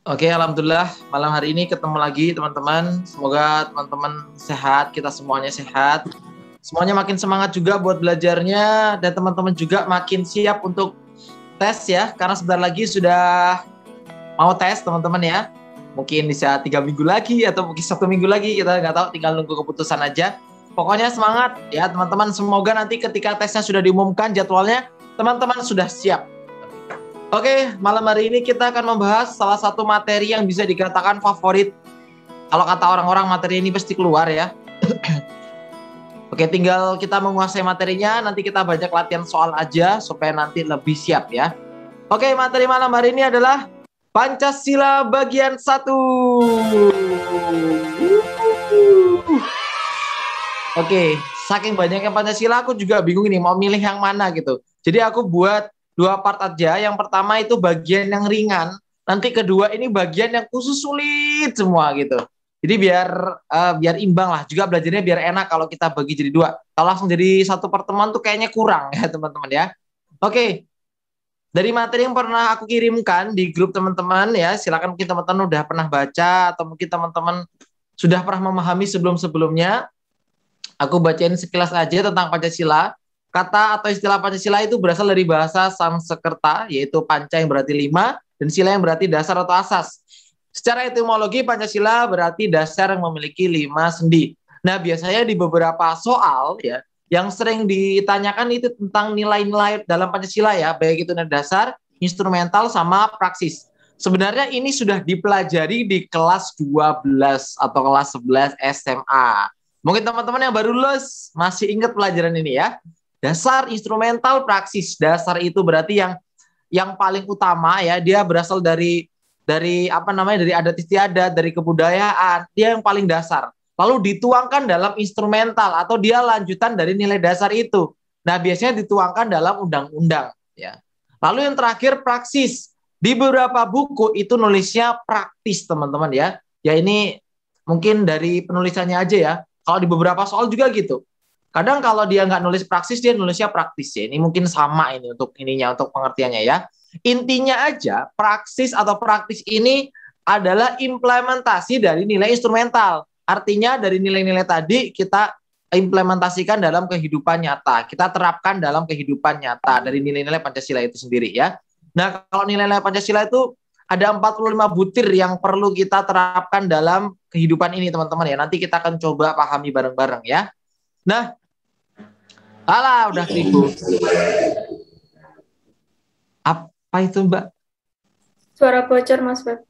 Oke, alhamdulillah malam hari ini ketemu lagi teman-teman. Semoga teman-teman sehat, kita semuanya sehat. Semuanya makin semangat juga buat belajarnya dan teman-teman juga makin siap untuk tes ya, karena sebentar lagi sudah mau tes teman-teman ya. Mungkin bisa 3 minggu lagi atau mungkin 1 minggu lagi, kita nggak tahu, tinggal nunggu keputusan aja. Pokoknya semangat ya teman-teman. Semoga nanti ketika tesnya sudah diumumkan jadwalnya, teman-teman sudah siap. Oke, malam hari ini kita akan membahas salah satu materi yang bisa dikatakan favorit. Kalau kata orang-orang, materi ini pasti keluar ya. Oke, tinggal kita menguasai materinya, nanti kita banyak latihan soal aja supaya nanti lebih siap ya. Oke, materi malam hari ini adalah Pancasila bagian 1. Oke, saking banyaknya Pancasila aku juga bingung ini mau milih yang mana gitu. Jadi aku buat 2 part aja. Yang pertama itu bagian yang ringan, nanti kedua ini bagian yang khusus sulit semua gitu. Jadi biar imbang lah, juga belajarnya biar enak kalau kita bagi jadi 2. Kalau langsung jadi satu pertemuan tuh kayaknya kurang ya teman-teman ya. Oke, dari materi yang pernah aku kirimkan di grup teman-teman ya, silakan mungkin teman-teman udah pernah baca atau mungkin teman-teman sudah pernah memahami sebelum-sebelumnya. Aku bacain sekilas aja tentang Pancasila. Kata atau istilah Pancasila itu berasal dari bahasa Sanskerta, yaitu panca yang berarti 5, dan sila yang berarti dasar atau asas. Secara etimologi, Pancasila berarti dasar yang memiliki 5 sendi. Nah, biasanya di beberapa soal ya, yang sering ditanyakan itu tentang nilai-nilai dalam Pancasila ya, baik itu nilai dasar, instrumental, sama praksis. Sebenarnya ini sudah dipelajari di kelas 12 atau kelas 11 SMA. Mungkin teman-teman yang baru lulus masih ingat pelajaran ini ya. Dasar, instrumental, praksis. Dasar itu berarti yang paling utama ya, dia berasal dari apa namanya, dari adat istiadat, dari kebudayaan, dia yang paling dasar. Lalu dituangkan dalam instrumental atau dia lanjutan dari nilai dasar itu. Nah, biasanya dituangkan dalam undang-undang ya. Lalu yang terakhir praksis. Di beberapa buku itu nulisnya praktis, teman-teman ya. Ya ini mungkin dari penulisannya aja ya. Kalau di beberapa soal juga gitu. Kadang kalau dia nggak nulis praksis, dia nulisnya praktis ya. Ini mungkin sama ini untuk ininya, untuk pengertiannya ya. Intinya aja, praksis atau praktis ini adalah implementasi dari nilai instrumental. Artinya dari nilai-nilai tadi kita implementasikan dalam kehidupan nyata. Kita terapkan dalam kehidupan nyata dari nilai-nilai Pancasila itu sendiri ya. Nah, kalau nilai-nilai Pancasila itu ada 45 butir yang perlu kita terapkan dalam kehidupan ini, teman-teman ya. Nanti kita akan coba pahami bareng-bareng ya. Nah, alah, udah keribu. Apa itu, Mbak? Suara bocor, Mas Web.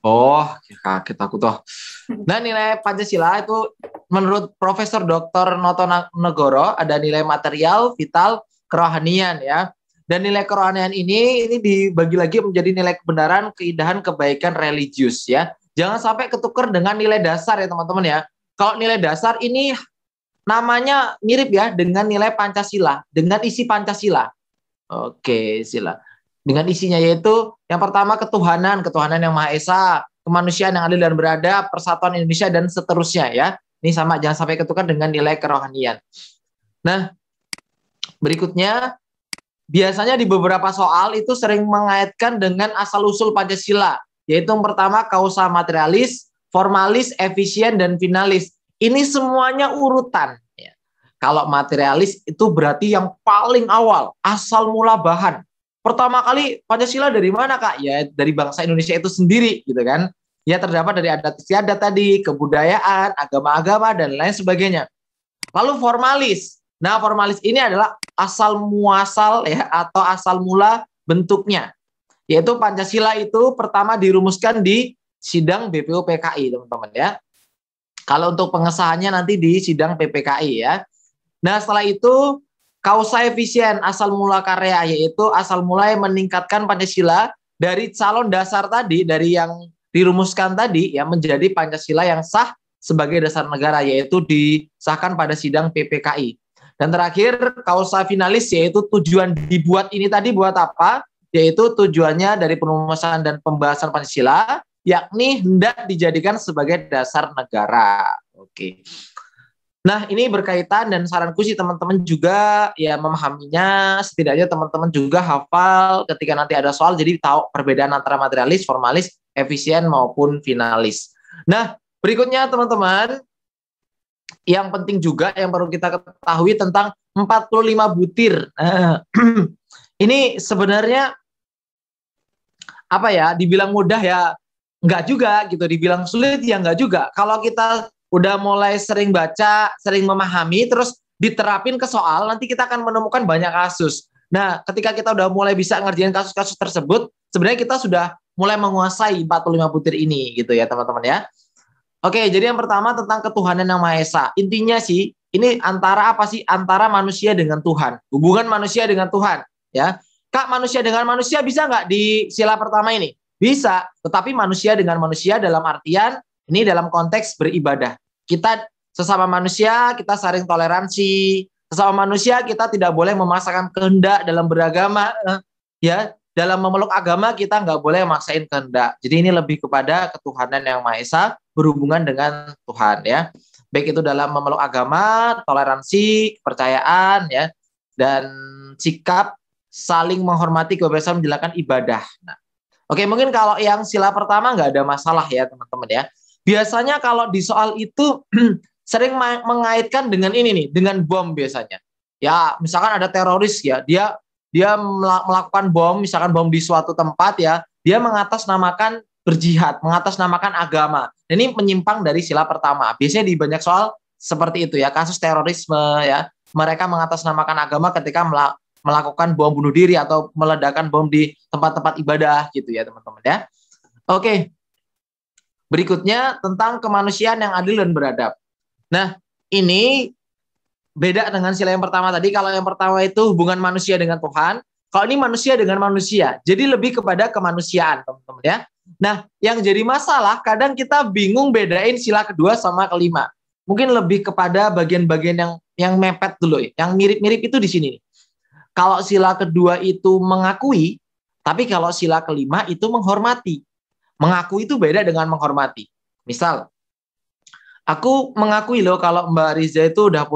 Oh, kaget aku tuh. Nah, nilai Pancasila itu menurut Profesor Dr. Noto Negoro ada nilai material, vital, kerohanian ya. Dan nilai kerohanian ini dibagi lagi menjadi nilai kebenaran, keindahan, kebaikan religius ya. Jangan sampai ketukar dengan nilai dasar ya teman-teman ya. Kalau nilai dasar ini namanya mirip ya dengan nilai Pancasila, dengan isi Pancasila. Oke, sila. Dengan isinya yaitu yang pertama ketuhanan, ketuhanan yang Maha Esa, kemanusiaan yang adil dan beradab, persatuan Indonesia dan seterusnya ya. Ini sama, jangan sampai ketukar dengan nilai kerohanian. Nah, berikutnya biasanya di beberapa soal itu sering mengaitkan dengan asal-usul Pancasila, yaitu yang pertama kausa materialis, formalis, efisien, dan finalis. Ini semuanya urutan. Ya. Kalau materialis itu berarti yang paling awal, asal mula bahan. Pertama kali Pancasila dari mana, Kak? Ya dari bangsa Indonesia itu sendiri, gitu kan. Ya terdapat dari adat istiadat tadi, kebudayaan, agama-agama, dan lain sebagainya. Lalu formalis. Nah, formalis ini adalah asal muasal ya atau asal mula bentuknya. Yaitu Pancasila itu pertama dirumuskan di sidang BPUPKI, teman-teman ya. Kalau untuk pengesahannya nanti di sidang PPKI ya. Nah, setelah itu kausa efisien asal mula karya, yaitu asal mulai meningkatkan Pancasila dari calon dasar tadi, dari yang dirumuskan tadi ya menjadi Pancasila yang sah sebagai dasar negara, yaitu disahkan pada sidang PPKI. Dan terakhir kausa finalis, yaitu tujuan dibuat ini tadi buat apa? Yaitu tujuannya dari perumusan dan pembahasan Pancasila, yakni hendak dijadikan sebagai dasar negara. Oke. Nah, ini berkaitan dan saranku sih teman-teman juga ya memahaminya, setidaknya teman-teman juga hafal ketika nanti ada soal, jadi tahu perbedaan antara materialis, formalis, efisien maupun finalis. Nah, berikutnya teman-teman, yang penting juga yang perlu kita ketahui tentang 45 butir. Ini sebenarnya apa ya, dibilang mudah ya enggak juga gitu, dibilang sulit ya enggak juga. Kalau kita udah mulai sering baca, sering memahami, terus diterapin ke soal, nanti kita akan menemukan banyak kasus. Nah, ketika kita udah mulai bisa ngerjain kasus-kasus tersebut, sebenarnya kita sudah mulai menguasai 45 butir ini gitu ya teman-teman ya. Oke, jadi yang pertama tentang ketuhanan yang Maha Esa. Intinya sih, ini antara apa sih? Antara manusia dengan Tuhan. Hubungan manusia dengan Tuhan. Ya, Kak, manusia dengan manusia bisa nggak di sila pertama ini? Bisa, tetapi manusia dengan manusia dalam artian, ini dalam konteks beribadah. Kita sesama manusia, kita saling toleransi. Sesama manusia, kita tidak boleh memaksakan kehendak dalam beragama. Ya, dalam memeluk agama kita nggak boleh maksain kehendak. Jadi ini lebih kepada ketuhanan yang Maha Esa berhubungan dengan Tuhan ya. Baik itu dalam memeluk agama, toleransi, kepercayaan ya, dan sikap saling menghormati kebebasan menjalankan ibadah. Nah, oke, mungkin kalau yang sila pertama nggak ada masalah ya teman-teman ya. Biasanya kalau di soal itu sering mengaitkan dengan ini nih, dengan bom biasanya. Ya, misalkan ada teroris ya, dia melakukan bom, misalkan bom di suatu tempat ya, dia mengatasnamakan berjihad, mengatasnamakan agama. Ini menyimpang dari sila pertama. Biasanya di banyak soal seperti itu ya, kasus terorisme ya, mereka mengatasnamakan agama ketika melakukan bom bunuh diri atau meledakkan bom di tempat-tempat ibadah gitu ya teman-teman ya. Oke, berikutnya tentang kemanusiaan yang adil dan beradab. Nah, ini beda dengan sila yang pertama tadi. Kalau yang pertama itu hubungan manusia dengan Tuhan, kalau ini manusia dengan manusia. Jadi lebih kepada kemanusiaan, teman-teman ya. Nah, yang jadi masalah kadang kita bingung bedain sila kedua sama kelima. Mungkin lebih kepada bagian-bagian yang mepet dulu ya. Yang mirip-mirip itu di sini nih. Kalau sila kedua itu mengakui, tapi kalau sila kelima itu menghormati. Mengakui itu beda dengan menghormati. Misal, aku mengakui loh kalau Mbak Riza itu udah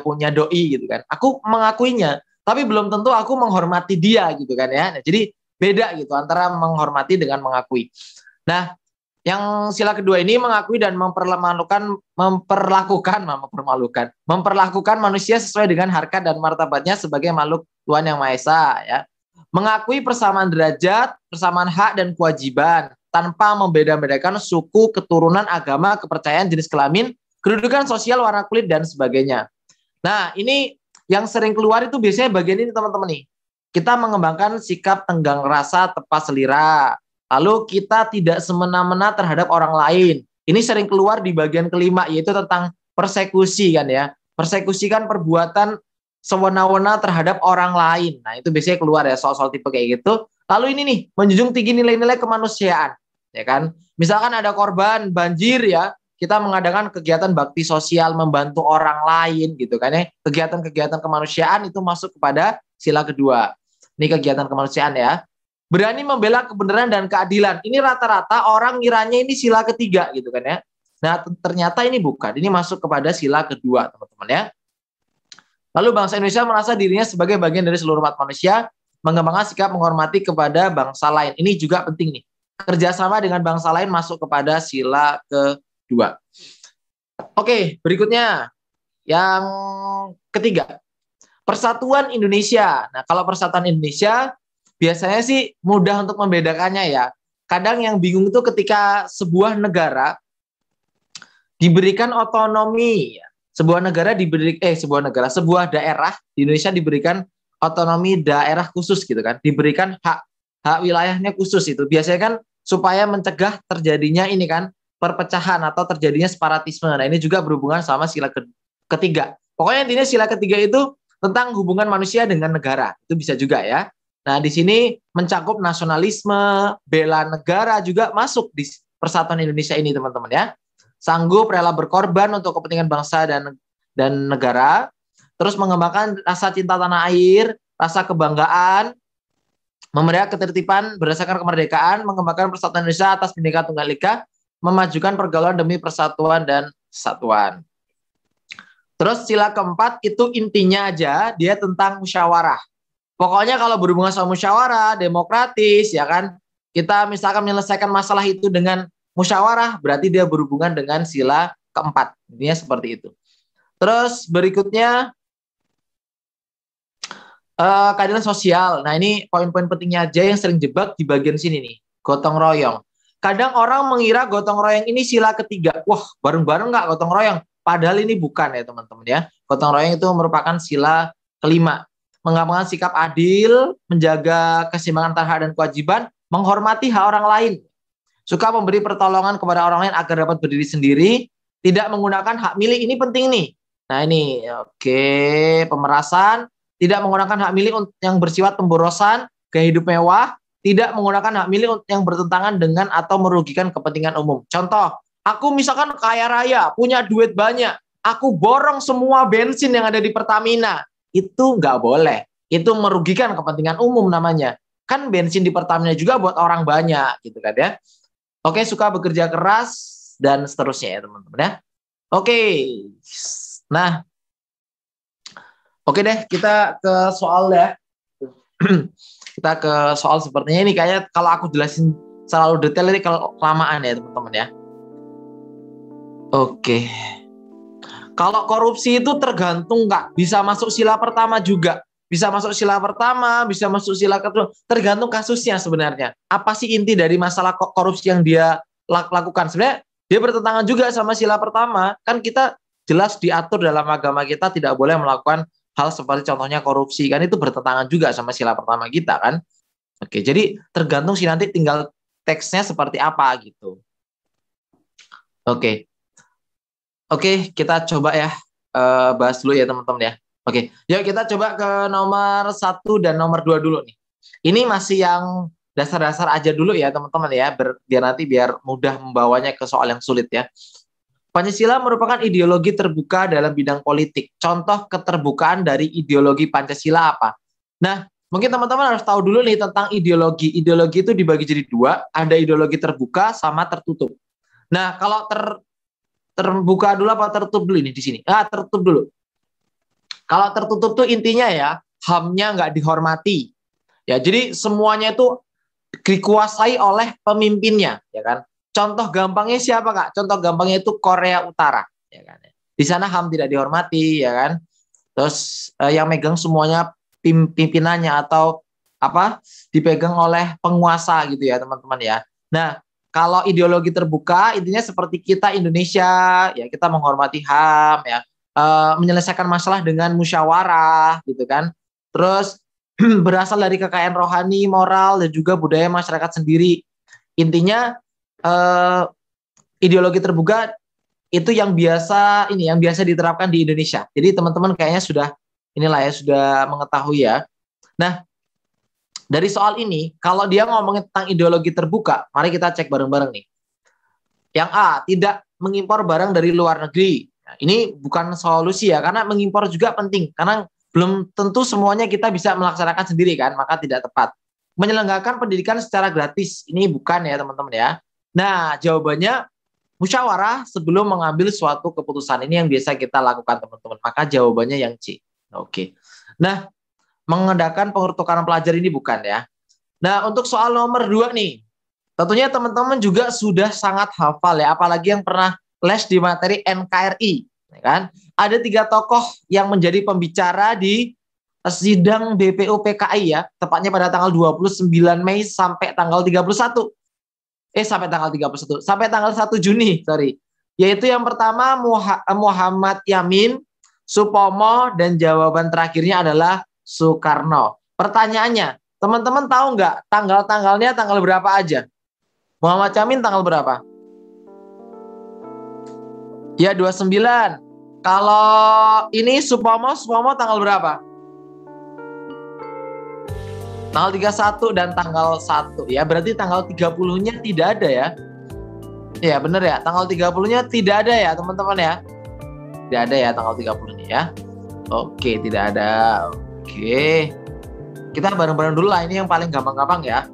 punya doi gitu kan. Aku mengakuinya, tapi belum tentu aku menghormati dia gitu kan ya. Nah, jadi beda gitu antara menghormati dengan mengakui. Nah, yang sila kedua ini mengakui dan memperlakukan manusia sesuai dengan harkat dan martabatnya sebagai makhluk Tuhan yang Maha Esa ya. Mengakui persamaan derajat, persamaan hak dan kewajiban tanpa membeda-bedakan suku, keturunan, agama, kepercayaan, jenis kelamin, kedudukan sosial, warna kulit, dan sebagainya. Nah, ini yang sering keluar itu biasanya bagian ini teman-teman nih. Kita mengembangkan sikap tenggang rasa, tepat selera. Lalu kita tidak semena-mena terhadap orang lain. Ini sering keluar di bagian kelima, yaitu tentang persekusi kan ya. Persekusi kan perbuatan sewenang-wenang terhadap orang lain. Nah, itu biasanya keluar ya soal-soal tipe kayak gitu. Lalu ini nih, menjunjung tinggi nilai-nilai kemanusiaan, ya kan? Misalkan ada korban banjir ya, kita mengadakan kegiatan bakti sosial, membantu orang lain gitu kan ya. Kegiatan-kegiatan kemanusiaan itu masuk kepada sila kedua. Ini kegiatan kemanusiaan ya. Berani membela kebenaran dan keadilan. Ini rata-rata orang ngiranya ini sila ketiga gitu kan ya. Nah, ternyata ini bukan. Ini masuk kepada sila kedua, teman-teman ya. Lalu bangsa Indonesia merasa dirinya sebagai bagian dari seluruh umat manusia, mengembangkan sikap menghormati kepada bangsa lain. Ini juga penting nih. Kerjasama dengan bangsa lain masuk kepada sila kedua. Oke, berikutnya. Yang ketiga. Persatuan Indonesia. Nah, kalau Persatuan Indonesia, biasanya sih mudah untuk membedakannya ya. Kadang yang bingung itu ketika sebuah negara diberikan otonomi. Sebuah daerah di Indonesia diberikan otonomi daerah khusus gitu kan, diberikan hak wilayahnya khusus itu. Biasanya kan supaya mencegah terjadinya ini kan perpecahan atau terjadinya separatisme. Nah, ini juga berhubungan sama sila ketiga. Pokoknya intinya sila ketiga itu tentang hubungan manusia dengan negara. Itu bisa juga ya. Nah, di sini mencakup nasionalisme, bela negara juga masuk di Persatuan Indonesia ini, teman-teman ya. Sanggup rela berkorban untuk kepentingan bangsa dan negara, terus mengembangkan rasa cinta tanah air, rasa kebanggaan, memelihara ketertiban berdasarkan kemerdekaan, mengembangkan persatuan Indonesia atas Bhinneka Tunggal Ika, memajukan pergaulan demi persatuan dan kesatuan. Terus sila keempat itu intinya aja dia tentang musyawarah. Pokoknya kalau berhubungan sama musyawarah, demokratis, ya kan, kita misalkan menyelesaikan masalah itu dengan musyawarah, berarti dia berhubungan dengan sila keempat. Intinya seperti itu. Terus berikutnya keadilan sosial. Nah ini poin-poin pentingnya aja yang sering jebak di bagian sini nih, gotong royong. Kadang orang mengira gotong royong ini sila ketiga. Wah, bareng-bareng nggak gotong royong? Padahal ini bukan ya teman-teman ya. Gotong royong itu merupakan sila kelima. Mengamalkan sikap adil, menjaga keseimbangan antara hak dan kewajiban, menghormati hak orang lain. Suka memberi pertolongan kepada orang lain agar dapat berdiri sendiri, tidak menggunakan hak milik. Ini penting nih. Nah ini, oke, pemerasan, tidak menggunakan hak milik yang bersifat pemborosan, gaya hidup mewah, tidak menggunakan hak milik yang bertentangan dengan atau merugikan kepentingan umum. Contoh, aku misalkan kaya raya, punya duit banyak, aku borong semua bensin yang ada di Pertamina. Itu nggak boleh. Itu merugikan kepentingan umum namanya. Kan bensin di Pertamina juga buat orang banyak, gitu kan ya. Oke, suka bekerja keras, dan seterusnya ya teman-teman ya. Oke, nah. Oke deh, kita ke soal ya. Kita ke soal sepertinya ini kayaknya kalau aku jelasin selalu detail ini kalau kelamaan ya teman-teman ya. Oke. Kalau korupsi itu tergantung nggak, bisa masuk sila pertama juga. Bisa masuk sila pertama, bisa masuk sila kedua. Tergantung kasusnya sebenarnya. Apa sih inti dari masalah korupsi yang dia lakukan? Sebenarnya dia bertentangan juga sama sila pertama. Kan kita jelas diatur dalam agama kita tidak boleh melakukan hal seperti contohnya korupsi. Kan itu bertentangan juga sama sila pertama kita kan. Oke, jadi tergantung sih nanti tinggal teksnya seperti apa gitu. Oke. Oke, kita coba ya bahas dulu ya teman-teman ya. Oke, yuk kita coba ke nomor 1 dan nomor 2 dulu nih. Ini masih yang dasar-dasar aja dulu ya teman-teman ya, biar mudah membawanya ke soal yang sulit ya. Pancasila merupakan ideologi terbuka dalam bidang politik. Contoh keterbukaan dari ideologi Pancasila apa? Nah, mungkin teman-teman harus tahu dulu nih tentang ideologi. Ideologi itu dibagi jadi dua, ada ideologi terbuka sama tertutup. Nah, kalau terbuka dulu apa tertutup dulu ini di sini? Tertutup dulu. Kalau tertutup tuh intinya ya, HAM-nya nggak dihormati. Ya, jadi semuanya itu dikuasai oleh pemimpinnya, ya kan? Contoh gampangnya siapa, Kak? Contoh gampangnya itu Korea Utara, ya kan? Di sana HAM tidak dihormati, ya kan? Terus yang megang semuanya pimpinannya atau apa? Dipegang oleh penguasa gitu ya, teman-teman ya. Nah, kalau ideologi terbuka, intinya seperti kita Indonesia, ya kita menghormati HAM, ya menyelesaikan masalah dengan musyawarah, gitu kan. Terus berasal dari kekayaan rohani, moral, dan juga budaya masyarakat sendiri. Intinya ideologi terbuka itu yang biasa diterapkan di Indonesia. Jadi teman-teman kayaknya sudah mengetahui ya. Nah, dari soal ini, kalau dia ngomongin tentang ideologi terbuka, mari kita cek bareng-bareng nih. Yang A, tidak mengimpor barang dari luar negeri. Nah, ini bukan solusi ya, karena mengimpor juga penting. Karena belum tentu semuanya kita bisa melaksanakan sendiri kan, maka tidak tepat. Menyelenggarakan pendidikan secara gratis, ini bukan ya teman-teman ya. Nah, jawabannya musyawarah sebelum mengambil suatu keputusan. Ini yang biasa kita lakukan teman-teman. Maka jawabannya yang C. Oke. Nah, mengadakan pertukaran pelajar ini bukan ya. Nah, untuk soal nomor 2 nih, tentunya teman-teman juga sudah sangat hafal ya, apalagi yang pernah les di materi NKRI, ya kan? Ada 3 tokoh yang menjadi pembicara di sidang BPUPKI ya, tepatnya pada tanggal 29 Mei sampai tanggal 31. Sampai tanggal 1 Juni, sorry. Yaitu yang pertama Muhammad Yamin, Supomo, dan jawaban terakhirnya adalah Soekarno. Pertanyaannya, teman-teman tahu nggak tanggal-tanggalnya tanggal berapa aja? Muhammad Yamin tanggal berapa? Ya 29. Kalau ini Supomo tanggal berapa? Tanggal 31 dan tanggal 1 ya. Berarti tanggal 30-nya tidak ada ya. Ya benar ya, tanggal 30-nya tidak ada ya teman-teman ya. Tidak ada ya tanggal 30-nya ya. Oke, tidak ada. Oke, kita bareng-bareng dulu lah, ini yang paling gampang-gampang ya.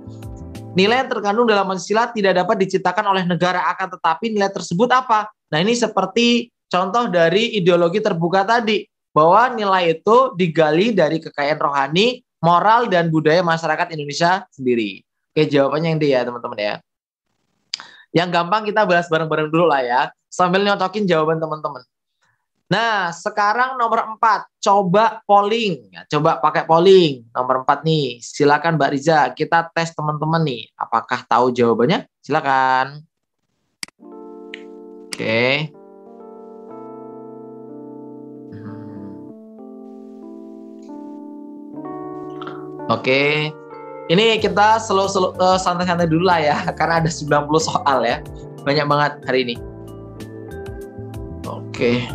Nilai yang terkandung dalam Pancasila tidak dapat diciptakan oleh negara, akan tetapi nilai tersebut apa? Nah ini seperti contoh dari ideologi terbuka tadi, bahwa nilai itu digali dari kekayaan rohani, moral, dan budaya masyarakat Indonesia sendiri. Oke, jawabannya yang D ya teman-teman ya. Yang gampang kita bahas bareng-bareng dulu lah ya, sambil nyocokin jawaban teman-teman. Nah, sekarang nomor 4, coba polling. Ya, coba pakai polling. Nomor 4 nih, silakan Mbak Riza, kita tes teman-teman nih. Apakah tahu jawabannya? Silakan. Oke. Oke. Ini kita santai-santai dulu lah ya, karena ada 90 soal ya. Banyak banget hari ini. Oke.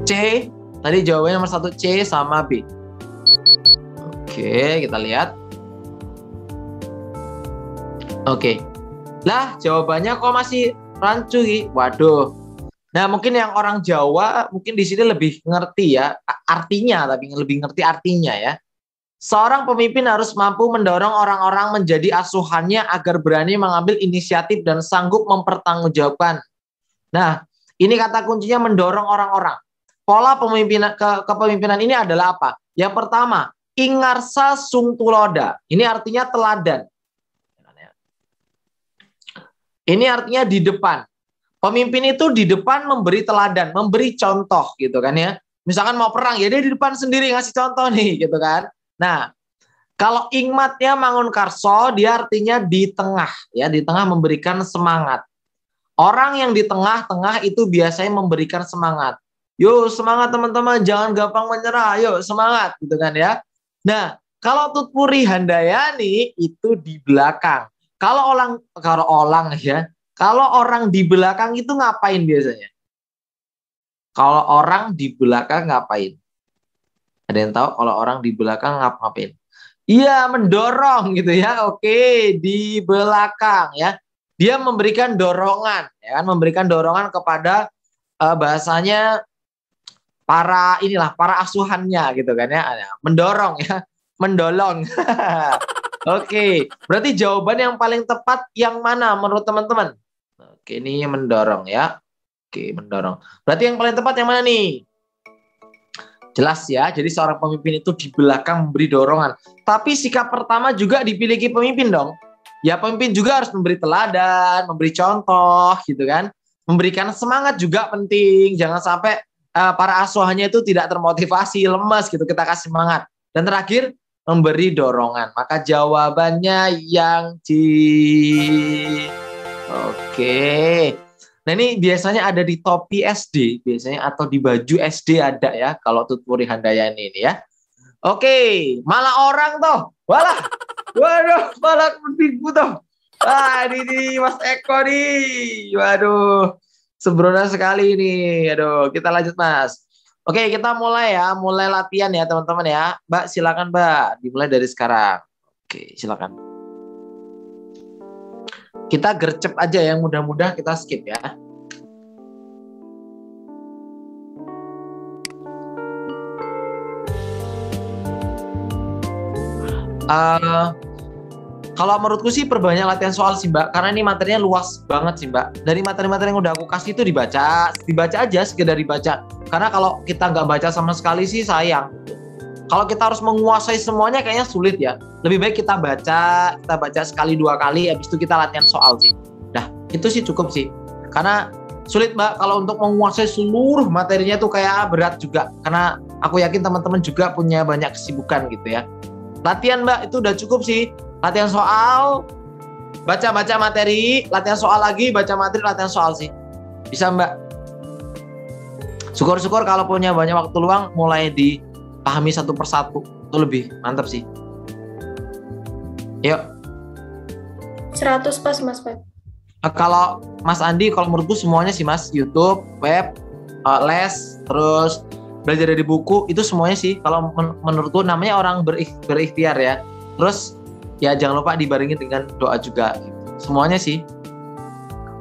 C, tadi jawabannya nomor 1 C sama B. Oke, kita lihat. Oke. Lah, jawabannya kok masih rancu, waduh. Nah, mungkin yang orang Jawa mungkin di sini lebih ngerti ya artinya, tapi lebih ngerti artinya ya. Seorang pemimpin harus mampu mendorong orang-orang menjadi asuhannya agar berani mengambil inisiatif dan sanggup mempertanggungjawabkan. Nah, ini kata kuncinya mendorong orang-orang. Pola kepemimpinan ini adalah apa? Yang pertama, ingarsa sung tuloda. Ini artinya teladan. Ini artinya di depan. Pemimpin itu di depan memberi teladan, memberi contoh gitu kan ya. Misalkan mau perang ya dia di depan sendiri ngasih contoh nih gitu kan. Nah, kalau ingmatnya mangun karso dia artinya di tengah ya, di tengah memberikan semangat. Orang yang di tengah-tengah itu biasanya memberikan semangat. Yuk semangat teman-teman, jangan gampang menyerah, yuk semangat gitu kan ya. Nah, kalau Tutpuri Handayani itu di belakang. Kalau orang di belakang itu ngapain biasanya? Kalau orang di belakang ngapain? Ada yang tahu kalau orang di belakang ngapain? Iya, mendorong gitu ya. Oke, di belakang ya. Dia memberikan dorongan, ya kan? Memberikan dorongan kepada bahasanya para asuhannya gitu kan ya. Mendorong ya, mendolong. Oke, berarti jawaban yang paling tepat yang mana menurut teman-teman? Oke, ini mendorong ya. Oke, mendorong. Berarti yang paling tepat yang mana nih? Jelas ya, jadi seorang pemimpin itu di belakang memberi dorongan. Tapi sikap pertama juga dimiliki pemimpin dong. Ya, pemimpin juga harus memberi teladan, memberi contoh gitu kan. Memberikan semangat juga penting. Jangan sampai para asuhannya itu tidak termotivasi, lemas gitu, kita kasih semangat. Dan terakhir, memberi dorongan. Maka jawabannya yang C. Oke. Nah ini biasanya ada di topi SD, biasanya atau di baju SD ada ya, kalau Tutpuri Handayani ini ya. Oke, malah orang toh. Walah. Waduh, malah menipu toh. Ini Mas Eko nih. Waduh. Sembrono sekali nih. Aduh, kita lanjut Mas. Oke, kita mulai ya, mulai latihan ya teman-teman ya. Mbak, silakan Mbak, dimulai dari sekarang. Oke, silakan. Kita gercep aja yang mudah-mudah kita skip ya. Kalau menurutku sih perbanyak latihan soal sih Mbak, karena ini materinya luas banget sih Mbak. Dari materi-materi yang udah aku kasih itu dibaca aja, sekedar dibaca. Karena kalau kita nggak baca sama sekali sih sayang. Kalau kita harus menguasai semuanya kayaknya sulit ya. Lebih baik kita baca sekali 2 kali, habis itu kita latihan soal sih. Nah, itu sih cukup sih. Karena sulit Mbak, kalau untuk menguasai seluruh materinya tuh kayak berat juga. Karena aku yakin teman-teman juga punya banyak kesibukan gitu ya. Latihan Mbak, itu udah cukup sih. Latihan soal, baca materi, latihan soal lagi, baca materi, latihan soal sih. Bisa Mbak. Syukur-syukur kalau punya banyak waktu luang, mulai dipahami satu persatu. Itu lebih mantap sih. Yuk. 100 pas Mas Pep. Kalau Mas Andi, kalau menurutku semuanya sih Mas. YouTube, web, les, terus belajar dari buku, itu semuanya sih. Kalau menurutku namanya orang berikhtiar ya. Terus ya jangan lupa dibarengi dengan doa juga. Semuanya sih.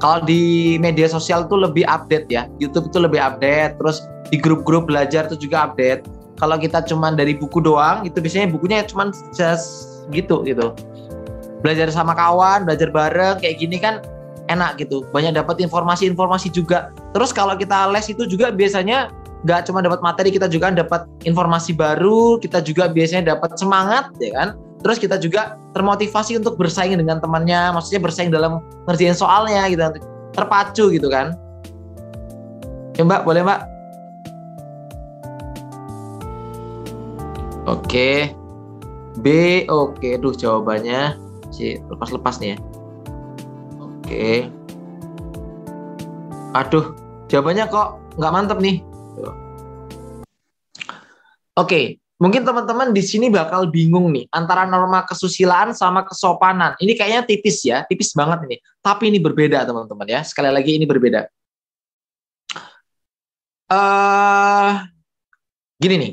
Kalau di media sosial itu lebih update ya. YouTube itu lebih update. Terus di grup-grup belajar itu juga update. Kalau kita cuman dari buku doang, itu biasanya bukunya cuman just gitu. belajar sama kawan, belajar bareng kayak gini kan enak gitu, banyak dapat informasi-informasi juga. Terus kalau kita les itu juga biasanya nggak cuma dapat materi, kita juga dapat informasi baru, kita juga biasanya dapat semangat ya kan. Terus kita juga termotivasi untuk bersaing dengan temannya, maksudnya bersaing dalam ngerjain soalnya gitu, terpacu gitu kan. Ya Mbak, boleh Mbak? Oke. B, oke. Duh, jawabannya si lepas-lepas nih ya. Oke. Aduh, jawabannya kok nggak mantep nih. Oke, mungkin teman-teman di sini bakal bingung nih antara norma kesusilaan sama kesopanan. Ini kayaknya tipis ya, tipis banget ini. Tapi ini berbeda teman-teman ya. Sekali lagi ini berbeda. Gini nih.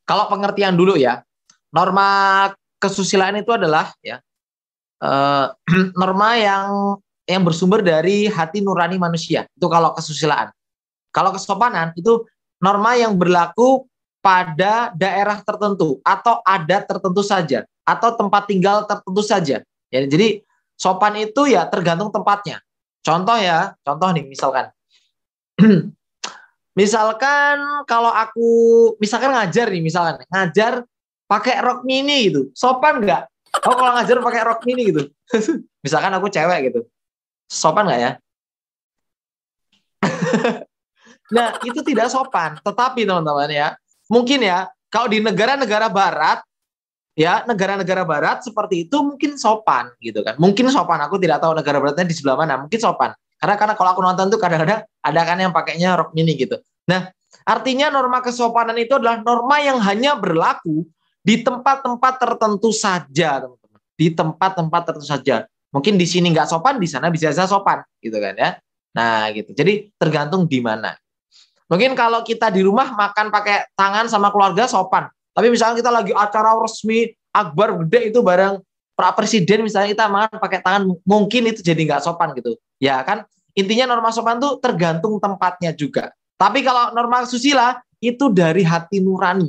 Kalau pengertian dulu ya, norma kesusilaan itu adalah ya norma yang bersumber dari hati nurani manusia. Itu kalau kesusilaan. Kalau kesopanan itu norma yang berlaku pada daerah tertentu atau adat tertentu saja atau tempat tinggal tertentu saja. Ya, jadi sopan itu ya tergantung tempatnya. Contoh nih misalkan. Misalkan kalau aku misalkan ngajar pakai rok mini gitu. Sopan nggak? Oh, kalau ngajar pakai rok mini gitu. Misalkan aku cewek gitu. Sopan nggak ya? Nah, itu tidak sopan. Tetapi teman-teman ya, mungkin ya, kalau di negara-negara barat, ya, negara-negara barat seperti itu mungkin sopan gitu kan. Mungkin sopan, aku tidak tahu negara baratnya di sebelah mana, mungkin sopan. Karena kalau aku nonton tuh kadang-kadang ada kan yang pakainya rok mini gitu. Nah, artinya norma kesopanan itu adalah norma yang hanya berlaku di tempat-tempat tertentu saja, teman-teman. Di tempat-tempat tertentu saja. Mungkin di sini nggak sopan, di sana bisa sopan, gitu kan ya. Nah, gitu. Jadi tergantung di mana. Mungkin kalau kita di rumah makan pakai tangan sama keluarga sopan. Tapi misalnya kita lagi acara resmi akbar gede itu bareng Pak Presiden misalnya kita makan pakai tangan, mungkin itu jadi nggak sopan gitu. Ya kan? Intinya norma sopan itu tergantung tempatnya juga. Tapi kalau norma susila itu dari hati nurani.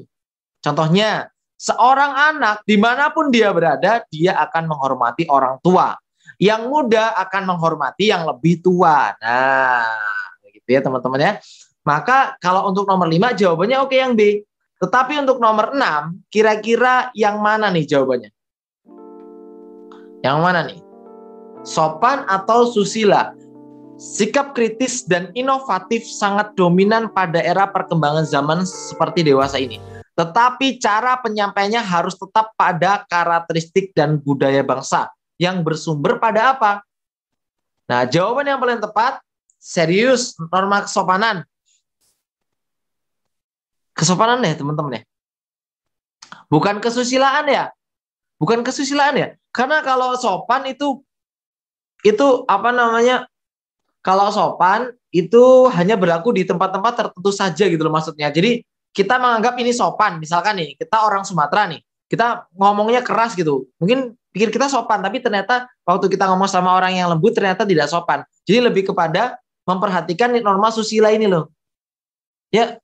Contohnya, seorang anak dimanapun dia berada, dia akan menghormati orang tua. Yang muda akan menghormati yang lebih tua. Nah, gitu ya teman-teman ya. Maka kalau untuk nomor 5 jawabannya oke yang B. Tetapi untuk nomor 6 kira-kira yang mana nih jawabannya? Yang mana nih? Sopan atau susila? Sikap kritis dan inovatif sangat dominan pada era perkembangan zaman seperti dewasa ini. Tetapi cara penyampaiannya harus tetap pada karakteristik dan budaya bangsa yang bersumber pada apa? Nah, jawaban yang paling tepat, serius, norma kesopanan. Kesopanan ya teman-teman ya. Bukan kesusilaan ya. Bukan kesusilaan ya. Karena kalau sopan itu apa namanya? Kalau sopan itu hanya berlaku di tempat-tempat tertentu saja gitu loh maksudnya. Jadi kita menganggap ini sopan. Misalkan nih, kita orang Sumatera nih. Kita ngomongnya keras gitu. Mungkin pikir kita sopan, tapi ternyata waktu kita ngomong sama orang yang lembut ternyata tidak sopan. Jadi lebih kepada memperhatikan norma susila ini loh. Ya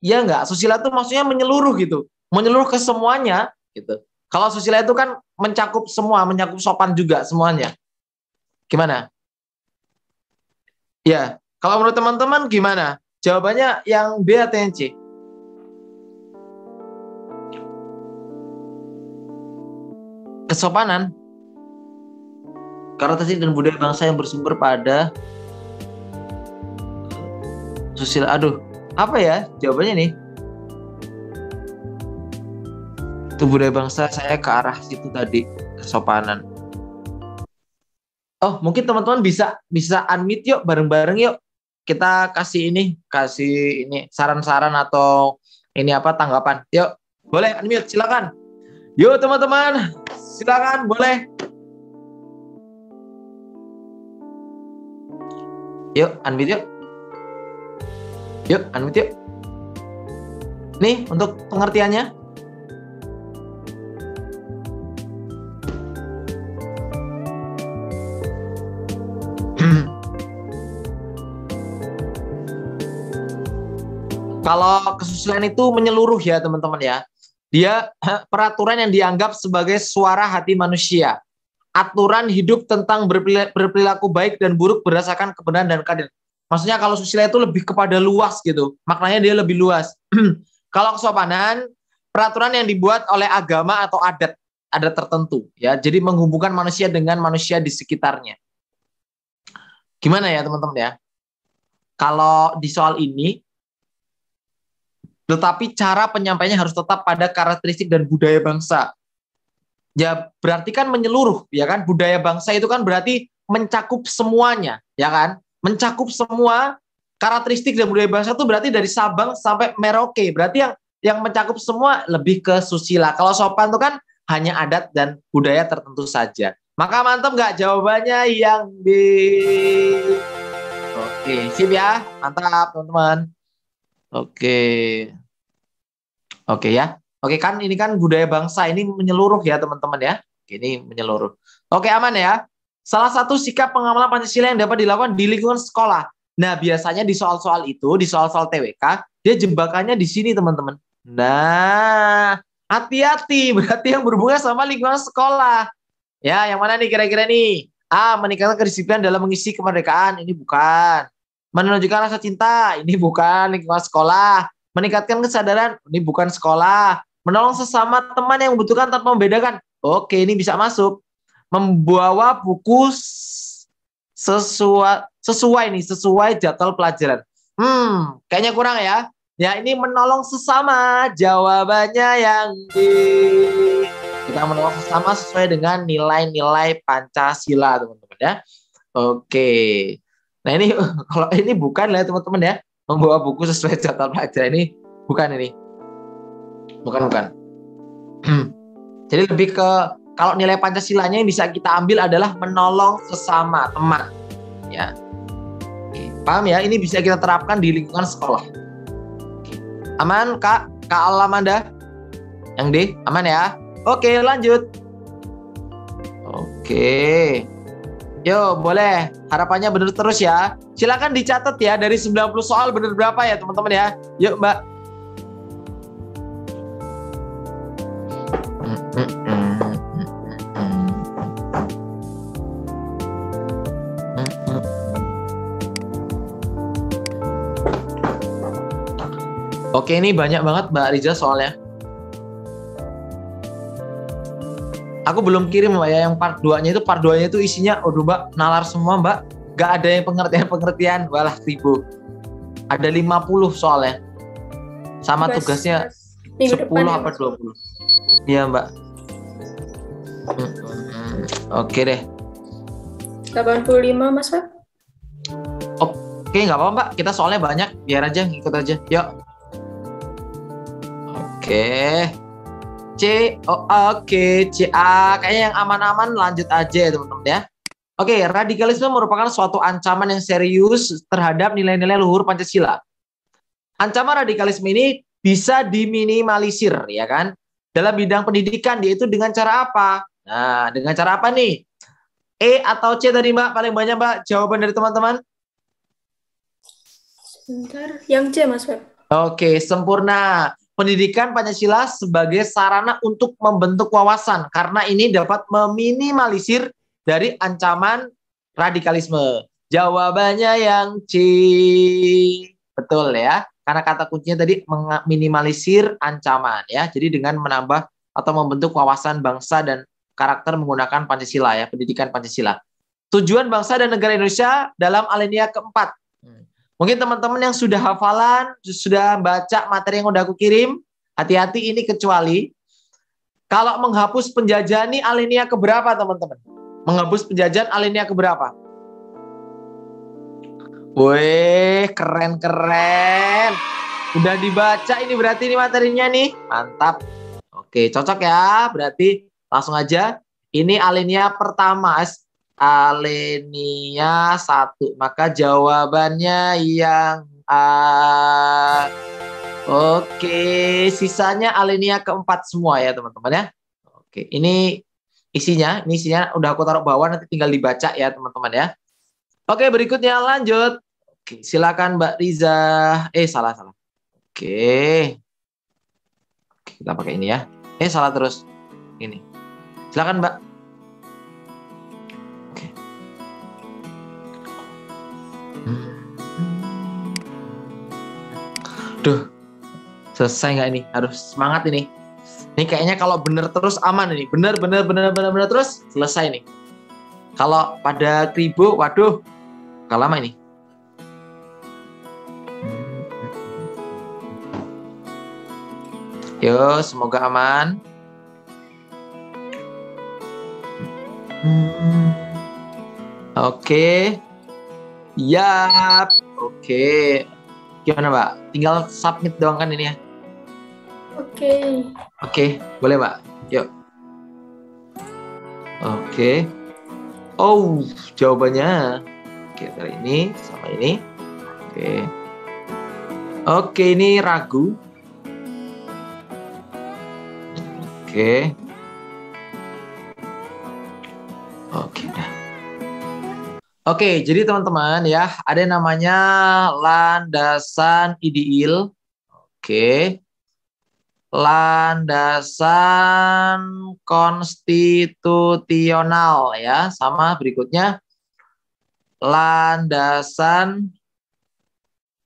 enggak, susila itu maksudnya menyeluruh gitu. Menyeluruh ke semuanya gitu. Kalau susila itu kan mencakup semua, mencakup sopan juga semuanya. Gimana? Ya, kalau menurut teman-teman gimana? Jawabannya yang B atau yang C? Kesopanan. Karakteristik dan budaya bangsa yang bersumber pada susila. Aduh, apa ya jawabannya nih? Itu budaya bangsa, saya ke arah situ tadi, kesopanan. Oh, mungkin teman-teman bisa unmute yuk bareng-bareng yuk. Kita kasih ini saran-saran atau ini apa tanggapan. Yuk, boleh unmute, silakan. Yuk teman-teman, silakan boleh. Yuk, unmute yuk. Yuk, unmute yuk. Nih, untuk pengertiannya. Kalau kesusilaan itu menyeluruh ya teman-teman ya. Dia peraturan yang dianggap sebagai suara hati manusia aturan hidup tentang berperilaku baik dan buruk berdasarkan kebenaran dan keadilan. Maksudnya kalau susila itu lebih kepada luas gitu. Maknanya dia lebih luas. Kalau kesopanan, peraturan yang dibuat oleh agama atau adat tertentu ya. Jadi menghubungkan manusia dengan manusia di sekitarnya. Gimana ya teman-teman ya? Kalau di soal ini, tetapi cara penyampaiannya harus tetap pada karakteristik dan budaya bangsa. Ya berarti kan menyeluruh, ya kan? Budaya bangsa itu kan berarti mencakup semuanya, ya kan? Mencakup semua karakteristik dan budaya bangsa itu berarti dari Sabang sampai Merauke. Berarti yang mencakup semua lebih ke susila. Kalau sopan itu kan hanya adat dan budaya tertentu saja. Maka mantap nggak jawabannya yang B? Oke, sip ya. Mantap, teman-teman. Oke. Oke ya. Oke kan ini kan budaya bangsa ini menyeluruh ya teman-teman ya. Ini menyeluruh. Oke aman ya. Salah satu sikap pengamalan Pancasila yang dapat dilakukan di lingkungan sekolah. Nah biasanya di soal-soal itu, di soal-soal TWK, dia jebakannya di sini teman-teman. Nah hati-hati berarti yang berhubungan sama lingkungan sekolah. Ya yang mana nih kira-kira nih? A. Meningkatkan kedisiplinan dalam mengisi kemerdekaan. Ini bukan. Menunjukkan rasa cinta. Ini bukan lingkungan sekolah. Meningkatkan kesadaran, ini bukan sekolah. Menolong sesama teman yang membutuhkan tanpa membedakan. Oke, ini bisa masuk. Membawa buku sesuai jadwal pelajaran. Kayaknya kurang ya. Ya, ini menolong sesama. Jawabannya yang D. Kita menolong sesama sesuai dengan nilai-nilai Pancasila, teman-teman ya. Oke. Nah, ini kalau ini bukan lah teman-teman ya. Membawa buku sesuai jadwal pelajaran ini bukan ini. Bukan. Jadi lebih ke kalau nilai Pancasilanya yang bisa kita ambil adalah menolong sesama teman. Ya. Oke, paham ya? Ini bisa kita terapkan di lingkungan sekolah. Oke. Aman, Kak? Kak Alamanda? Yang D? Aman ya? Oke, lanjut. Oke. Yo, boleh. Harapannya benar terus ya. Silakan dicatat ya, dari 90 soal benar berapa ya teman-teman ya. Yuk Mbak. Oke, ini banyak banget Mbak Riza soalnya. Aku belum kirim Mbak ya, yang part 2-nya itu, part 2-nya itu isinya, aduh Mbak, nalar semua Mbak. Gak ada yang pengertian, walah ribu. Ada 50 soalnya. Sama tugasnya 10 apa 20. Iya Mbak. Oke deh. 85 Mas Feb. Oke, gak apa-apa Mbak, kita soalnya banyak, biar aja, ngikut aja. Yuk. Oke. Oke, CA. Kayaknya yang aman-aman lanjut aja ya teman-teman ya. Oke, radikalisme merupakan suatu ancaman yang serius terhadap nilai-nilai luhur Pancasila. Ancaman radikalisme ini bisa diminimalisir, ya kan? Dalam bidang pendidikan, yaitu dengan cara apa? Nah, dengan cara apa nih? E atau C tadi Mbak? Paling banyak Mbak jawaban dari teman-teman? Sebentar, yang C Mas Feb. Oke, sempurna. Pendidikan Pancasila sebagai sarana untuk membentuk wawasan, karena ini dapat meminimalisir dari ancaman radikalisme. Jawabannya yang C. Betul ya, karena kata kuncinya tadi meminimalisir ancaman ya. Jadi dengan menambah atau membentuk wawasan bangsa dan karakter menggunakan Pancasila ya, pendidikan Pancasila. Tujuan bangsa dan negara Indonesia dalam alinea keempat. Mungkin teman-teman yang sudah hafalan, sudah baca materi yang udah aku kirim, hati-hati ini kecuali kalau menghapus penjajahan ini alinea keberapa teman-teman? Menghapus penjajahan alinea keberapa? Wih, keren-keren. Udah dibaca ini berarti ini materinya nih. Mantap. Oke, cocok ya. Berarti langsung aja. Ini alinea pertama. Alinea 1. Maka jawabannya yang A. Oke, sisanya alinea keempat semua ya teman-teman ya. Oke, ini isinya udah aku taruh bawah, nanti tinggal dibaca ya teman-teman ya. Oke, berikutnya lanjut. Oke, silakan Mbak Riza. Salah. Oke, kita pakai ini ya. Salah terus. Ini. Silakan Mbak. Duh, selesai nggak ini? Harus semangat ini. Ini kayaknya kalau bener terus aman ini. Bener terus selesai nih. Kalau pada kribo, waduh, gak lama ini. Yo, semoga aman. Oke. Yap. Oke. Gimana, Mbak? Tinggal submit doang kan ini ya? Oke. Oke, boleh, Mbak. Yuk. Oke. Oh, jawabannya. Oke, dari ini sama ini. Oke. Oke, ini ragu. Oke. Oke, dah. Oke, jadi teman-teman ya, ada yang namanya landasan ideal. Oke. Landasan konstitusional ya, sama berikutnya landasan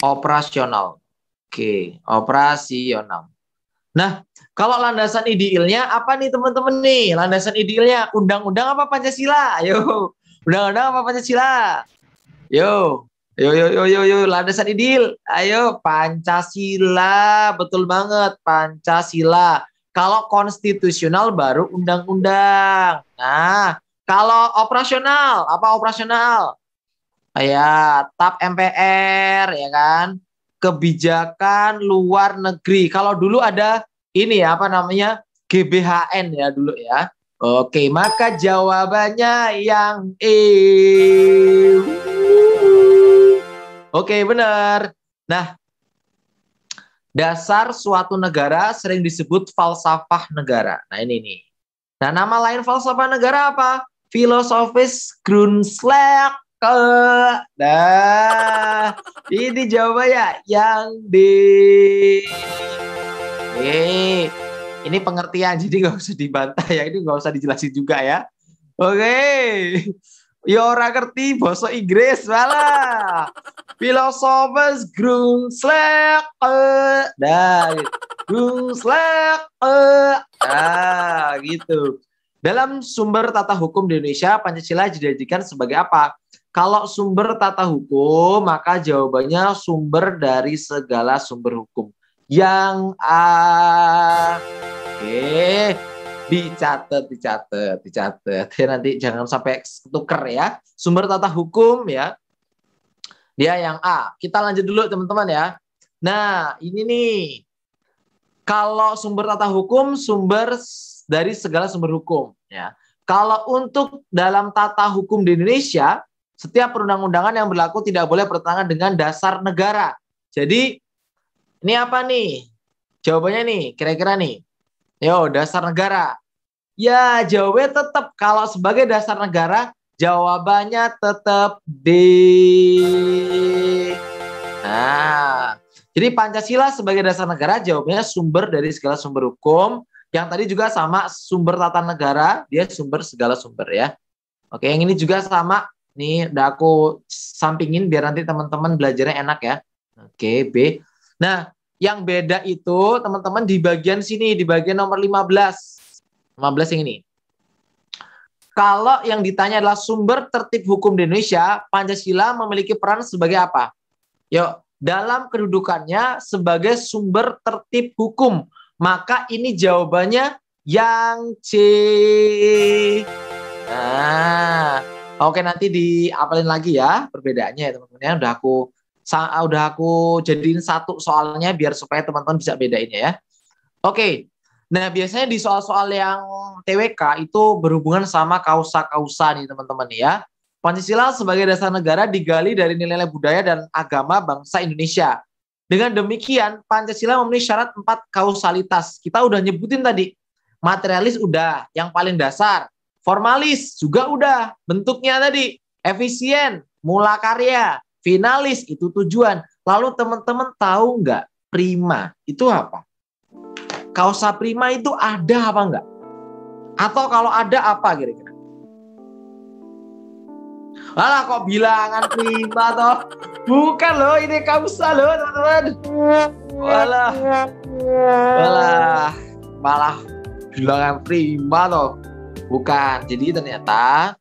operasional. Oke, operasional. Nah, kalau landasan idealnya apa nih teman-teman nih? Landasan idealnya undang-undang apa Pancasila? Ayo, undang-undang apa Pancasila? Yo, landasan ideal. Ayo, Pancasila, betul banget, Pancasila. Kalau konstitusional baru undang-undang. Nah, kalau operasional, apa operasional? Ya, TAP MPR, ya kan? Kebijakan luar negeri. Kalau dulu ada ini ya, apa namanya? GBHN ya dulu ya. Oke, maka jawabannya yang E. Oke, benar. Nah, dasar suatu negara sering disebut falsafah negara. Nah, ini nih. Nah, nama lain falsafah negara apa? Filosofis Grundslag. Nah, ini jawabannya yang D. Ini pengertian, jadi nggak usah dibantah ya. Ini nggak usah dijelasin juga ya. Oke. Ya ora ngerti bahasa Inggris malah. Filosofis Grundslag. Nah, Grundslag. Nah, gitu. Dalam sumber tata hukum di Indonesia, Pancasila dijadikan sebagai apa? Kalau sumber tata hukum, maka jawabannya sumber dari segala sumber hukum. Yang A. Oke. Dicatat. Ya, nanti jangan sampai tuker ya. Sumber tata hukum ya. Dia yang A. Kita lanjut dulu teman-teman ya. Nah, ini nih. Kalau sumber tata hukum, sumber dari segala sumber hukum ya. Kalau untuk dalam tata hukum di Indonesia, setiap perundang-undangan yang berlaku tidak boleh bertentangan dengan dasar negara. Jadi ini apa nih? Jawabannya nih, kira-kira nih. Yo, dasar negara. Ya, jawabannya tetap kalau sebagai dasar negara, jawabannya tetap D. Nah, jadi Pancasila sebagai dasar negara jawabannya sumber dari segala sumber hukum. Yang tadi juga sama sumber tata negara, dia sumber segala sumber ya. Oke, yang ini juga sama. Nih, udah aku sampingin biar nanti teman-teman belajarnya enak ya. Oke, B. Nah, yang beda itu teman-teman di bagian sini, di bagian nomor 15. 15 yang ini. Kalau yang ditanya adalah sumber tertib hukum di Indonesia, Pancasila memiliki peran sebagai apa? Yuk, dalam kedudukannya sebagai sumber tertib hukum. Maka ini jawabannya yang C. Nah, oke nanti diapalin lagi ya perbedaannya ya teman-teman ya. Udah aku jadiin satu soalnya biar supaya teman-teman bisa bedainnya ya. Oke. Nah, biasanya di soal-soal yang TWK itu berhubungan sama kausa-kausa nih teman-teman ya. Pancasila sebagai dasar negara digali dari nilai-nilai budaya dan agama bangsa Indonesia. Dengan demikian, Pancasila memenuhi syarat 4 kausalitas. Kita udah nyebutin tadi. Materialis udah, yang paling dasar. Formalis juga udah, bentuknya tadi. Efisien, mula karya. Finalis, itu tujuan. Lalu teman-teman tahu nggak prima itu apa? Kausa prima itu ada apa enggak? Atau kalau ada apa kira-kira? Alah kok bilangan prima toh? Bukan loh, ini kausa loh teman-teman. Walah, walah, malah bilangan prima toh. Bukan. Jadi ternyata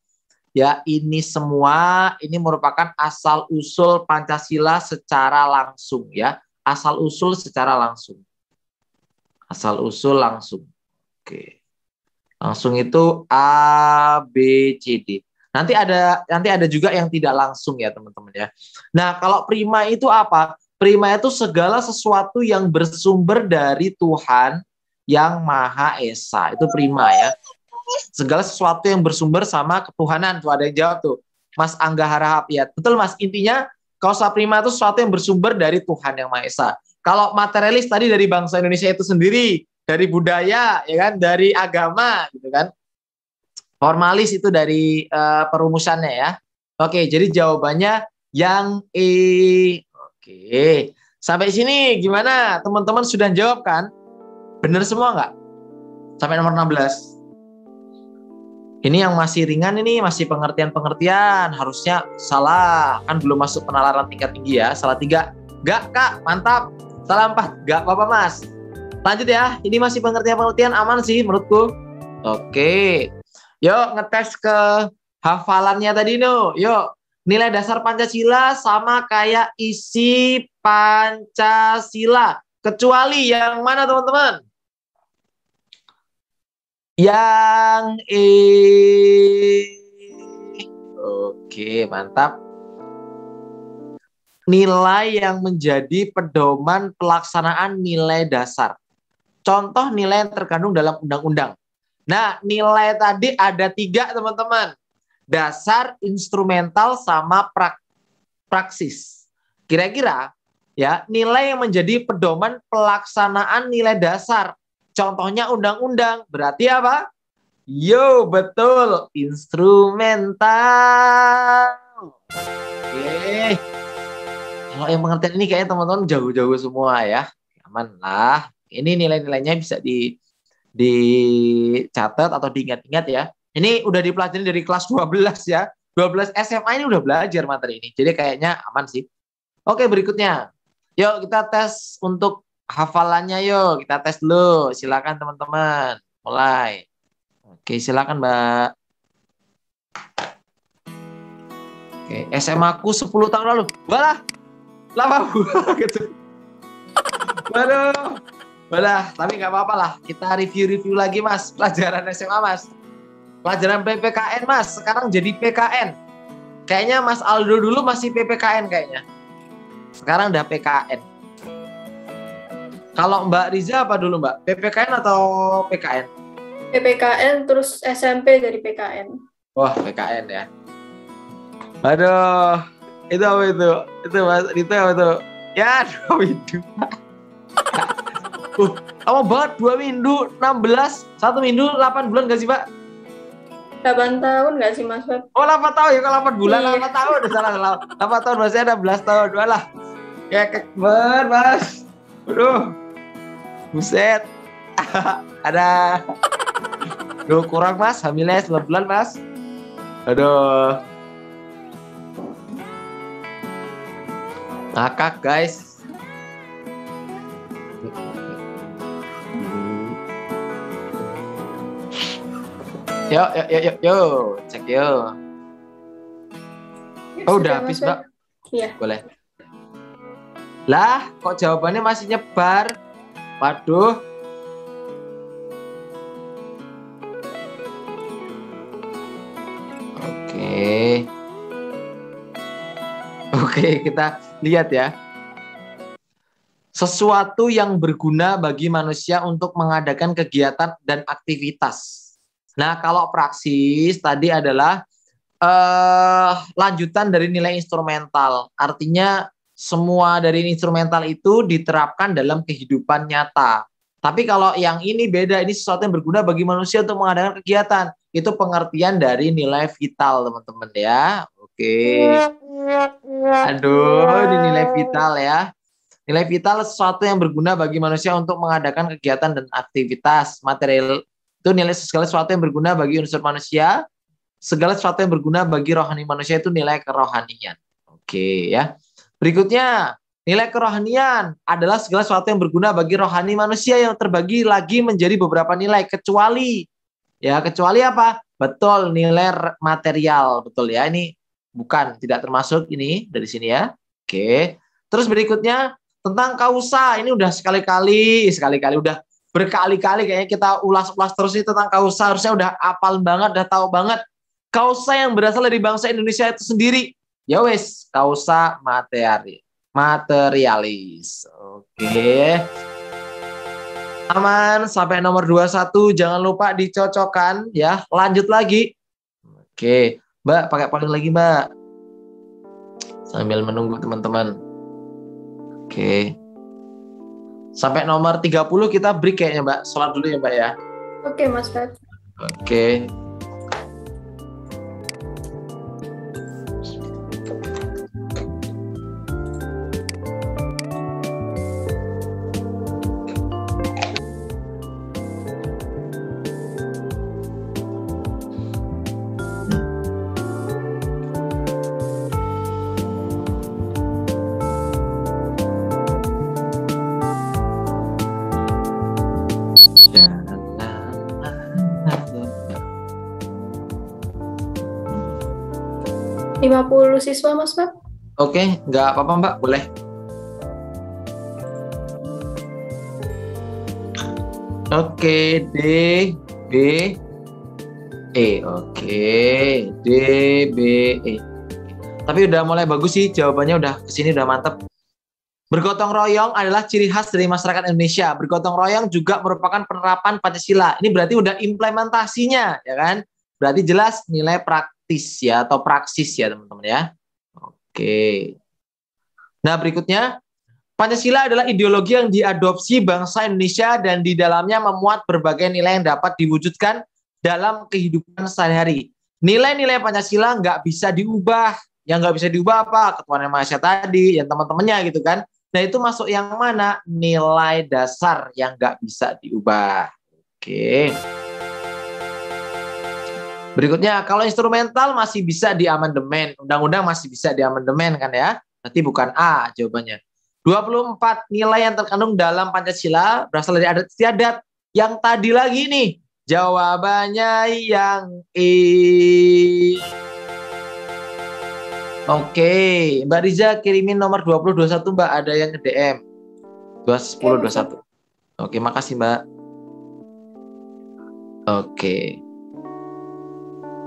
ya ini semua ini merupakan asal usul Pancasila secara langsung ya. Asal usul secara langsung. Asal usul langsung. Oke. Langsung itu A, B, C, D. Nanti ada juga yang tidak langsung ya teman-teman ya. Nah kalau prima itu apa? Prima itu segala sesuatu yang bersumber dari Tuhan yang Maha Esa. Itu prima ya. Segala sesuatu yang bersumber sama ketuhanan. Tuh ada yang jawab tuh. Mas Angga Harahap ya. Betul Mas. Intinya kausa prima itu sesuatu yang bersumber dari Tuhan yang Maha Esa. Kalau materialis tadi dari bangsa Indonesia itu sendiri, dari budaya ya kan, dari agama gitu kan. Formalis itu dari perumusannya ya. Oke, jadi jawabannya yang E. Oke. Sampai sini gimana? Teman-teman sudah jawab kan? Benar semua nggak? Sampai nomor 16. Ini yang masih ringan ini, masih pengertian-pengertian. Harusnya salah. Kan belum masuk penalaran tingkat tinggi ya. Salah 3. Nggak, Kak. Mantap. Salah 4. Nggak apa-apa, Mas. Lanjut ya. Ini masih pengertian-pengertian aman sih menurutku. Oke. Yuk ngetes ke hafalannya tadi no. Yuk, nilai dasar Pancasila sama kayak isi Pancasila. Kecuali yang mana teman-teman? Yang E. Oke, mantap. Nilai yang menjadi pedoman pelaksanaan nilai dasar. Contoh nilai yang terkandung dalam undang-undang. Nah, nilai tadi ada 3 teman-teman. Dasar, instrumental, sama praksis. Kira-kira ya nilai yang menjadi pedoman pelaksanaan nilai dasar. Contohnya undang-undang. Berarti apa? Yo, betul. Instrumental. Oke. Kalau yang pengertian ini kayaknya teman-teman jauh-jauh semua ya. Aman lah. Ini nilai-nilainya bisa dicatat atau diingat-ingat ya. Ini udah dipelajari dari kelas 12 ya. 12 SMA ini udah belajar materi ini. Jadi kayaknya aman sih. Oke, berikutnya. Yuk kita tes untuk hafalannya yuk. Kita tes dulu. Silakan teman-teman. Mulai. Oke, silakan Mbak. Oke, SMA aku 10 tahun lalu. Walah. Lama gitu. Waduh. Wadah, tapi nggak apa-apa lah. Kita review-review lagi, Mas. Pelajaran SMA, Mas. Pelajaran PPKN, Mas. Sekarang jadi PKN. Kayaknya Mas Aldo dulu masih PPKN kayaknya. Sekarang udah PKN. Kalau Mbak Riza apa dulu, Mbak? PPKN atau PKN? PPKN terus SMP jadi PKN. Wah, PKN ya. Aduh, itu apa itu? Itu Mas, itu apa itu? Ya, 2 minggu. Lama banget 2 minggu 16, 1 minggu 8 bulan gak sih Pak? 8 tahun gak sih Mas Web? Oh 8 tahun ya, kalau 8 bulan Iya. 8 tahun udah salah. 8 tahun masih ada 11 tahun. Walah. Ya kekber Mas. Aduh. Buset. Ada. Duh kurang Mas, hamilnya 9 bulan Mas. Aduh. Ngakak guys. Yo, cek yo. Oh, udah habis, Mbak. Iya. Boleh. Lah, kok jawabannya masih nyebar? Waduh. Oke, kita lihat ya. Sesuatu yang berguna bagi manusia untuk mengadakan kegiatan dan aktivitas. Nah, kalau praksis tadi adalah lanjutan dari nilai instrumental. Artinya semua dari instrumental itu diterapkan dalam kehidupan nyata. Tapi kalau yang ini beda, ini sesuatu yang berguna bagi manusia untuk mengadakan kegiatan. Itu pengertian dari nilai vital, teman-teman ya. Oke. Aduh, ini nilai vital ya. Nilai vital sesuatu yang berguna bagi manusia untuk mengadakan kegiatan dan aktivitas material. Itu nilai segala sesuatu yang berguna bagi unsur manusia, segala sesuatu yang berguna bagi rohani manusia itu nilai kerohanian. Oke ya. Berikutnya, Nilai kerohanian adalah segala sesuatu yang berguna bagi rohani manusia yang terbagi lagi menjadi beberapa nilai, kecuali apa? Betul, nilai material, betul ya. Ini bukan, tidak termasuk ini dari sini ya. Oke. Terus berikutnya tentang kausa. Ini udah sekali-kali udah berkali-kali kayaknya kita ulas-ulas terus ini tentang kausa. Harusnya udah hafal banget, udah tahu banget. Kausa yang berasal dari bangsa Indonesia itu sendiri. Ya wes, kausa materialis. Oke. Aman, sampai nomor 21 jangan lupa dicocokkan ya. Lanjut lagi. Oke, Mbak pakai polling lagi, Mbak. Sambil menunggu teman-teman. Oke. Sampai nomor 30 kita break kayaknya, Mbak. Sholat dulu ya, Mbak ya. Oke, Mas Fat. Oke. Lima 50 siswa, Mas Fat. Oke, nggak apa-apa, Mbak. Boleh. Oke, D, B, E. Oke, D, B, E. Tapi udah mulai bagus sih jawabannya, udah kesini udah mantep. Bergotong royong adalah ciri khas dari masyarakat Indonesia. Bergotong royong juga merupakan penerapan Pancasila. Ini berarti udah implementasinya, ya kan? Berarti jelas nilai praktis ya atau praksis ya teman-teman ya. Oke. Nah berikutnya, Pancasila adalah ideologi yang diadopsi bangsa Indonesia dan di dalamnya memuat berbagai nilai yang dapat diwujudkan dalam kehidupan sehari-hari. Nilai-nilai Pancasila nggak bisa diubah. Yang nggak bisa diubah apa? Ketuhanan Yang Maha Esa tadi, yang teman-temannya gitu kan. Nah itu masuk yang mana? Nilai dasar yang nggak bisa diubah. Oke. Berikutnya, kalau instrumental masih bisa diamandemen. Undang-undang masih bisa diamandemen kan ya. Berarti bukan A jawabannya. 24 nilai yang terkandung dalam Pancasila berasal dari adat istiadat. Yang tadi lagi nih, jawabannya yang E. Oke, Mbak Riza kirimin nomor 2021 Mbak, ada yang nge-DM. 201021. Oke, makasih Mbak. Oke.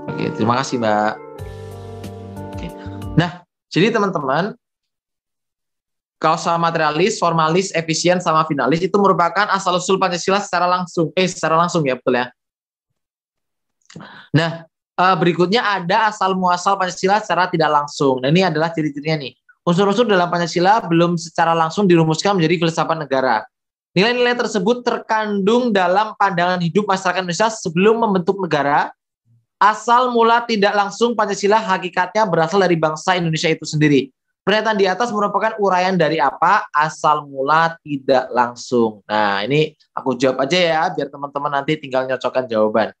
Oke, terima kasih Mbak. Oke. Nah, jadi teman-teman, kausa materialis, formalis, efisien, sama finalis itu merupakan asal-usul Pancasila secara langsung. Secara langsung ya, betul ya. Nah, berikutnya ada asal-muasal Pancasila secara tidak langsung. Nah, ini adalah ciri-cirinya nih. Unsur-unsur dalam Pancasila belum secara langsung dirumuskan menjadi filsafat negara. Nilai-nilai tersebut terkandung dalam pandangan hidup masyarakat Indonesia sebelum membentuk negara. Asal mula tidak langsung Pancasila hakikatnya berasal dari bangsa Indonesia itu sendiri. Pernyataan di atas merupakan uraian dari apa? Asal mula tidak langsung. Nah, ini aku jawab aja ya, biar teman-teman nanti tinggal nyocokkan jawaban.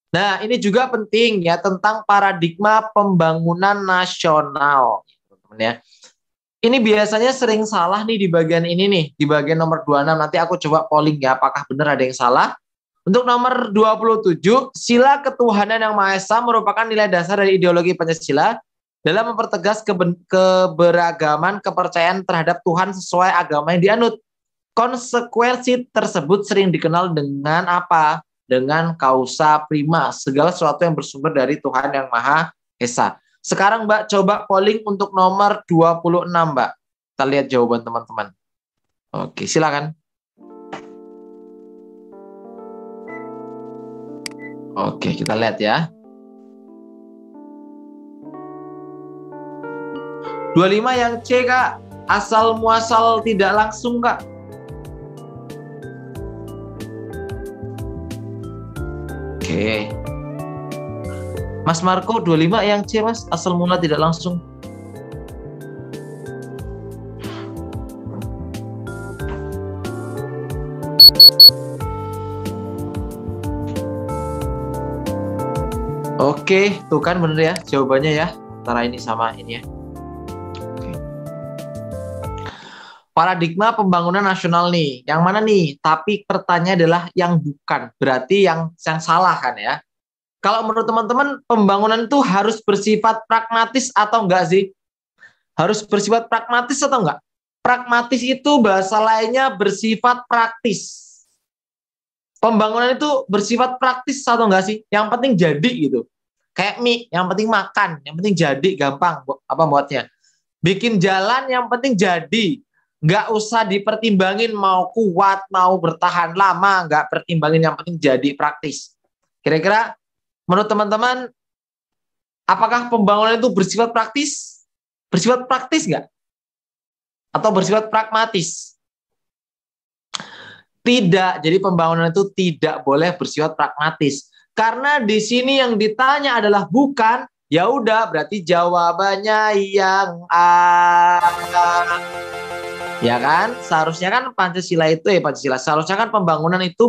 Nah, ini juga penting ya tentang paradigma pembangunan nasional, teman-teman ya. Ini biasanya sering salah nih di bagian ini nih, di bagian nomor 26. Nanti aku coba polling ya, apakah benar ada yang salah. Untuk nomor 27, sila ketuhanan yang Maha Esa merupakan nilai dasar dari ideologi Pancasila dalam mempertegas keberagaman kepercayaan terhadap Tuhan sesuai agama yang dianut. Konsekuensi tersebut sering dikenal dengan apa? Dengan kausa prima, segala sesuatu yang bersumber dari Tuhan yang Maha Esa. Sekarang Mbak coba polling untuk nomor 26 Mbak. Kita lihat jawaban teman-teman. Oke, silakan. Oke, kita lihat ya. 25 yang C, Kak. Asal muasal tidak langsung, Kak. Oke. Mas Marco, 25 yang C, Mas. Asal mula tidak langsung. Oke, tuh kan bener ya jawabannya ya. Antara ini sama ini ya. Oke. paradigma pembangunan nasional nih. Yang mana nih? Tapi pertanyaannya adalah yang bukan. Berarti yang salah kan ya. Kalau menurut teman-teman, pembangunan itu harus bersifat pragmatis atau enggak sih? Harus bersifat pragmatis atau enggak? Pragmatis itu bahasa lainnya bersifat praktis. Pembangunan itu bersifat praktis atau enggak sih? Yang penting jadi gitu. Kayak mie, yang penting makan, yang penting jadi, gampang apa buatnya. Bikin jalan yang penting jadi. Nggak usah dipertimbangin mau kuat, mau bertahan lama, nggak pertimbangin, yang penting jadi, praktis. Kira-kira menurut teman-teman, apakah pembangunan itu bersifat praktis? Bersifat praktis nggak? Atau bersifat pragmatis? Tidak, jadi pembangunan itu tidak boleh bersifat pragmatis. Karena di sini yang ditanya adalah bukan, ya udah berarti jawabannya yang A. Ya kan? Seharusnya kan Pancasila itu seharusnya kan pembangunan itu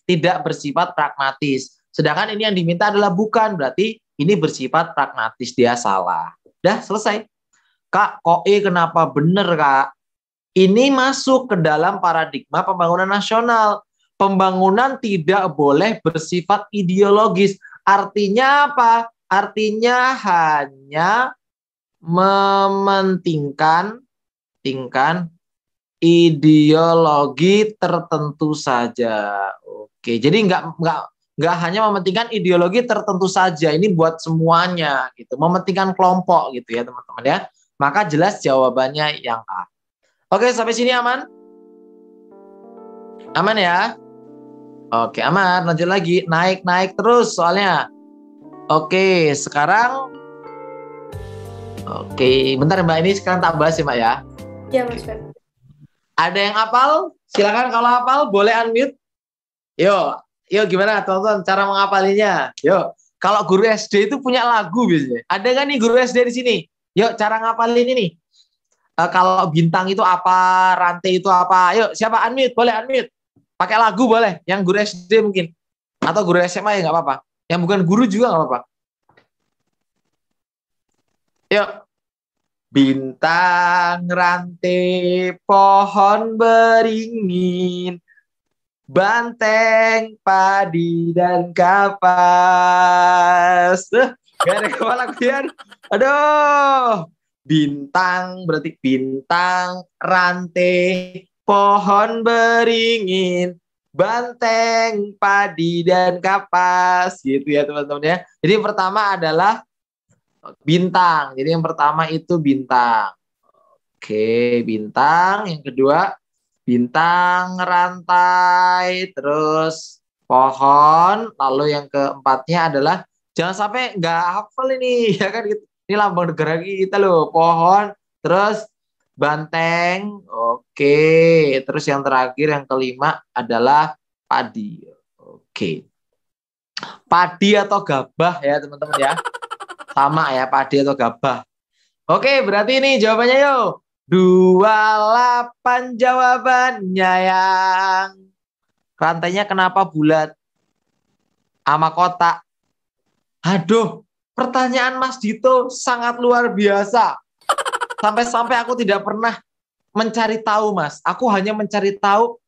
tidak bersifat pragmatis. Sedangkan ini yang diminta adalah bukan, berarti ini bersifat pragmatis, dia salah. Udah selesai. Kak, kok kenapa bener Kak? Ini masuk ke dalam paradigma pembangunan nasional. Pembangunan tidak boleh bersifat ideologis. Artinya apa? Artinya hanya mementingkan ideologi tertentu saja. Oke, jadi nggak hanya mementingkan ideologi tertentu saja. Ini buat semuanya gitu. Mementingkan kelompok gitu ya teman-teman ya. Maka jelas jawabannya yang A. Oke, sampai sini aman? Aman ya? Oke, aman. Lanjut lagi. Naik terus soalnya. Oke, sekarang. Oke, bentar Mbak. Ini sekarang tak bahas ya Mbak ya. Iya Mas Feb. Ada yang hafal? Silakan kalau hafal boleh unmute. Yuk gimana teman-teman cara menghafalinya? Yuk. Kalau guru SD itu punya lagu biasanya. Ada nggak nih guru SD di sini? Yuk cara ngapalin ini. Kalau bintang itu apa, rantai itu apa? Yuk siapa unmute? Boleh unmute. Pakai lagu boleh. Yang guru SD mungkin. Atau guru SMA ya nggak apa-apa. Yang bukan guru juga nggak apa-apa. Yuk. Bintang, rantai, pohon beringin, banteng, padi, dan kapas. Gak ada kepala kuliah. Aduh. Bintang, berarti bintang, rantai, pohon beringin, banteng, padi, dan kapas. Gitu ya teman-teman ya. Jadi yang pertama adalah bintang. Jadi yang pertama itu bintang. Oke, bintang. Yang kedua bintang, rantai, terus pohon. Lalu yang keempatnya adalah jangan sampai nggak hafal ini ya kan gitu. Ini lambang negara kita loh, pohon, terus banteng. Oke, terus yang terakhir yang kelima adalah padi. Oke. Padi atau gabah ya teman-teman ya. Sama ya, padi atau gabah. Oke, berarti ini jawabannya yuk. 28 jawabannya yang. Rantainya kenapa bulat? Sama kotak. Aduh, pertanyaan Mas Dito sangat luar biasa. Sampai-sampai aku tidak pernah mencari tahu, Mas. Aku hanya mencari tahu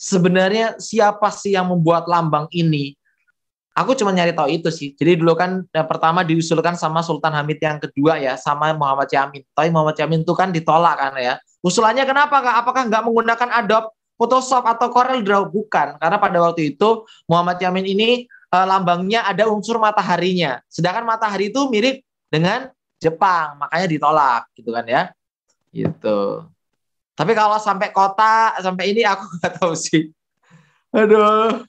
sebenarnya siapa sih yang membuat lambang ini. Aku cuma nyari tahu itu sih. Jadi dulu kan pertama diusulkan sama Sultan Hamid, yang kedua ya sama Muhammad Yamin. Tapi Muhammad Yamin itu kan ditolak kan ya. Usulannya kenapa Kak? Apakah nggak menggunakan Adobe Photoshop atau Corel Draw? Bukan. Karena pada waktu itu Muhammad Yamin ini lambangnya ada unsur mataharinya. Sedangkan matahari itu mirip dengan Jepang. Makanya ditolak gitu kan ya. Gitu. Tapi kalau sampai kota, sampai ini aku nggak tahu sih. Aduh.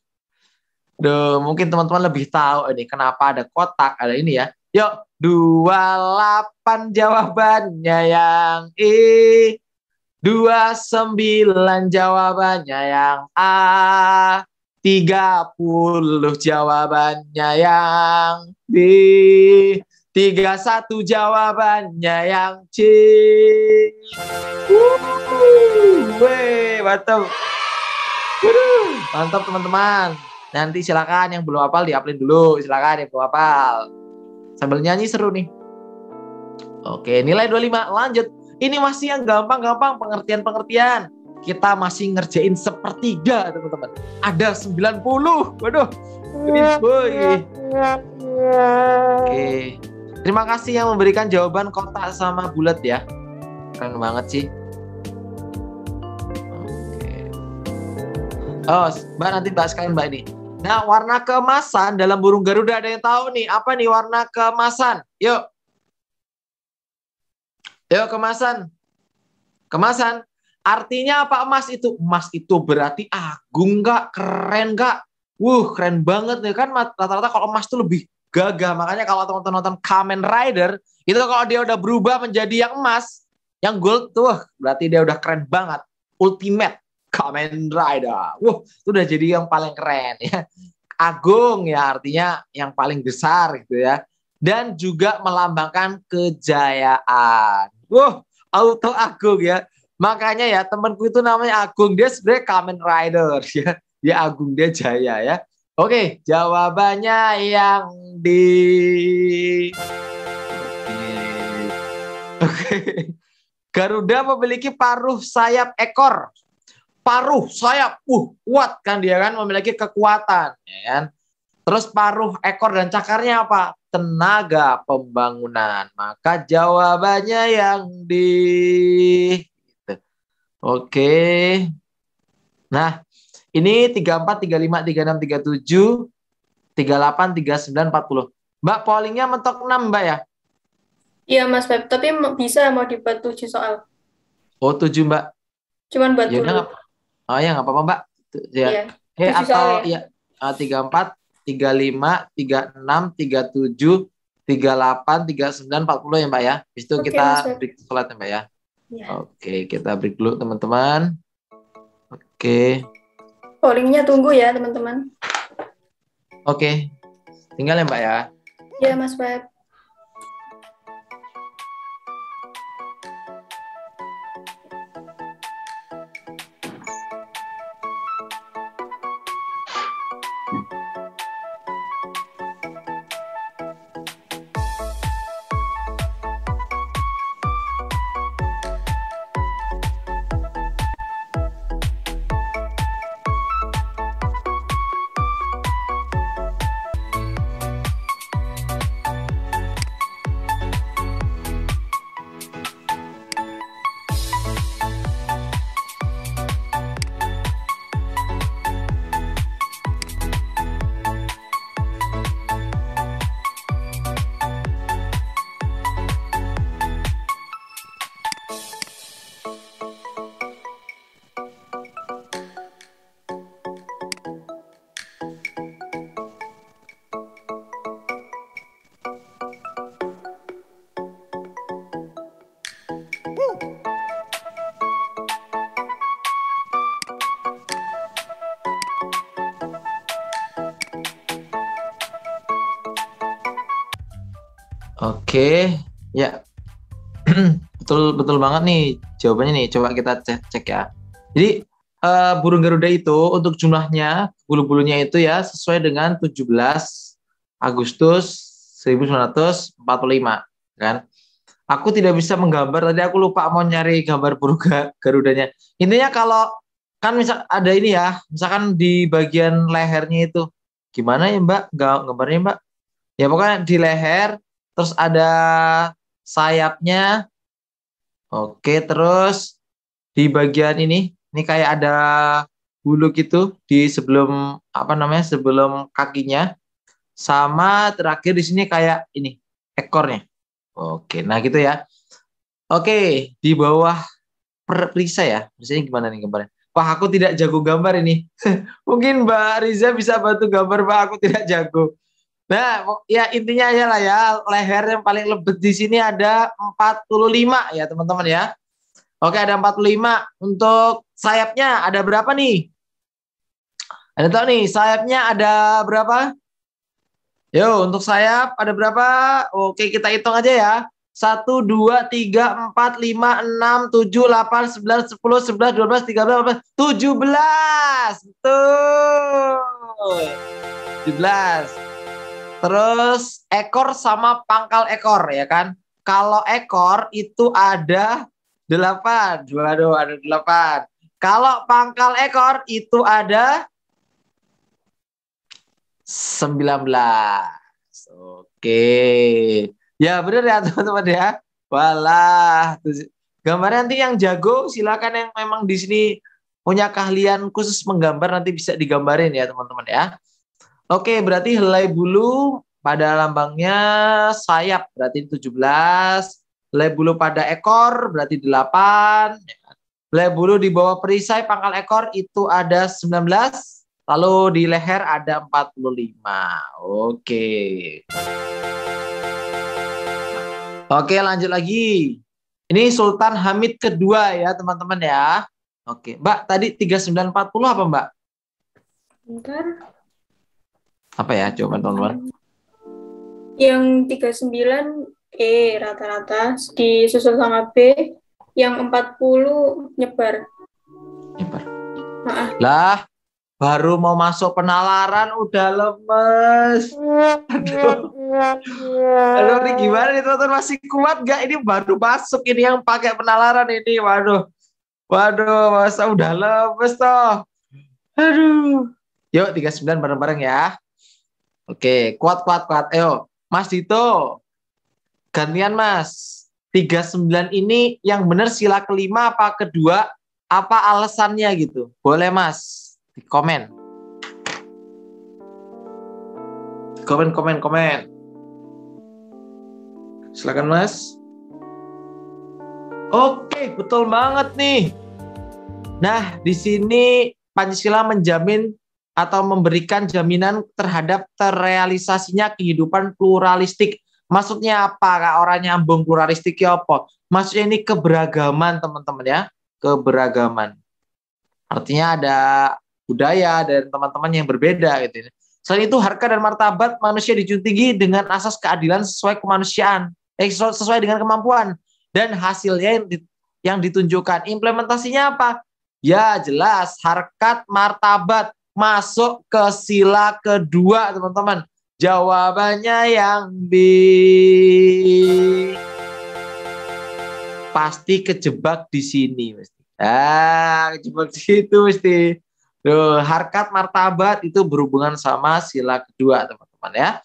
Mungkin teman-teman lebih tahu ini kenapa ada kotak, ada ini ya. Yuk, 28 jawabannya yang I, 29 jawabannya yang A, 30 jawabannya yang B, 31 jawabannya yang C. Mantap. Mantap teman-teman. Nanti silakan yang belum hafal di-upload dulu. Silakan yang belum hafal. Sambil nyanyi seru nih. Oke, nilai 25. Lanjut. ini masih yang gampang-gampang, pengertian-pengertian. Kita masih ngerjain sepertiga, teman-teman. Ada 90. Waduh. Boy. Oke. Terima kasih yang memberikan jawaban kotak sama bulat ya. Keren banget sih. Oke. Oh, Mbak nanti Mbak sekalian Mbak ini. Nah, warna keemasan dalam burung Garuda ada yang tahu nih? Apa nih warna keemasan? Yuk. Yuk kemasan. Kemasan. Artinya apa emas itu? Emas itu berarti agung Kak, keren Kak. Keren banget nih kan, rata-rata kalau emas itu lebih gagah. Makanya kalau teman-teman nonton Kamen Rider, itu kalau dia udah berubah menjadi yang emas, yang gold tuh, berarti dia udah keren banget. Ultimate Kamen Rider. Itu udah jadi yang paling keren ya. Agung ya, artinya yang paling besar gitu ya. Dan juga melambangkan kejayaan. Auto agung ya. Makanya ya temanku itu namanya Agung. Dia sebenarnya Kamen Rider ya. Dia agung, dia jaya ya. Oke, jawabannya yang di... Oke. Garuda memiliki paruh sayap ekor. Paruh sayap, kuat kan dia kan, memiliki kekuatan. Ya kan? Terus paruh ekor dan cakarnya apa? Tenaga pembangunan. Maka jawabannya yang di... Oke. Nah, ini 34, 35, 36, 37, 38, 39, 40. Mbak, pollingnya mentok 6, Mbak ya? Iya, Mas Feb. Tapi bisa mau dibuat 7 soal. Oh, 7, Mbak. Cuman buat Ya dulu. udah, oh ya nggak apa-apa, Mbak. Ya. Iya, 7 Atau soal ya. 34, 35, 36, 37, 38, 39, 40 ya, Mbak ya. Habis itu Oke, kita Mas Feb. break sholat ya, Mbak ya. Iya. Oke, kita break dulu, teman-teman. Oke. Pollingnya tunggu ya, teman-teman. Oke. Tinggal ya, Mbak ya. Iya, Mas Feb. Oke, ya. Betul banget nih jawabannya nih. Coba kita cek ya. Jadi burung Garuda itu untuk jumlahnya, bulu-bulunya itu ya sesuai dengan 17 Agustus 1945 kan. Aku tidak bisa menggambar, tadi aku lupa mau nyari gambar burung Garudanya. Intinya kalau kan misal ada ini ya, misalkan di bagian lehernya itu gimana ya Mbak gambarnya Mbak? Ya pokoknya di leher terus ada sayapnya. Oke, terus di bagian ini kayak ada bulu gitu di sebelum sebelum kakinya, sama terakhir di sini kayak ini ekornya. Oke, nah gitu ya. Oke, di bawah perisai ya, perisainya gimana nih gambarnya? Wah, aku tidak jago gambar ini. Mungkin Mbak Riza bisa bantu gambar, Mbak. Aku tidak jago. Nah, ya intinya aja lah ya, leher yang paling lebat di sini ada 45 ya, teman-teman ya. Oke, ada 45. Untuk sayapnya ada berapa nih? Ada tahu nih, sayapnya ada berapa? Yo, untuk sayap ada berapa? Oke, kita hitung aja ya. 1, 2, 3, 4, 5, 6, 7, 8, 9, 10, 11, 12, 13, 14, 17. Betul. 17. Terus ekor sama pangkal ekor ya kan. Kalau ekor itu ada 8. Waduh, ada 8. Kalau pangkal ekor itu ada 19. Oke. Ya benar ya teman-teman ya. Walah. Gambarnya nanti yang jago silakan, yang memang di sini punya keahlian khusus menggambar nanti bisa digambarin ya teman-teman ya. Oke, berarti helai bulu pada lambangnya sayap berarti 17. Helai bulu pada ekor berarti 8. Helai bulu di bawah perisai pangkal ekor itu ada 19. Lalu di leher ada 45. Oke. Oke, lanjut lagi. Ini Sultan Hamid kedua ya, teman-teman ya. Oke, Mbak, tadi 3940 apa, Mbak? Bentar. Apa ya, coba teman-teman. Yang 39 E rata-rata disusul sama B, yang 40 nyebar. Nyebar. Maaf. Lah, baru mau masuk penalaran udah lemes. Aduh, ini gimana nih teman-teman, masih kuat gak? Ini baru masuk ini yang pakai penalaran ini. Waduh, masa udah lemes toh. Aduh. Yuk 39 bareng-bareng ya. Oke, kuat. Ayo, Mas Dito. Gantian Mas. 39 ini yang benar sila kelima apa kedua? Apa alasannya gitu? Boleh Mas, di komen. Komen. Silakan Mas. Oke, betul banget nih. Nah, di sini Pancasila menjamin atau memberikan jaminan terhadap terrealisasinya kehidupan pluralistik. Maksudnya apa? Kak, orang nyambung pluralistik ya apa? Maksudnya ini keberagaman teman-teman ya. Keberagaman. Artinya ada budaya dan teman-teman yang berbeda gitu. Selain itu harkat dan martabat manusia dijunjung tinggi dengan asas keadilan sesuai kemanusiaan. Sesuai dengan kemampuan. Dan hasilnya yang ditunjukkan. Implementasinya apa? Ya jelas, harkat martabat masuk ke sila kedua teman-teman. Jawabannya yang B. Pasti kejebak di sini mesti. Kejebak di situ mesti. Loh, harkat martabat itu berhubungan sama sila kedua teman-teman ya.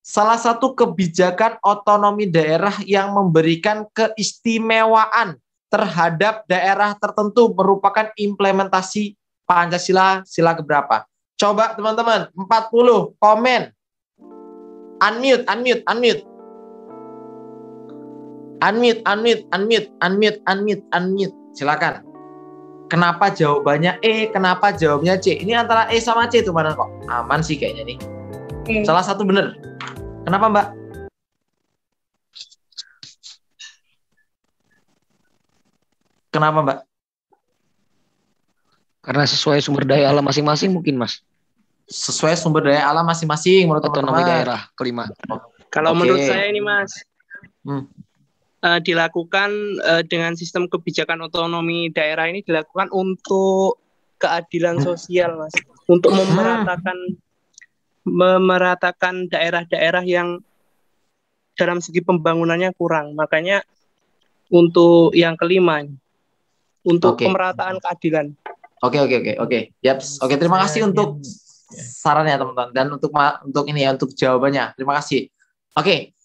Salah satu kebijakan otonomi daerah yang memberikan keistimewaan terhadap daerah tertentu merupakan implementasi Pancasila sila keberapa? Coba teman-teman, 40 komen. Unmute. Silakan. Kenapa jawabannya E? Kenapa jawabnya C? Ini antara E sama C tuh mana kok? Aman sih kayaknya nih. Salah satu benar. Kenapa Mbak? Kenapa Mbak? Karena sesuai sumber daya alam masing-masing mungkin Mas. Sesuai sumber daya alam masing-masing menurut otonomi teman-teman. Daerah kelima. Kalau menurut saya ini Mas, dilakukan dengan sistem kebijakan otonomi daerah ini dilakukan untuk keadilan sosial Mas, untuk memeratakan daerah-daerah yang dalam segi pembangunannya kurang. Makanya untuk yang kelima untuk pemerataan keadilan. Oke. Yaps. Oke, terima kasih untuk sarannya teman-teman dan untuk ini ya, untuk jawabannya. Terima kasih. Oke.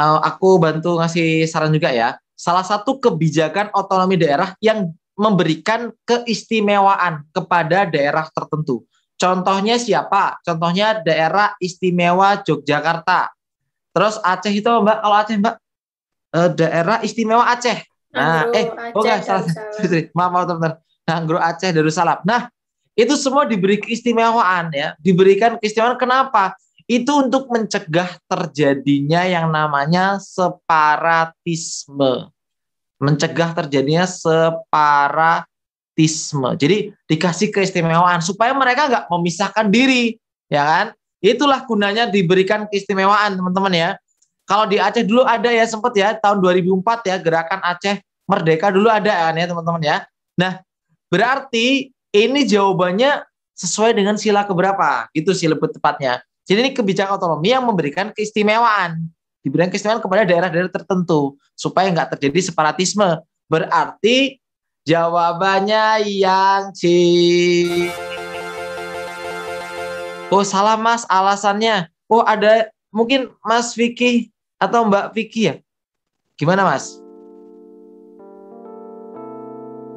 Aku bantu ngasih saran juga ya. Salah satu kebijakan otonomi daerah yang memberikan keistimewaan kepada daerah tertentu. Contohnya siapa? Contohnya daerah istimewa Yogyakarta. Terus Aceh itu Mbak, kalau Aceh Mbak, daerah istimewa Aceh. Nah, salah. Maaf teman-teman. Nggro Aceh Darussalam. Nah, itu semua diberi keistimewaan ya. Diberikan keistimewaan kenapa? Itu untuk mencegah terjadinya yang namanya separatisme. Mencegah terjadinya separatisme. Jadi dikasih keistimewaan supaya mereka nggak memisahkan diri, ya kan? Itulah gunanya diberikan keistimewaan, teman-teman ya. Kalau di Aceh dulu ada ya, sempat ya tahun 2004 ya, gerakan Aceh Merdeka dulu ada kan ya, teman-teman ya. Nah, berarti ini jawabannya sesuai dengan sila keberapa? Itu sih lebih tepatnya. Jadi ini kebijakan otonomi yang memberikan keistimewaan. Diberikan keistimewaan kepada daerah-daerah tertentu supaya nggak terjadi separatisme. Berarti jawabannya yang C. Oh salah Mas, alasannya. Oh ada mungkin Mas Vicky atau Mbak Vicky ya? Gimana Mas?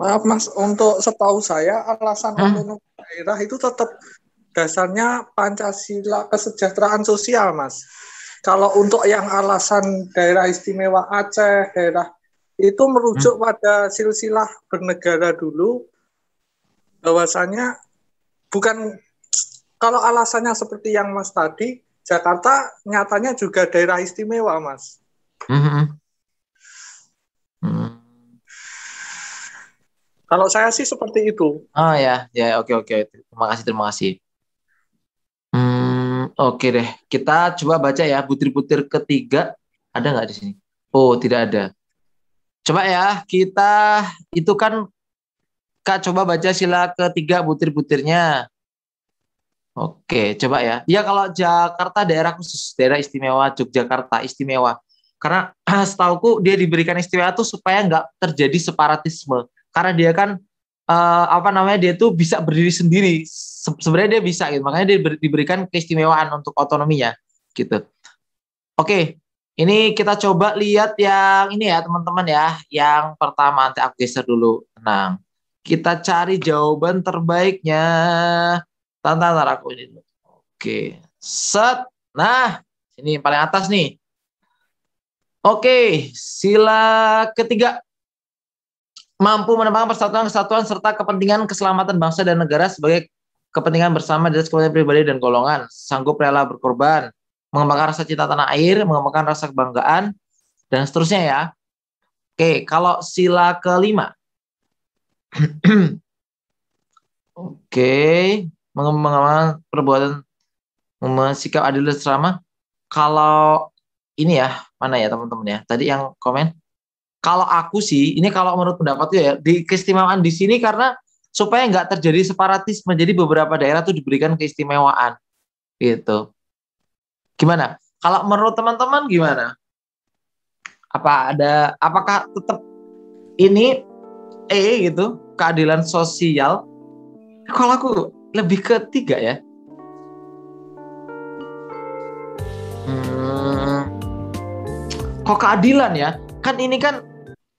Maaf Mas, untuk setahu saya alasan otonomi daerah itu tetap dasarnya Pancasila kesejahteraan sosial Mas. Kalau untuk yang alasan daerah istimewa Aceh, daerah itu merujuk pada silsilah bernegara dulu, bahwasanya bukan, kalau alasannya seperti yang Mas tadi, Jakarta nyatanya juga daerah istimewa Mas. Kalau saya sih seperti itu. Oh ya, ya oke. Terima kasih. Oke deh, kita coba baca ya butir-butir ketiga. Ada nggak di sini? Oh tidak ada. Coba ya, kita itu kan Kak coba baca sila ketiga butir-butirnya. Oke, coba ya. Ya kalau Jakarta daerah khusus, daerah istimewa Yogyakarta istimewa. Karena setauku dia diberikan istimewa tuh supaya nggak terjadi separatisme. Karena dia kan dia tuh bisa berdiri sendiri. Sebenarnya dia bisa gitu. Makanya dia diberikan keistimewaan untuk otonominya gitu. Oke, ini kita coba lihat yang ini ya teman-teman ya. Yang pertama nanti aku geser dulu. Tenang. Kita cari jawaban terbaiknya. Tantar aku ini dulu. Oke. Set. Nah, ini paling atas nih. Oke, sila ketiga. Mampu menembakkan persatuan, kesatuan, serta kepentingan keselamatan bangsa dan negara sebagai kepentingan bersama dari kepentingan pribadi dan golongan. Sanggup rela berkorban. Mengembangkan rasa cinta tanah air, mengembangkan rasa kebanggaan, dan seterusnya ya. Oke, kalau sila kelima. Oke, mengembangkan perbuatan, sikap adil dan serama. Kalau ini ya, mana ya teman-teman ya? Tadi yang komen. Kalau aku sih, ini kalau menurut pendapatku ya, di keistimewaan di sini karena supaya nggak terjadi separatisme, jadi beberapa daerah tuh diberikan keistimewaan, gitu. Gimana? Kalau menurut teman-teman gimana? Apakah tetap ini gitu, keadilan sosial? Kalau aku lebih ke 3 ya. Kok keadilan ya?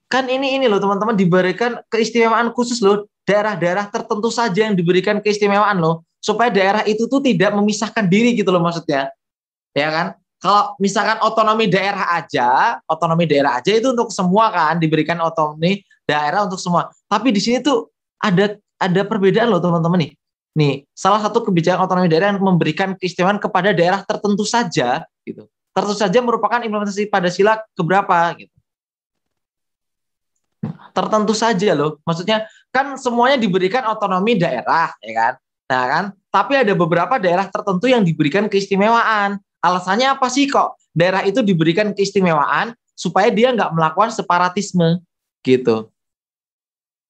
Kan ini loh teman-teman, diberikan keistimewaan khusus loh, daerah-daerah tertentu saja yang diberikan keistimewaan loh, supaya daerah itu tuh tidak memisahkan diri gitu loh maksudnya, ya kan? Kalau misalkan otonomi daerah aja itu untuk semua kan, diberikan otonomi daerah untuk semua. Tapi di sini tuh ada perbedaan loh teman-teman nih. Nih, salah satu kebijakan otonomi daerah yang memberikan keistimewaan kepada daerah tertentu saja gitu. Tertentu saja merupakan implementasi pada sila keberapa gitu. Tertentu saja loh. Maksudnya kan semuanya diberikan otonomi daerah, ya kan? Nah kan, tapi ada beberapa daerah tertentu yang diberikan keistimewaan. Alasannya apa sih kok daerah itu diberikan keistimewaan? Supaya dia nggak melakukan separatisme, gitu.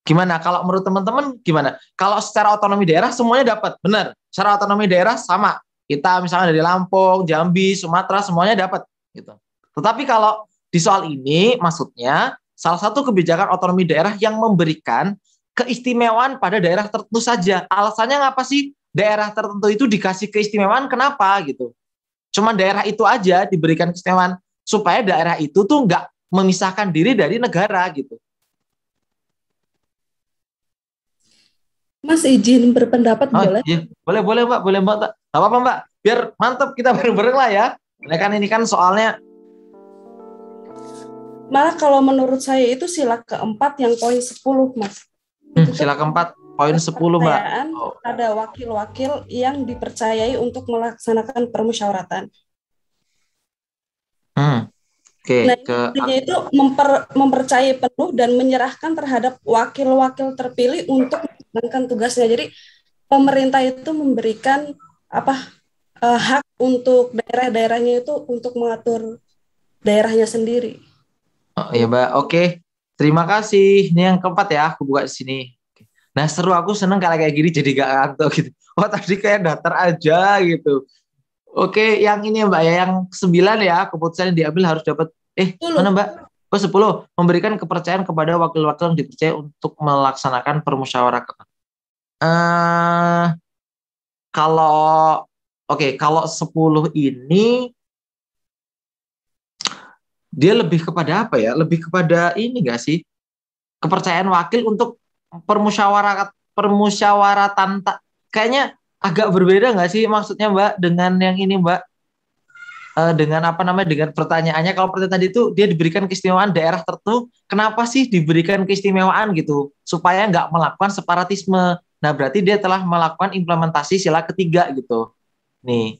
Gimana? Kalau menurut teman-teman gimana? Kalau secara otonomi daerah semuanya dapat, benar. Secara otonomi daerah sama. Kita misalnya dari Lampung, Jambi, Sumatera semuanya dapat, gitu. Tetapi kalau di soal ini maksudnya salah satu kebijakan otonomi daerah yang memberikan keistimewaan pada daerah tertentu saja. Alasannya ngapa sih daerah tertentu itu dikasih keistimewaan? Kenapa gitu? Cuma daerah itu aja diberikan keistimewaan supaya daerah itu tuh nggak memisahkan diri dari negara gitu. Mas izin berpendapat boleh? Iya. Boleh Mbak, Gak apa-apa Mbak, biar mantap kita bareng-bareng lah ya. Nah kan ini kan soalnya. Malah kalau menurut saya itu sila keempat yang poin 10 Mas. Sila keempat poin 10 Mbak. Ada wakil-wakil yang dipercayai untuk melaksanakan permusyawaratan. Oke. Nah, intinya itu mempercayai penuh dan menyerahkan terhadap wakil-wakil terpilih untuk menjalankan tugasnya. Jadi pemerintah itu memberikan hak untuk daerah-daerahnya itu untuk mengatur daerahnya sendiri. Oh iya Mbak, oke. Terima kasih. Ini yang keempat ya, aku buka di sini. Nah seru, aku seneng kalau kayak gini jadi gak ngantuk gitu. Oh tadi kayak datar aja gitu. Oke, yang ini Mbak ya, yang 9 ya, keputusan yang diambil harus dapat. Mana Mbak? Ke-10, memberikan kepercayaan kepada wakil-wakil yang dipercaya untuk melaksanakan permusyawaratan. Kalau kalau 10 ini dia lebih kepada apa ya? Lebih kepada ini enggak sih? Kepercayaan wakil untuk permusyawaratan kayaknya agak berbeda enggak sih maksudnya Mbak dengan yang ini Mbak? Dengan dengan pertanyaannya, kalau pertanyaan tadi itu dia diberikan keistimewaan daerah tertentu, kenapa sih diberikan keistimewaan gitu? Supaya nggak melakukan separatisme. Nah, berarti dia telah melakukan implementasi sila ketiga gitu. Nih.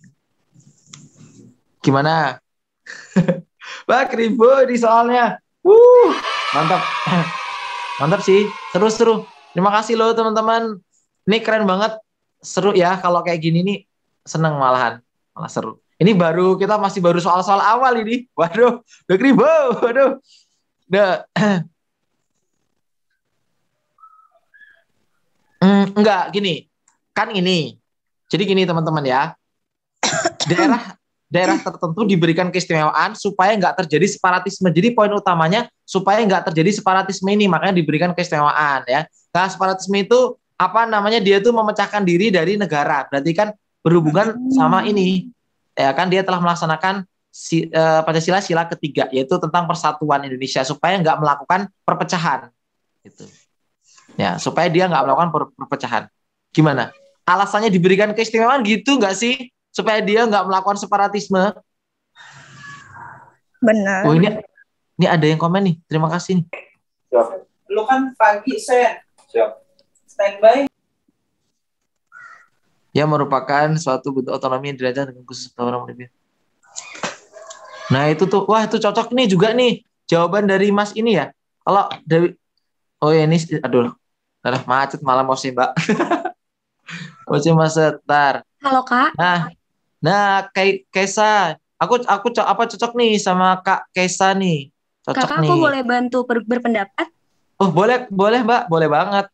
Gimana? Mbak Kribo di soalnya. Mantap. Mantap sih. Seru-seru. Terima kasih loh teman-teman. Ini keren banget. Seru ya kalau kayak gini nih. Seneng malahan. Malah seru. Ini kita masih baru soal-soal awal ini. Waduh, Mbak Kribo. Waduh. Enggak, gini. Kan ini. Jadi gini teman-teman ya. Daerah tertentu diberikan keistimewaan supaya nggak terjadi separatisme. Jadi poin utamanya supaya nggak terjadi separatisme ini, makanya diberikan keistimewaan ya. Nah, separatisme itu dia tuh memecahkan diri dari negara. Berarti kan berhubungan sama ini. Ya kan dia telah melaksanakan Pancasila sila ketiga, yaitu tentang persatuan Indonesia supaya nggak melakukan perpecahan. Gitu. Ya, supaya dia nggak melakukan perpecahan. Gimana? Alasannya diberikan keistimewaan gitu nggak sih? Supaya dia nggak melakukan separatisme. Benar. Oh, ini ada yang komen nih. Terima kasih nih. Siap. Lu kan pagi, Sen. Siap. Standby. Ya, merupakan suatu bentuk otonomi yang dirancang dengan khusus orang lebih. Nah, itu tuh. Wah, itu cocok nih juga nih. Jawaban dari Mas ini ya. Kalau dari ini aduh. Macet malam mau sih, Mbak. Mau sih Mas Setar. Halo, Kak. Nah, Kaisa, aku cocok nih sama Kak Kaisa nih. Cocok Kakak, nih. aku boleh bantu berpendapat? Oh, boleh Mbak, boleh banget.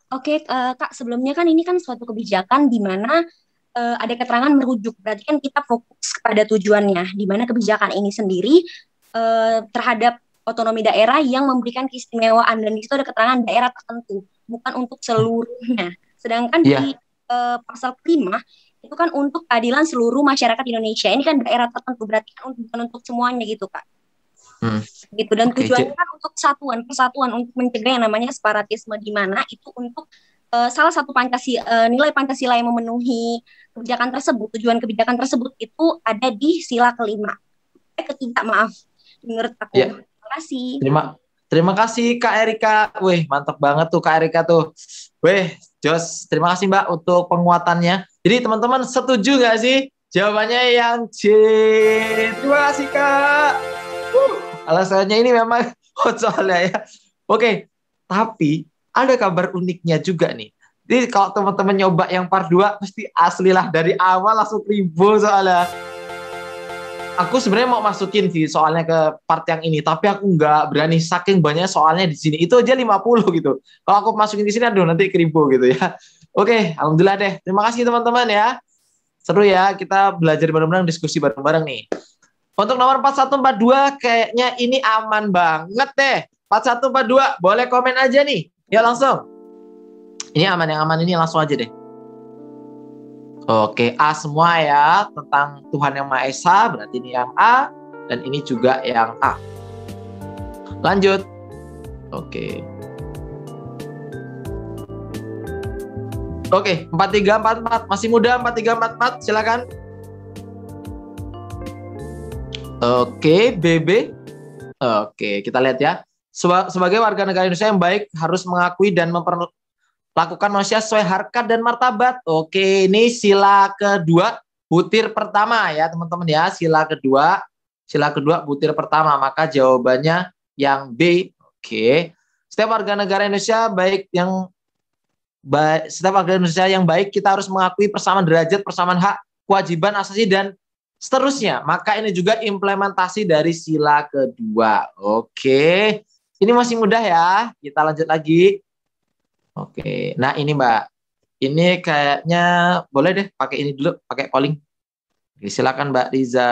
Oke, Kak, sebelumnya kan ini kan suatu kebijakan di mana ada keterangan merujuk. Berarti kan kita fokus kepada tujuannya, di mana kebijakan ini sendiri terhadap otonomi daerah yang memberikan keistimewaan, dan di situ ada keterangan daerah tertentu, bukan untuk seluruhnya. Sedangkan di pasal kelima itu kan untuk keadilan seluruh masyarakat Indonesia. Ini kan daerah tertentu, berarti kan bukan untuk semuanya gitu, Kak. Gitu, dan tujuannya kan untuk persatuan untuk mencegah yang namanya separatisme, di mana itu untuk salah satu nilai Pancasila yang memenuhi kebijakan tersebut, tujuan kebijakan tersebut itu ada di sila ketiga, maaf, menurut aku. Terima kasih. Terima kasih Kak Erika. Wih, mantap banget tuh Kak Erika tuh. Wih, Jos, terima kasih Mbak untuk penguatannya. Jadi teman-teman setuju nggak sih? Jawabannya yang C. Terima kasih Kak. Alasannya ini memang soalnya ya. Oke, tapi ada kabar uniknya juga nih. Jadi kalau teman-teman nyoba yang part 2 pasti asli lah, dari awal langsung ribu soalnya. Aku sebenarnya mau masukin sih soalnya ke part yang ini, tapi aku nggak berani saking banyak soalnya di sini. Itu aja 50 gitu. Kalau aku masukin di sini aduh nanti keribu gitu ya. Oke, alhamdulillah deh. Terima kasih teman-teman ya. Seru ya, kita belajar bareng-bareng, diskusi bareng-bareng nih. Untuk nomor 4142 kayaknya ini aman banget deh. 4142 boleh komen aja nih. Ya langsung. Ini aman, yang aman ini langsung aja deh. Oke, A semua ya. Tentang Tuhan Yang Maha Esa, berarti ini yang A. Dan ini juga yang A. Lanjut. Oke. Oke, 4344. Masih muda 4344, silakan. Oke, BB. Oke, kita lihat ya. Sebagai warga negara Indonesia yang baik harus mengakui dan memperlakukan manusia sesuai harkat dan martabat. Oke, ini sila kedua butir pertama ya teman-teman ya. Sila kedua butir pertama. Maka jawabannya yang B. Oke. Setiap warga negara Indonesia yang baik kita harus mengakui persamaan derajat, persamaan hak, kewajiban asasi dan seterusnya. Maka ini juga implementasi dari sila kedua. Oke. Ini masih mudah ya. Kita lanjut lagi. Oke. Nah ini Mbak. Ini kayaknya boleh deh pakai ini dulu. Pakai polling. Oke, silakan Mbak Riza.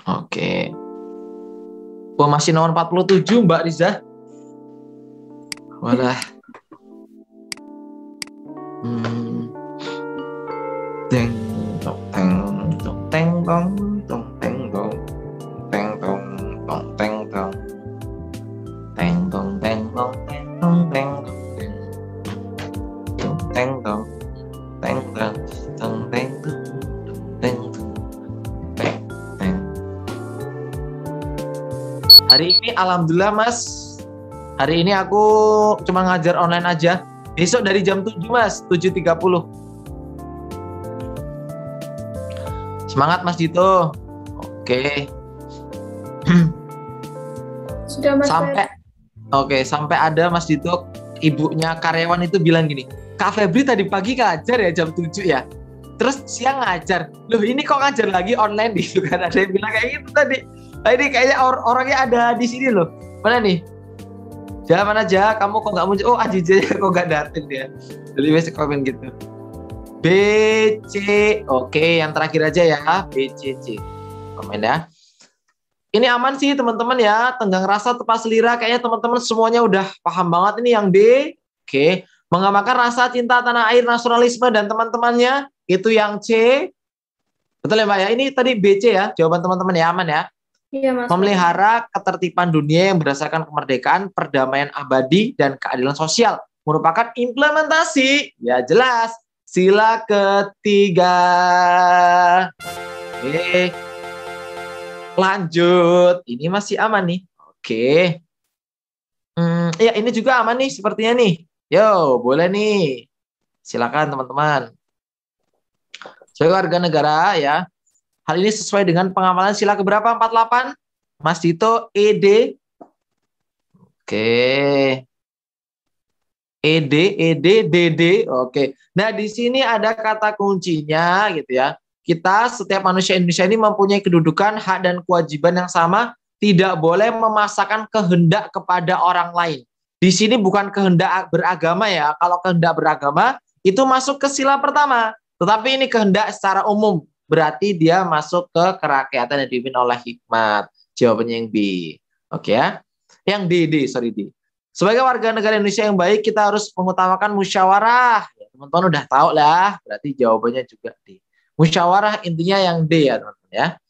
Oke. Oh, masih nomor 47 Mbak Riza. Walah. Teng tong teng tong teng tong tong teng tong teng tong tong teng tong teng tong teng tong teng tong teng tong teng tong teng tong tong teng teng teng teng. Hari ini alhamdulillah Mas. Hari ini aku cuma ngajar online aja. Besok dari jam 7 Mas, 7.30. Semangat Mas Dito. Oke. Sudah Mas. Sampai ada Mas Dito, ibunya karyawan itu bilang gini, Kak Febri tadi pagi ngajar ya jam 7 ya. Terus siang ngajar. Loh ini kok ngajar lagi online gitu kan. Ada yang bilang kayak gitu tadi. Nah, ini kayaknya orangnya ada di sini loh. Mana nih? Jangan aja, kamu kok nggak muncul? Oh Ajijnya kok nggak datang dia. Jadi biasa komen gitu. B, C, oke, yang terakhir aja ya, B, C, C. Komen ya. Ini aman sih teman-teman ya, tenggang rasa tepat selera, kayaknya teman-teman semuanya udah paham banget ini yang B. Oke, menggambarkan rasa cinta tanah air, nasionalisme dan teman-temannya, itu yang C. Betul ya Mbak ya, ini tadi B, C ya, jawaban teman-teman ya, aman ya. Iya Mas. Memelihara ketertiban dunia yang berdasarkan kemerdekaan, perdamaian abadi, dan keadilan sosial merupakan implementasi, ya jelas, sila ketiga. Oke, lanjut. Ini masih aman nih. Oke. Ya ini juga aman nih sepertinya nih. Yo, boleh nih. Silakan teman-teman. Sebagai warga negara ya. Hal ini sesuai dengan pengamalan sila keberapa? 48. Mas Dito, ED. Oke. ED, DD. Oke. Nah, di sini ada kata kuncinya gitu ya. Kita, setiap manusia Indonesia ini mempunyai kedudukan, hak, dan kewajiban yang sama. Tidak boleh memaksakan kehendak kepada orang lain. Di sini bukan kehendak beragama ya. Kalau kehendak beragama, itu masuk ke sila pertama. Tetapi ini kehendak secara umum. Berarti dia masuk ke kerakyatan yang dipimpin oleh hikmat. Jawabannya yang B. Oke ya. Yang D. Sebagai warga negara Indonesia yang baik, kita harus mengutamakan musyawarah. Ya, teman-teman udah tahu lah. Berarti jawabannya juga D. Musyawarah intinya yang D ya teman-teman ya.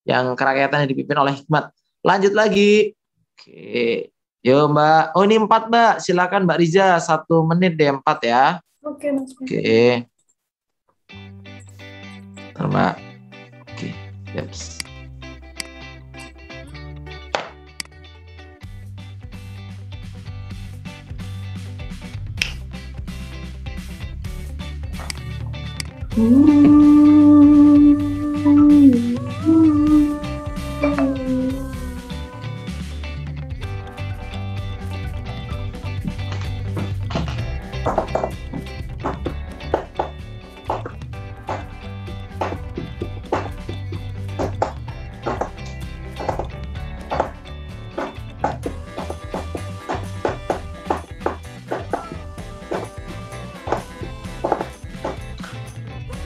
Yang kerakyatan yang dipimpin oleh hikmat. Lanjut lagi. Oke. Yo Mbak. Oh ini 4 Mbak. Silakan Mbak Riza. 1 menit deh 4 ya. Oke Mas. Oke. Mbak. Oke, yes.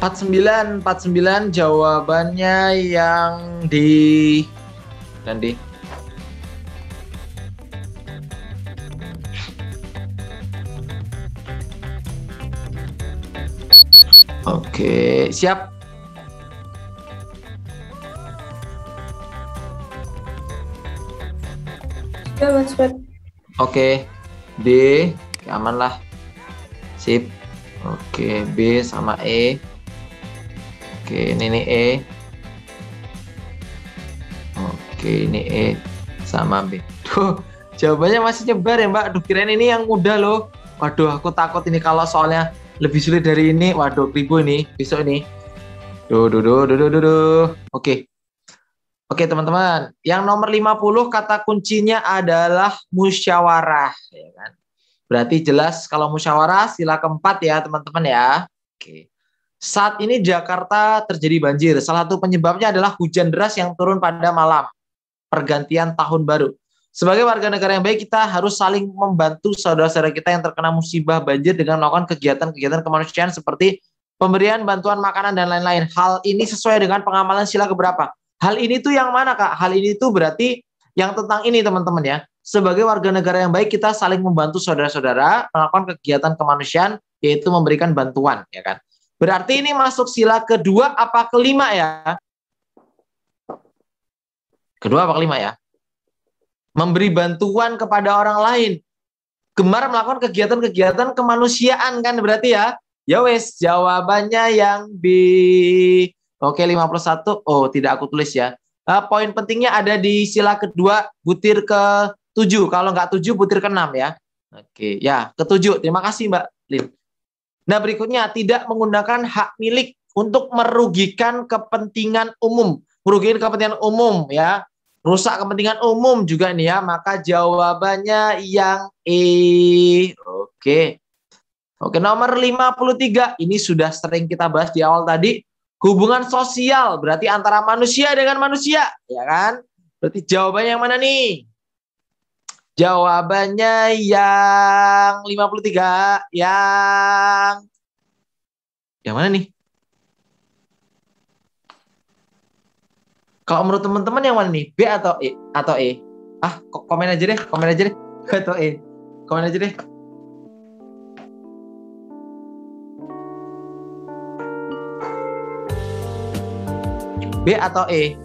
Empat sembilan jawabannya yang di dan di. Oke, siap. Ya Mas. Oke, D, aman lah. Sip. Oke, B sama E. Oke, ini E. Oke, ini E sama B. Duh, jawabannya masih nyebar ya Mbak. Aduh, kirain ini yang mudah loh. Waduh, aku takut ini kalau soalnya lebih sulit dari ini. Waduh, ribu ini besok ini. Duh. Oke. Oke, teman-teman. Yang nomor 50 kata kuncinya adalah musyawarah, ya kan? Berarti jelas kalau musyawarah sila keempat ya, teman-teman ya. Oke. Saat ini Jakarta terjadi banjir. Salah satu penyebabnya adalah hujan deras yang turun pada malam pergantian tahun baru. Sebagai warga negara yang baik, kita harus saling membantu saudara-saudara kita yang terkena musibah banjir dengan melakukan kegiatan-kegiatan kemanusiaan seperti pemberian bantuan makanan dan lain-lain. Hal ini sesuai dengan pengamalan sila keberapa? Hal ini tuh yang mana, Kak? Hal ini tuh berarti yang tentang ini, teman-teman ya. Sebagai warga negara yang baik, kita saling membantu saudara-saudara melakukan kegiatan kemanusiaan, yaitu memberikan bantuan, ya kan? Berarti ini masuk sila kedua apa kelima ya? Kedua apa kelima ya? Memberi bantuan kepada orang lain. Gemar melakukan kegiatan-kegiatan kemanusiaan kan berarti ya? Ya wes, jawabannya yang B. Oke, 51. Oh, tidak aku tulis ya. Poin pentingnya ada di sila kedua, butir ke-7. Kalau nggak 7, butir ke-6 ya. Oke, ya, ke-7. Terima kasih Mbak Lin. Nah, berikutnya, tidak menggunakan hak milik untuk merugikan kepentingan umum. Merugikan kepentingan umum ya. Rusak kepentingan umum juga nih ya. Maka jawabannya yang E. Oke. Oke, nomor 53. Ini sudah sering kita bahas di awal tadi. Hubungan sosial berarti antara manusia dengan manusia, ya kan? Berarti jawabannya yang mana nih? Jawabannya yang 53, yang mana nih? Kalau menurut teman-teman yang mana nih? B atau E? Atau E? Komen aja deh, atau E? Komen aja deh. B atau E?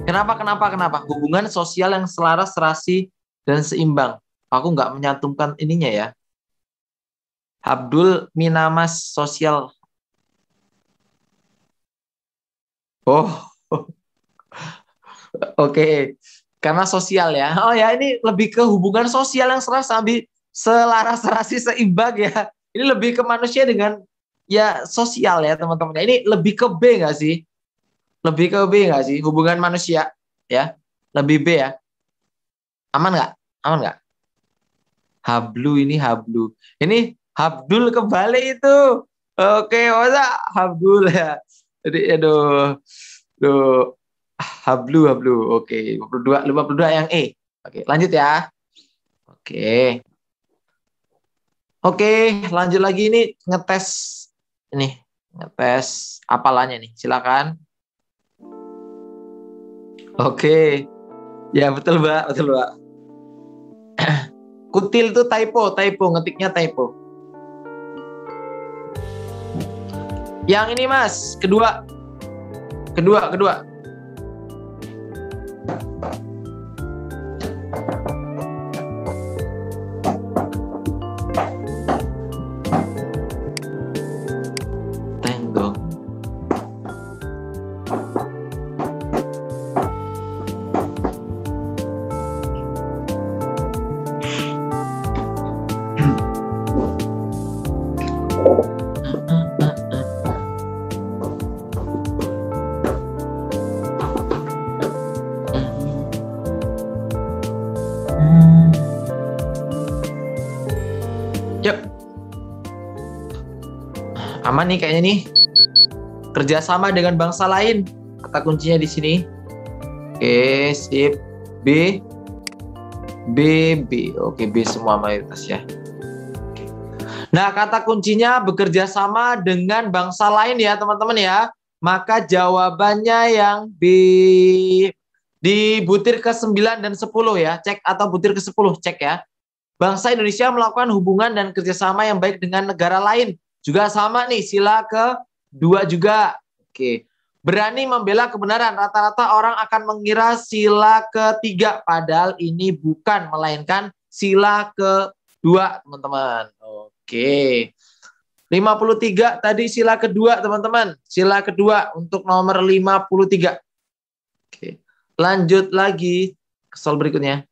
Kenapa? Hubungan sosial yang selaras, serasi, dan seimbang. Aku nggak menyantumkan ininya ya. Abdul Minamas sosial. Oh, oke. Karena sosial ya. Oh ya, ini lebih ke hubungan sosial yang selaras, serasi, seimbang ya. Ini lebih ke manusia dengan ya sosial ya teman-teman. Ini lebih ke B nggak sih? Lebih ke B nggak sih? Hubungan manusia ya. Lebih B ya. Aman nggak? Hablu. Ini Habdul kebalik itu. Oke, masa Habdul ya. Jadi aduh. Hablu. Oke, 52 yang E. Oke, lanjut ya. Oke, lanjut lagi ini ngetes hafalannya nih. Silakan. Oke. Ya, betul, Mbak. Kutil itu typo, ngetiknya typo. Yang ini, Mas, kedua. Tenggong. Yuk. Aman nih kayaknya nih. Kerjasama dengan bangsa lain. Kata kuncinya di sini. Oke, sip. B. Oke, B semua mayoritas ya. Nah, kata kuncinya bekerja sama dengan bangsa lain ya, teman-teman ya. Maka jawabannya yang B. Di butir ke-9 dan 10 ya. Cek atau butir ke-10, cek ya. Bangsa Indonesia melakukan hubungan dan kerjasama yang baik dengan negara lain. Juga sama nih, sila ke-2 juga. Oke. Berani membela kebenaran. Rata-rata orang akan mengira sila ke-3. Padahal ini bukan, melainkan sila ke-2, teman-teman. Oke. 53 tadi sila ke-2, teman-teman. Sila ke-2 untuk nomor 53. Oke. Lanjut lagi ke soal berikutnya.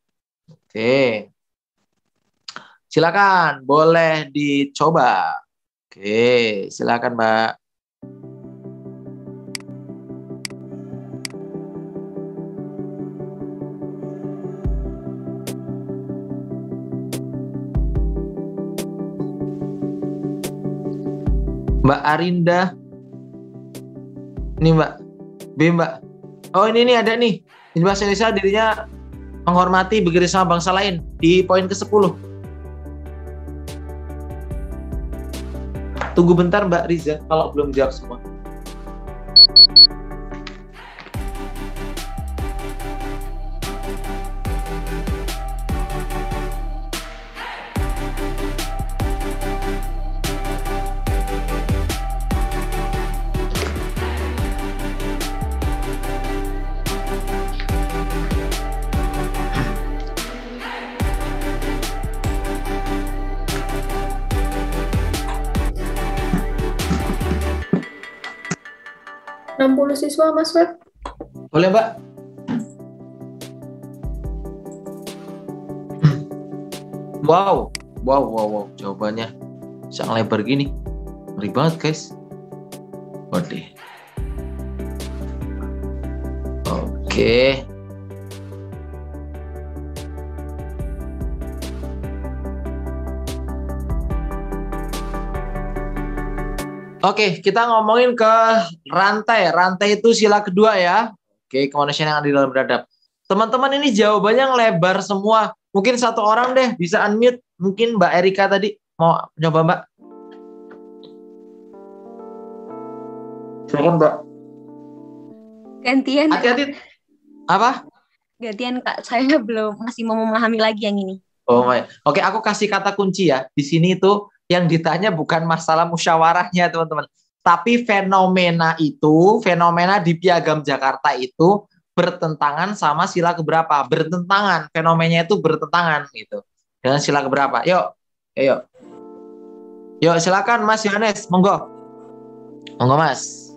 Oke. Silakan, boleh dicoba. Oke, silakan, Mbak. Mbak Arinda. Ini Mbak. B, Mbak. Oh, ini ada nih. Di bahasa Indonesia dirinya menghormati bekerja sama bangsa lain. Di poin ke-10. Tunggu bentar Mbak Riza kalau belum jawab semua. puluh siswa, Mas Web. Boleh, Mbak? Wow. Jawabannya bisa lebar gini. Ngeri banget, guys. Waduh. Oke. Oke, kita ngomongin ke rantai. Rantai itu sila kedua ya. Oke, kemanusiaan yang adil dan beradab. Teman-teman ini jawabannya lebar semua. Mungkin satu orang deh bisa unmute. Mungkin Mbak Erika tadi mau coba Mbak. Silakan Mbak. Gantian. Hati-hati. Apa? Gantian Kak, saya masih mau memahami lagi yang ini. Oh my. Oke, aku kasih kata kunci ya. Di sini itu yang ditanya bukan masalah musyawarahnya teman-teman, tapi fenomena di Piagam Jakarta itu bertentangan sama sila keberapa? Bertentangan, fenomenanya itu bertentangan gitu dengan sila keberapa? Yuk, silakan Mas Yohanes, monggo Mas.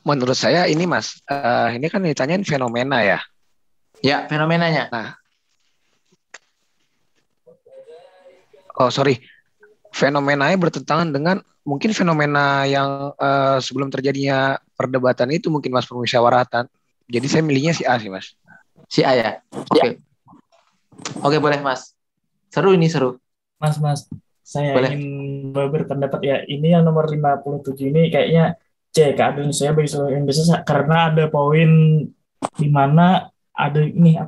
Menurut saya ini Mas, ini kan ditanyain fenomena ya. Ya, fenomenanya. Nah, fenomenanya bertentangan dengan mungkin fenomena yang sebelum terjadinya perdebatan itu mungkin Mas, permusyawaratan. Jadi saya milihnya si A sih Mas. Si A ya? Oke. Oke, boleh Mas. Seru. Mas, saya boleh. ingin berpendapat ya, ini yang nomor 57 ini kayaknya C, keadilan sosial bagi seluruh Indonesia, karena ada poin di mana ada ini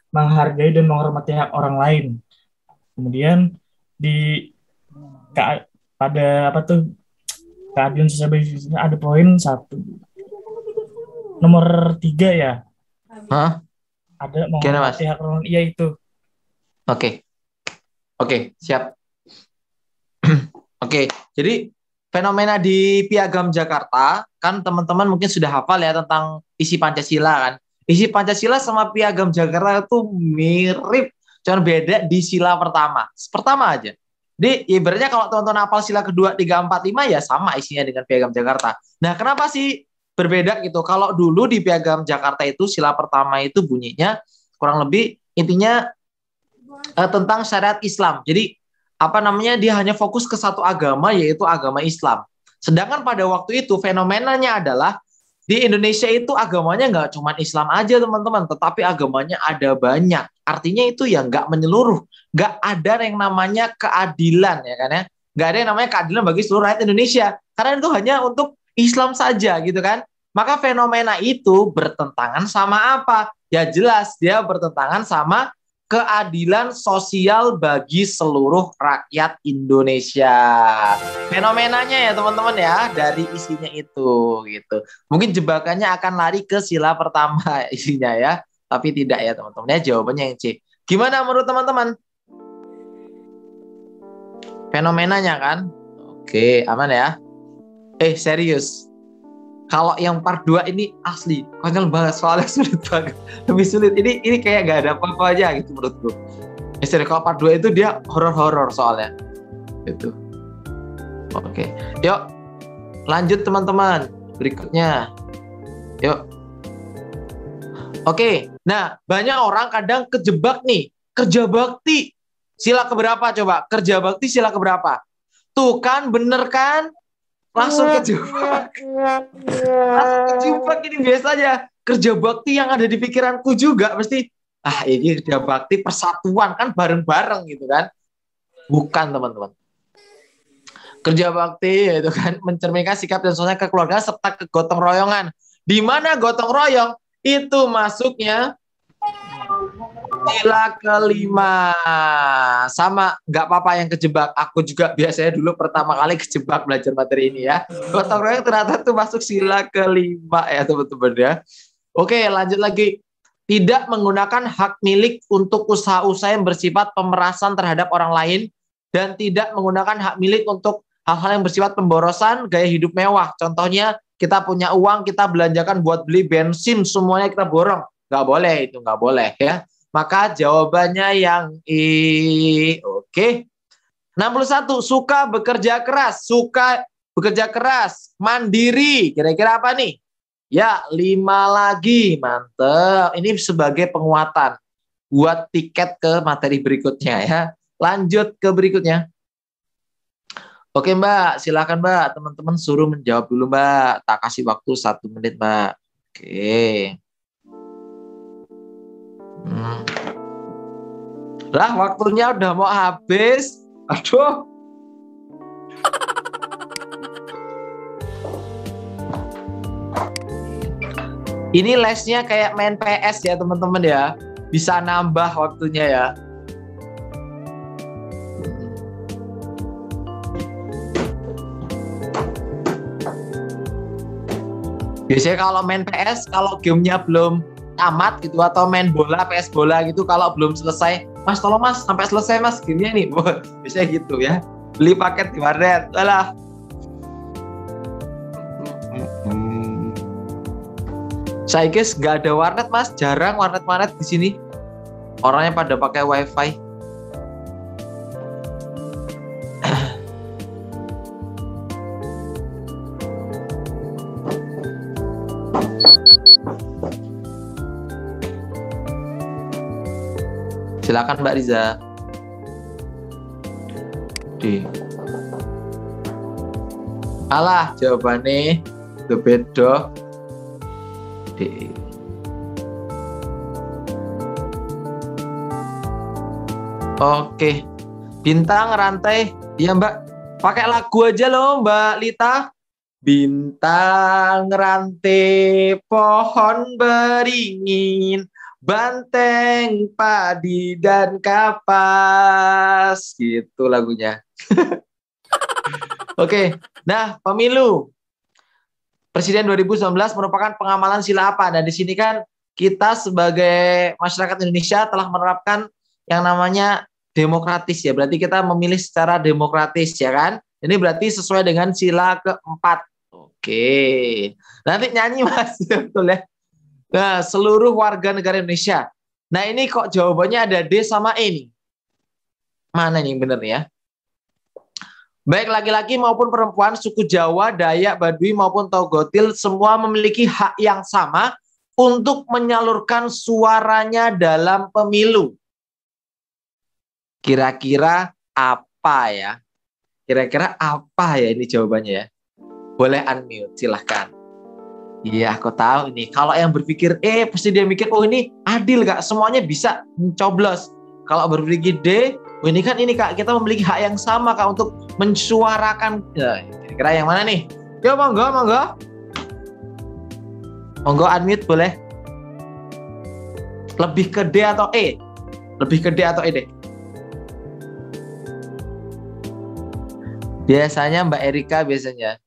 menghargai dan menghormati hak orang lain. Kemudian pada keadilan sosial bagi ada poin 1 nomor 3 ya. Hah? Ada menghormati hak orang lain. Iya itu. Oke, siap. Oke, jadi fenomena di Piagam Jakarta kan teman-teman mungkin sudah hafal ya tentang isi Pancasila kan. Isi Pancasila sama Piagam Jakarta itu mirip, cuma beda di sila pertama aja. Jadi ibaratnya kalau teman-teman hafal sila kedua, 3, 4, 5 ya sama isinya dengan Piagam Jakarta. Nah, kenapa sih berbeda gitu? Kalau dulu di Piagam Jakarta itu sila pertama itu bunyinya kurang lebih intinya tentang syariat Islam. Jadi dia hanya fokus ke satu agama, yaitu agama Islam. Sedangkan pada waktu itu fenomenanya adalah di Indonesia itu agamanya nggak cuma Islam aja teman-teman, tetapi agamanya ada banyak. Artinya itu ya nggak menyeluruh, nggak ada yang namanya keadilan ya kan ya, nggak ada yang namanya keadilan bagi seluruh rakyat Indonesia, karena itu hanya untuk Islam saja gitu kan. Maka fenomena itu bertentangan sama apa? Ya jelas dia bertentangan sama keadilan sosial bagi seluruh rakyat Indonesia. Fenomenanya ya teman-teman ya, dari isinya itu gitu. Mungkin jebakannya akan lari ke sila pertama isinya ya, tapi tidak ya teman-teman ya, jawabannya yang C. Gimana menurut teman-teman? Fenomenanya kan? Oke, aman ya? Serius. Kalau yang part 2 ini asli konyol banget, soalnya sulit banget, lebih sulit. Ini kayak gak ada apa-apa aja gitu menurutku. Kalau part 2 itu dia horor-horor soalnya gitu. Oke, yuk lanjut teman-teman berikutnya. Yuk. Oke, nah banyak orang kadang kejebak nih, kerja bakti sila keberapa coba? Kerja bakti sila keberapa? Tuh kan, bener kan? Langsung kejebak ini biasa aja. Kerja bakti yang ada di pikiranku juga pasti ini kerja bakti persatuan kan, bareng-bareng gitu kan. Bukan teman-teman. Kerja bakti itu kan mencerminkan sikap dan sosial kekeluargaan serta kegotong royongan. Di mana gotong royong itu masuknya sila kelima. Sama, nggak apa-apa yang kejebak. Aku juga biasanya dulu pertama kali kejebak belajar materi ini ya. Gotong royong ternyata tuh masuk sila kelima ya teman-teman ya. Oke, lanjut lagi. tidak menggunakan hak milik untuk usaha-usaha yang bersifat pemerasan terhadap orang lain, dan tidak menggunakan hak milik untuk hal-hal yang bersifat pemborosan, gaya hidup mewah. Contohnya, kita punya uang, kita belanjakan buat beli bensin, semuanya kita borong. Nggak boleh, itu nggak boleh ya. Maka jawabannya yang Oke. 61, suka bekerja keras, mandiri. Kira-kira apa nih? Ya, 5 lagi. Mantep. Ini sebagai penguatan buat tiket ke materi berikutnya ya. Lanjut ke berikutnya. Oke Mbak, silakan Mbak. Teman-teman suruh menjawab dulu Mbak. Tak kasih waktu 1 menit Mbak. Oke. Lah, waktunya udah mau habis. Aduh. Ini lesnya kayak main PS ya teman-teman ya. Bisa nambah waktunya ya. Biasanya kalau main PS, kalau gamenya belum tamat gitu, atau main bola, PS bola gitu, kalau belum selesai, Mas tolong Mas, sampai selesai Mas gamenya nih. Biasanya gitu ya. Beli paket di warnet. Alah. Saya guys nggak ada warnet Mas, jarang warnet di sini. Orangnya pada pakai wifi. Silakan Mbak Riza. Alah, jawabannya the bedo. Oke. Bintang rantai. Ya Mbak, pakai lagu aja loh Mbak Lita. Bintang rantai pohon beringin, banteng padi dan kapas, gitu lagunya. Oke, nah pemilu Presiden 2019 merupakan pengamalan sila apa? Dan di sini kan kita sebagai masyarakat Indonesia telah menerapkan yang namanya demokratis ya. Berarti kita memilih secara demokratis ya kan? Ini berarti sesuai dengan sila keempat. Oke, nanti nyanyi Mas, betul ya. Nah, seluruh warga negara Indonesia. Nah, ini kok jawabannya ada D sama E nih. Mana nih yang benar ya? Baik laki-laki maupun perempuan, suku Jawa, Dayak, Baduy maupun Togotil, semua memiliki hak yang sama untuk menyalurkan suaranya dalam pemilu. Kira-kira apa ya? Kira-kira apa ya ini jawabannya ya? Boleh unmute, silahkan. Iya, aku tahu ini. Kalau yang berpikir pasti dia mikir, oh ini adil Kak, semuanya bisa mencoblos. Kalau berpikir D, oh ini kan ini Kak, kita memiliki hak yang sama Kak untuk mensuarakan. Ya, kira-kira yang mana nih? Ya monggo. Monggo unmute boleh. Lebih ke D atau E? Lebih ke D atau E deh? Biasanya Mbak Erika biasanya.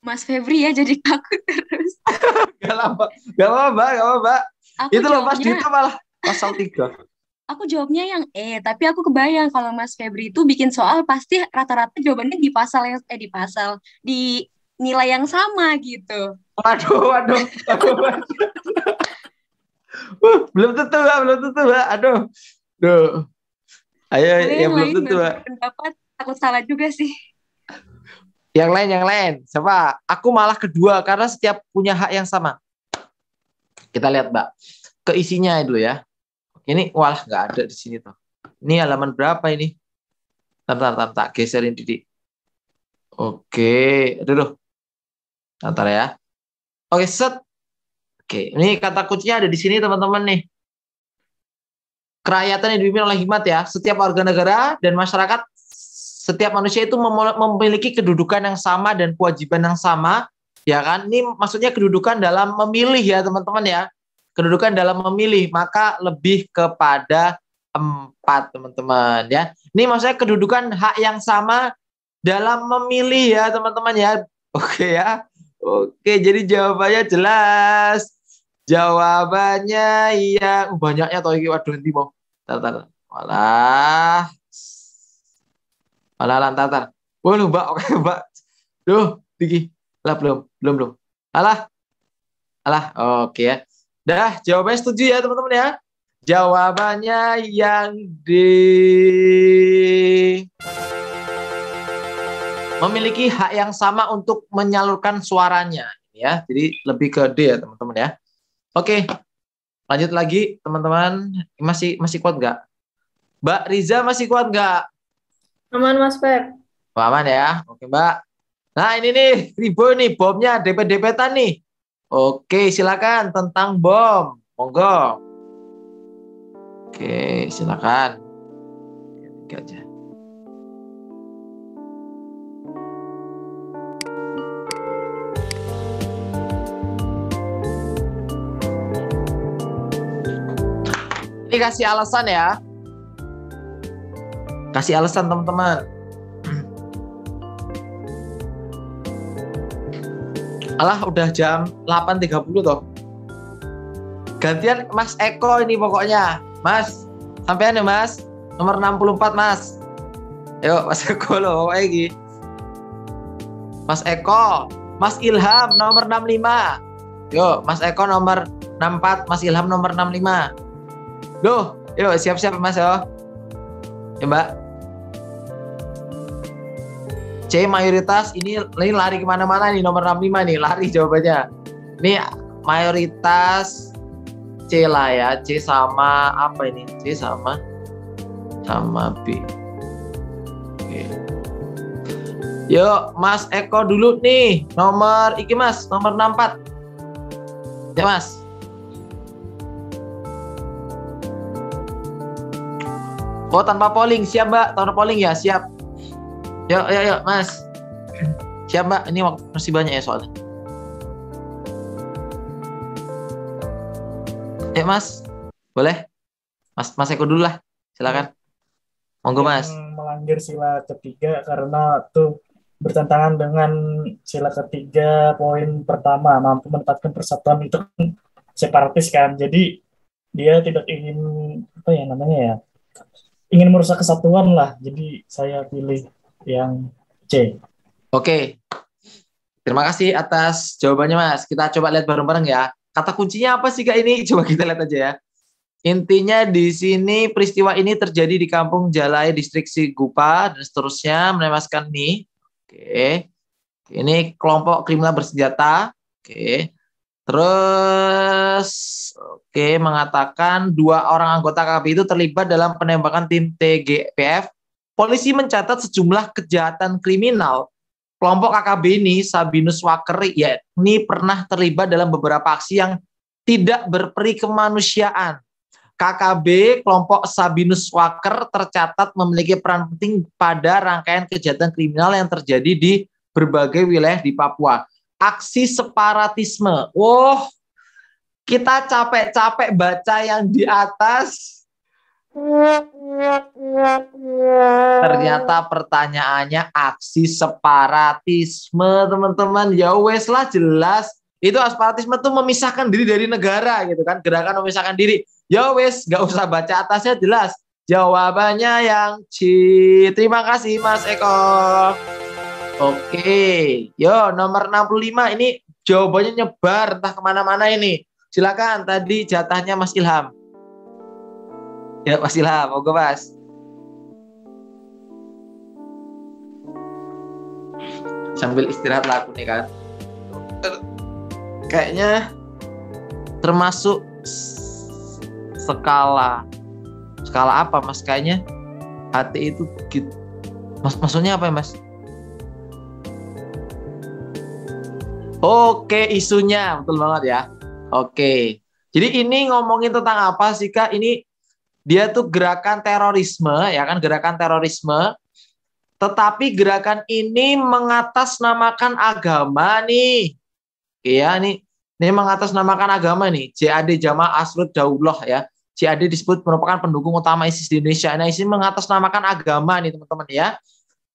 Mas Febri ya jadi takut terus. Gak apa-apa. Itu loh Mas Dita malah pasal 3. Aku jawabnya yang E, tapi aku kebayang kalau Mas Febri itu bikin soal pasti rata-rata jawabannya di nilai yang sama gitu. Waduh. Belum tentu Mbak. Aduh. Ayo, ya belum tentu Mbak. Pendapat takut salah juga sih. Yang lain. Siapa? Aku malah kedua karena setiap punya hak yang sama. Kita lihat Mbak. Keisinya dulu ya. Ini walah nggak ada di sini tuh. Ini halaman berapa ini? Bentar, tak geserin Didi. Oke, aduh. Bentar ya. Oke, set. Oke, ini kata kuncinya ada di sini teman-teman nih. Kerakyatan yang dipimpin oleh hikmat ya. Setiap warga negara dan masyarakat, setiap manusia itu memiliki kedudukan yang sama dan kewajiban yang sama, ya kan? Ini maksudnya kedudukan dalam memilih ya teman-teman ya. Kedudukan dalam memilih, maka lebih kepada 4 teman-teman ya. Ini maksudnya kedudukan hak yang sama dalam memilih ya teman-teman ya. Oke ya. Oke, jadi jawabannya jelas. Jawabannya iya. Banyaknya toh iki waduh nanti mau. Tar. Walah. Lantar. Wah lu Mbak, oke Mbak. Duh, Diki. Lah belum. Alah, oke ya. Dah, jawabannya setuju ya teman-teman ya. Jawabannya yang D. Memiliki hak yang sama untuk menyalurkan suaranya ya. Jadi lebih ke D ya teman-teman ya. Oke. Lanjut lagi teman-teman. Masih kuat nggak? Mbak Riza masih kuat nggak? Aman Mas Pep. Aman ya. Oke Mbak. Nah ini nih Ribo nih bomnya depet-depetan nih. Oke silakan tentang bom. Monggo. Oke silakan. Tiga aja. Ini kasih alasan ya. Kasih alasan teman-teman. Alah udah jam 8.30 toh. Gantian Mas Eko ini pokoknya. Mas, sampean ya Mas. Nomor 64 Mas. Yuk Mas Eko loh pokoknya iki. Mas Eko, Mas Ilham nomor 65. Yuk Mas Eko nomor 64, Mas Ilham nomor 65. Duh, yuk siap-siap Mas yo. Ya Mbak. C mayoritas ini lari kemana-mana nih nomor 65 nih lari jawabannya. Ini mayoritas C lah ya. C sama apa ini? C sama B. Oke. Yuk Mas Eko dulu nih nomor iki Mas nomor 64. Ya Mas. Oh tanpa polling siap Mbak, tanpa polling ya siap. Yuk Mas. Siap Mbak, ini waktu masih banyak ya soalnya. Ya Mas, boleh? Mas Eko dulu lah, silakan. Monggo Mas. Melanggar sila ketiga karena tuh bertentangan dengan sila ketiga poin pertama, mampu menempatkan persatuan itu separatis kan. Jadi dia tidak ingin apa ya namanya ya? Ingin merusak kesatuan lah. Jadi saya pilih yang C. Oke. Terima kasih atas jawabannya Mas. Kita coba lihat bareng-bareng ya. Kata kuncinya apa sih Kak ini? Coba kita lihat aja ya. Intinya di sini peristiwa ini terjadi di Kampung Jalai, Distrik Sigupa dan seterusnya menewaskan nih. Oke. Ini kelompok kriminal bersenjata. Oke. Terus mengatakan 2 orang anggota KKB itu terlibat dalam penembakan tim TGPF. Polisi mencatat sejumlah kejahatan kriminal. Kelompok KKB ini Sabinus Waker yakni pernah terlibat dalam beberapa aksi yang tidak berperi kemanusiaan. KKB kelompok Sabinus Waker tercatat memiliki peran penting pada rangkaian kejahatan kriminal yang terjadi di berbagai wilayah di Papua. Aksi separatisme. Kita capek-capek baca yang di atas. Ternyata pertanyaannya aksi separatisme, teman-teman. Ya wes lah jelas. Itu separatisme tuh memisahkan diri dari negara gitu kan. Gerakan memisahkan diri. Ya wes, gak usah baca atasnya jelas. Jawabannya yang C. Terima kasih Mas Eko. Oke, yo nomor 65 ini jawabannya nyebar entah kemana-mana ini. Silakan tadi jatahnya Mas Ilham. Ya Mas Ilham, moga Mas. Sambil istirahat lah aku nih kan. Kayaknya termasuk skala apa Mas kayaknya? Hati itu gitu. Maksudnya apa ya Mas? Oke, isunya betul banget ya. Oke. Jadi ini ngomongin tentang apa sih Kak? Ini dia tuh gerakan terorisme, ya kan, gerakan terorisme. Tetapi gerakan ini mengatasnamakan agama nih. Iya nih. Ini mengatasnamakan agama nih. JAD Jamaah Ansarud Daulah ya. JAD disebut merupakan pendukung utama ISIS di Indonesia. Nah, ISIS mengatasnamakan agama nih teman-teman ya.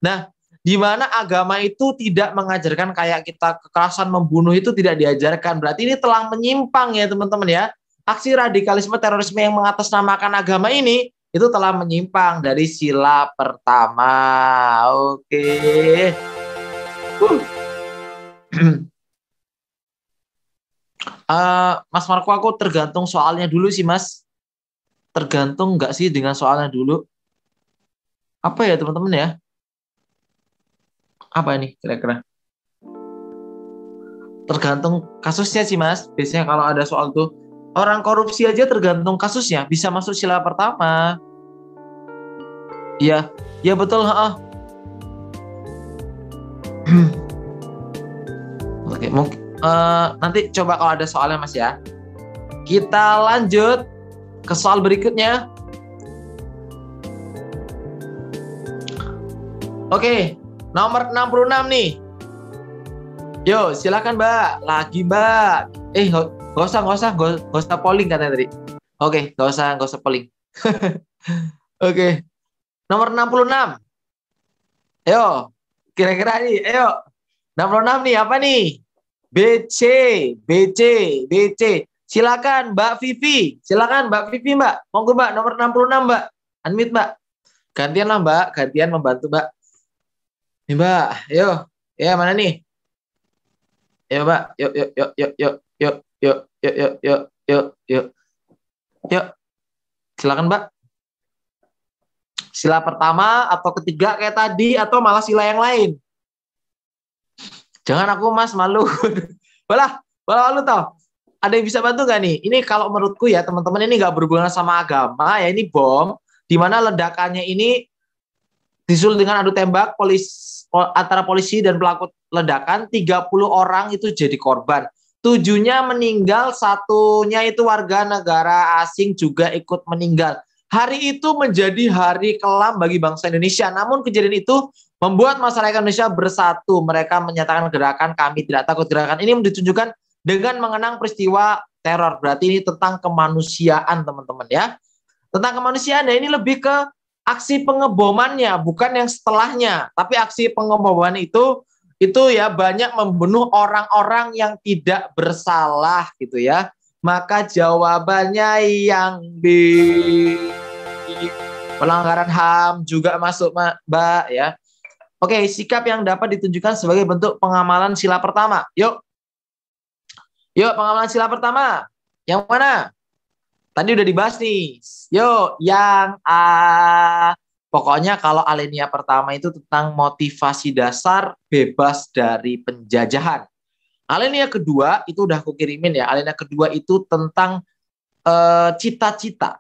Nah, di mana agama itu tidak mengajarkan kayak kita kekerasan membunuh itu tidak diajarkan. Berarti ini telah menyimpang ya teman-teman ya. Aksi radikalisme terorisme yang mengatasnamakan agama ini itu telah menyimpang dari sila pertama. Oke. Mas Marco, aku tergantung soalnya dulu sih Mas. Tergantung nggak sih dengan soalnya dulu? Apa ya teman-teman ya? Apa ini kira-kira? Tergantung kasusnya sih Mas. Biasanya kalau ada soal tuh orang korupsi aja tergantung kasusnya bisa masuk sila pertama. Iya, ya betul. Oke, mungkin nanti coba kalau ada soalnya Mas ya. Kita lanjut ke soal berikutnya. Oke. Nomor 66 nih. Yo, silakan Mbak. Lagi Mbak. Gak usah polling katanya tadi. Oke, gak usah polling. Oke. Nomor 66. Ayo, kira-kira nih, ayo. 66 nih, apa nih? BC. Silakan Mbak Vivi. Silakan Mbak Vivi, Mbak. Monggo Mbak, nomor 66 Mbak. Unmute Mbak. Gantian lah Mbak, gantian membantu Mbak. Nih Mbak, ayo. Ya, mana nih? Ayo Mbak, yuk. Silakan Mbak. Sila pertama atau ketiga kayak tadi atau malah sila yang lain? Jangan aku Mas malu. Malah malu tau. Ada yang bisa bantu gak nih? Ini kalau menurutku ya teman-teman ini gak berhubungan sama agama ya, ini bom di mana ledakannya ini disusul dengan adu tembak antara polisi dan pelaku ledakan. 30 orang itu jadi korban. 7-nya meninggal, 1-nya itu warga negara asing juga ikut meninggal. Hari itu menjadi hari kelam bagi bangsa Indonesia. Namun kejadian itu membuat masyarakat Indonesia bersatu. Mereka menyatakan gerakan kami tidak takut. Gerakan ini ditunjukkan dengan mengenang peristiwa teror. Berarti ini tentang kemanusiaan teman-teman ya. Tentang kemanusiaan ya, ini lebih ke aksi pengebomannya, bukan yang setelahnya. Tapi aksi pengeboman itu ya banyak membunuh orang-orang yang tidak bersalah gitu ya. Maka jawabannya yang B. Pelanggaran HAM juga masuk Mbak ya. Oke, sikap yang dapat ditunjukkan sebagai bentuk pengamalan sila pertama. Yuk, pengamalan sila pertama. Yang mana? Tadi udah dibahas nih. Yuk, yang A. Pokoknya kalau alinea pertama itu tentang motivasi dasar bebas dari penjajahan. Alinea kedua itu udah aku kirimin ya. Alinea kedua itu tentang cita-cita.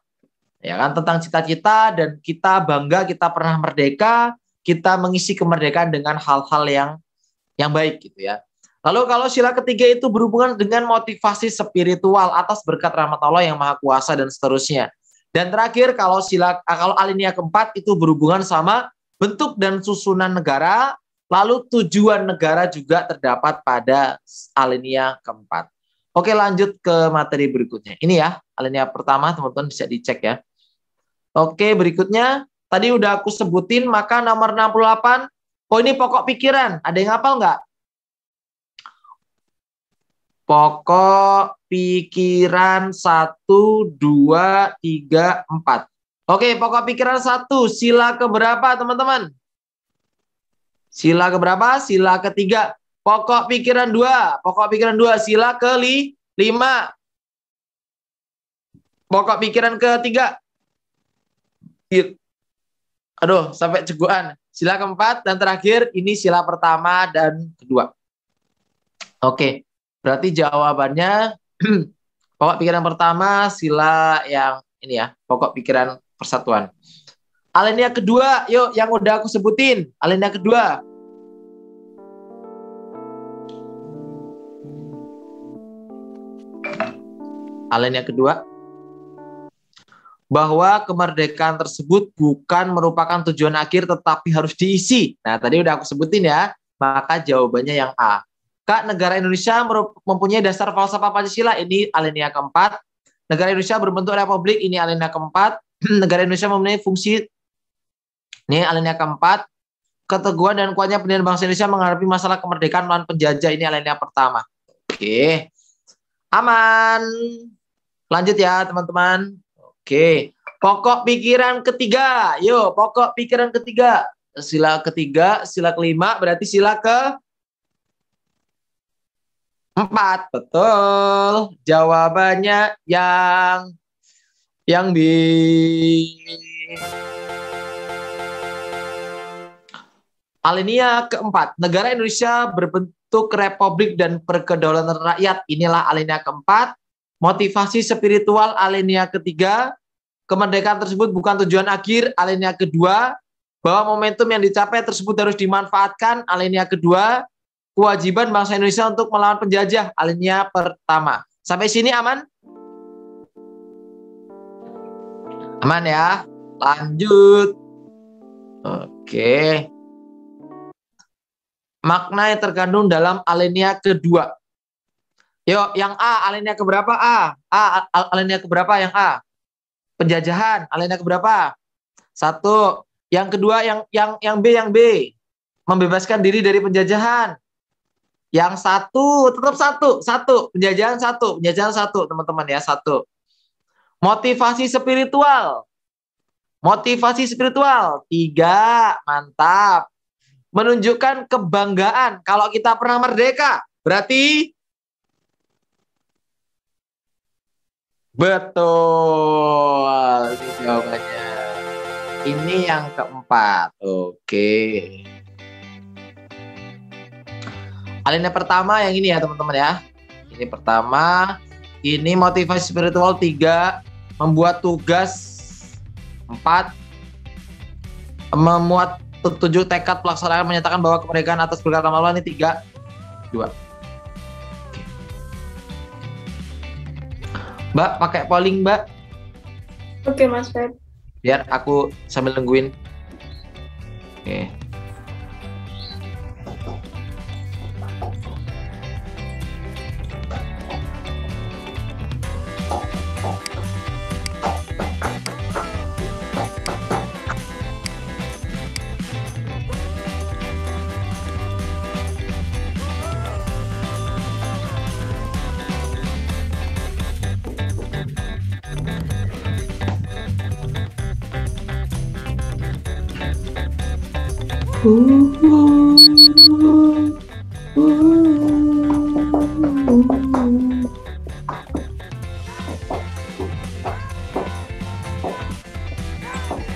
Ya kan, tentang cita-cita dan kita bangga kita pernah merdeka, kita mengisi kemerdekaan dengan hal-hal yang baik gitu ya. Lalu kalau sila ketiga itu berhubungan dengan motivasi spiritual atas berkat rahmat Allah yang Maha Kuasa dan seterusnya. Dan terakhir kalau alinea keempat itu berhubungan sama bentuk dan susunan negara, lalu tujuan negara juga terdapat pada alinea keempat. Oke, lanjut ke materi berikutnya. Ini ya, alinea pertama teman-teman bisa dicek ya. Oke, berikutnya tadi udah aku sebutin, maka nomor 68. Oh, ini pokok pikiran. Ada yang hafal nggak? Pokok pikiran 1, 2, 3, 4. Oke, pokok pikiran 1. Sila keberapa teman-teman? Sila keberapa? Sila ketiga. Pokok pikiran 2. Pokok pikiran 2. Sila ke-5. Pokok pikiran ketiga. Aduh, sampai cegukan. Sila keempat dan terakhir ini sila pertama dan kedua. Oke. Berarti jawabannya pokok pikiran pertama sila yang ini ya, pokok pikiran persatuan. Alinea kedua, yuk yang udah aku sebutin. Alinea kedua. Alinea kedua. Bahwa kemerdekaan tersebut bukan merupakan tujuan akhir tetapi harus diisi. Nah, tadi udah aku sebutin ya. Maka jawabannya yang A. Kak, negara Indonesia mempunyai dasar falsafah Pancasila, ini alinea keempat. Negara Indonesia berbentuk republik, ini alinea keempat. Negara Indonesia mempunyai fungsi, ini alinea keempat. keteguhan dan kuatnya pendirian bangsa Indonesia menghadapi masalah kemerdekaan melawan penjajah. Ini alinea pertama. Oke. Aman. Lanjut ya, teman-teman. Oke. Pokok pikiran ketiga. Yuk, pokok pikiran ketiga. Sila ketiga, sila kelima, berarti sila ke 4. Betul. Jawabannya yang B. Alinea keempat. Negara Indonesia berbentuk republik dan berkedaulatan rakyat. Inilah alinea keempat. Motivasi spiritual alinea ketiga. Kemerdekaan tersebut bukan tujuan akhir. Alinea kedua. Bahwa momentum yang dicapai tersebut harus dimanfaatkan. Alinea kedua. Kewajiban bangsa Indonesia untuk melawan penjajah. Alinea pertama. Sampai sini aman? Aman ya? Lanjut. Oke. Makna yang terkandung dalam alinea kedua. Yuk, yang A, alinea keberapa A? Alinea keberapa yang A? Penjajahan, alinea keberapa? 1. Yang kedua, yang B. Membebaskan diri dari penjajahan. Yang 1, tetap 1. Penjajahan 1, teman-teman ya, 1. Motivasi spiritual. 3, mantap. Menunjukkan kebanggaan kalau kita pernah merdeka. Berarti betul. Ini jawabannya. Ini yang keempat. Oke. Alinea pertama yang ini ya, teman-teman ya. Ini pertama. Ini motivasi spiritual 3. Membuat tugas 4. Memuat 7 tekad pelaksanaan menyatakan bahwa kemerdekaan atas berkata malu. Ini 3, 2. Oke. Mbak, pakai polling, Mbak. Oke, Mas Feb. Biar aku sambil nungguin. Oke.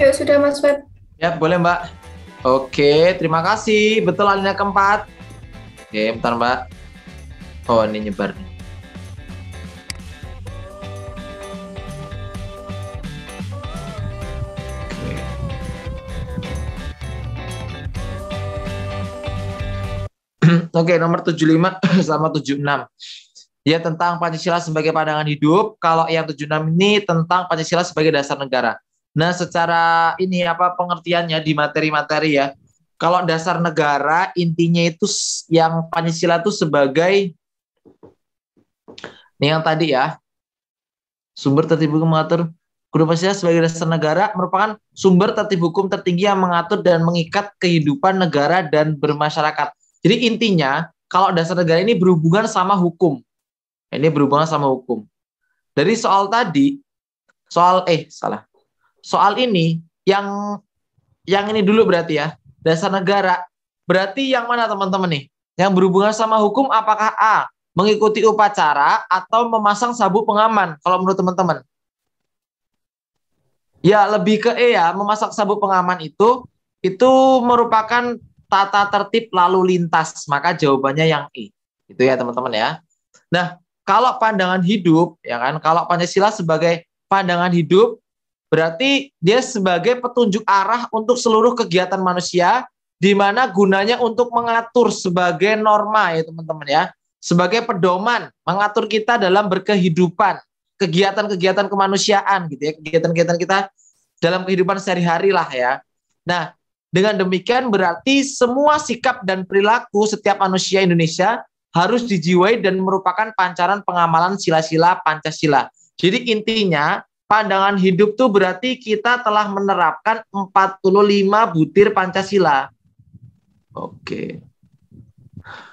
Ya sudah Mas Feb. Ya, boleh Mbak. Oke, terima kasih. Betul alinea keempat. Oke, bentar Mbak. Oh, ini nyebar nih. Oke, nomor 75 sama 76. Ya, tentang Pancasila sebagai pandangan hidup. Kalau yang 76 ini tentang Pancasila sebagai dasar negara. Nah, secara ini apa pengertiannya di materi-materi ya. Kalau dasar negara intinya itu yang Pancasila itu sebagai ini yang tadi ya. Sumber tertib hukum mengatur Pancasila sebagai dasar negara merupakan sumber tertib hukum tertinggi yang mengatur dan mengikat kehidupan negara dan bermasyarakat. Jadi intinya kalau dasar negara ini berhubungan sama hukum. Ini berhubungan sama hukum. Dari soal tadi, soal ini yang ini dulu berarti ya, dasar negara. Berarti yang mana teman-teman nih? Yang berhubungan sama hukum apakah A, mengikuti upacara atau memasang sabuk pengaman kalau menurut teman-teman? Ya, lebih ke E ya, memasang sabuk pengaman itu merupakan tata tertib lalu lintas, maka jawabannya yang E. Itu ya teman-teman ya. Nah, kalau pandangan hidup, ya kan, kalau Pancasila sebagai pandangan hidup, berarti dia sebagai petunjuk arah untuk seluruh kegiatan manusia, di mana gunanya untuk mengatur sebagai norma ya teman-teman ya, sebagai pedoman, mengatur kita dalam berkehidupan, kegiatan-kegiatan kemanusiaan gitu ya, kegiatan-kegiatan kita dalam kehidupan sehari-hari lah ya. Nah, dengan demikian berarti semua sikap dan perilaku setiap manusia Indonesia harus dijiwai dan merupakan pancaran pengamalan sila-sila Pancasila. Jadi intinya pandangan hidup tuh berarti kita telah menerapkan 45 butir Pancasila. Oke.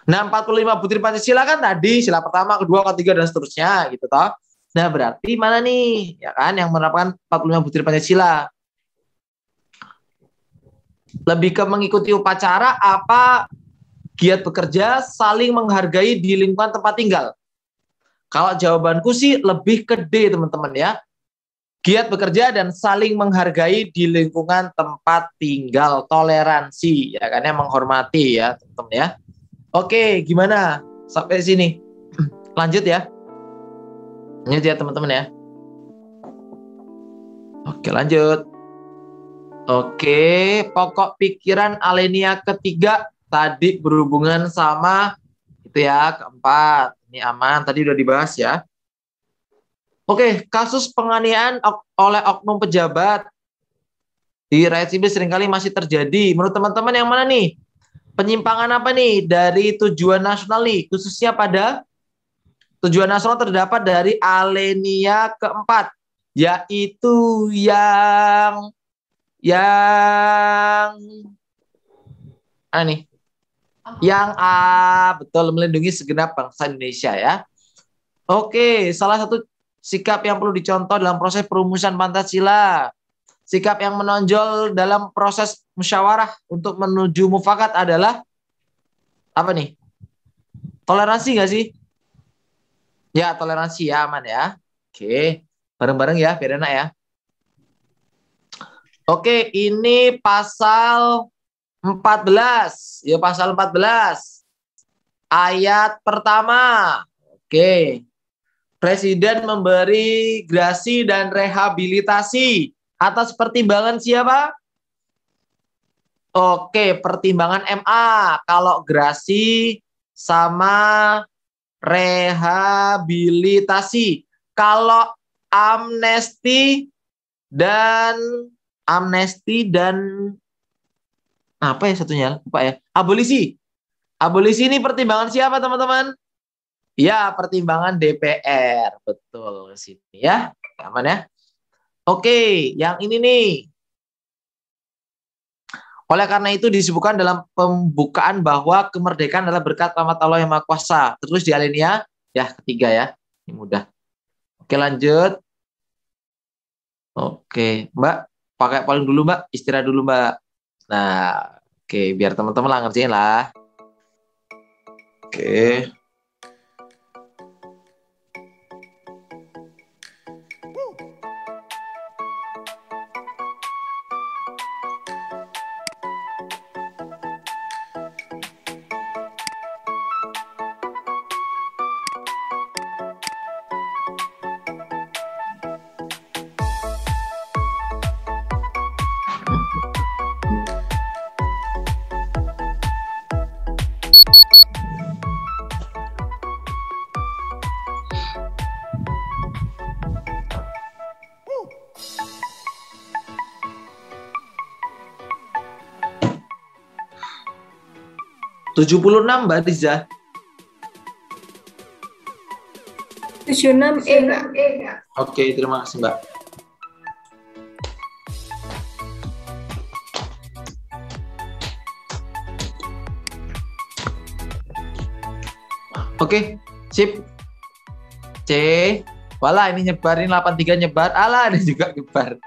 Nah, 45 butir Pancasila kan tadi sila pertama, kedua, ketiga dan seterusnya gitu toh. Nah, berarti mana nih ya kan yang menerapkan 45 butir Pancasila? Lebih ke mengikuti upacara apa giat bekerja, saling menghargai di lingkungan tempat tinggal? Kalau jawabanku sih lebih ke D, teman-teman ya. Giat bekerja dan saling menghargai di lingkungan tempat tinggal, toleransi ya kan, yang menghormati ya teman-teman ya. Oke, gimana sampai sini? Lanjut ya. Lanjut ya teman-teman ya. Oke, lanjut. Oke, pokok pikiran Alenia ketiga tadi berhubungan sama itu ya, keempat. Ini aman, tadi udah dibahas ya. Oke, kasus penganiayaan oleh oknum pejabat di rakyat sipil seringkali masih terjadi. Menurut teman-teman yang mana nih? Penyimpangan apa nih dari tujuan nasional nih? Khususnya pada tujuan nasional terdapat dari Alenia keempat, yaitu yang nih? Yang A, betul, melindungi segenap bangsa Indonesia ya. Oke, salah satu sikap yang perlu dicontoh dalam proses perumusan Pancasila, sikap yang menonjol dalam proses musyawarah untuk menuju mufakat adalah apa nih? Toleransi nggak sih? Ya, toleransi ya, aman ya. Oke, bareng-bareng ya, biar enak ya. Oke, ini pasal 14. Ya, pasal 14. Ayat pertama. Oke. Presiden memberi grasi dan rehabilitasi atas pertimbangan siapa? Oke, pertimbangan MA. Kalau grasi sama rehabilitasi. Kalau amnesti dan apa ya satunya? Lupa ya. Abolisi. Abolisi ini pertimbangan siapa, teman-teman? Ya, pertimbangan DPR. Betul ke sini ya. Aman ya. Oke, yang ini nih. Oleh karena itu disebutkan dalam pembukaan bahwa kemerdekaan adalah berkat rahmat Allah yang Maha Kuasa. Terus di alinea ya ketiga ya. Ini mudah. Oke, lanjut. Oke, Mbak, pakai paling dulu, Mbak. Istirahat dulu, Mbak. Nah, oke, biar teman-teman lah ngerjain lah. Oke. Tujuh 76 Mbak Riza. 76 Kak. Oke, terima kasih Mbak. Oke, sip. C. Walah, ini nyebarin 83 nyebar. Alah, ini juga nyebar.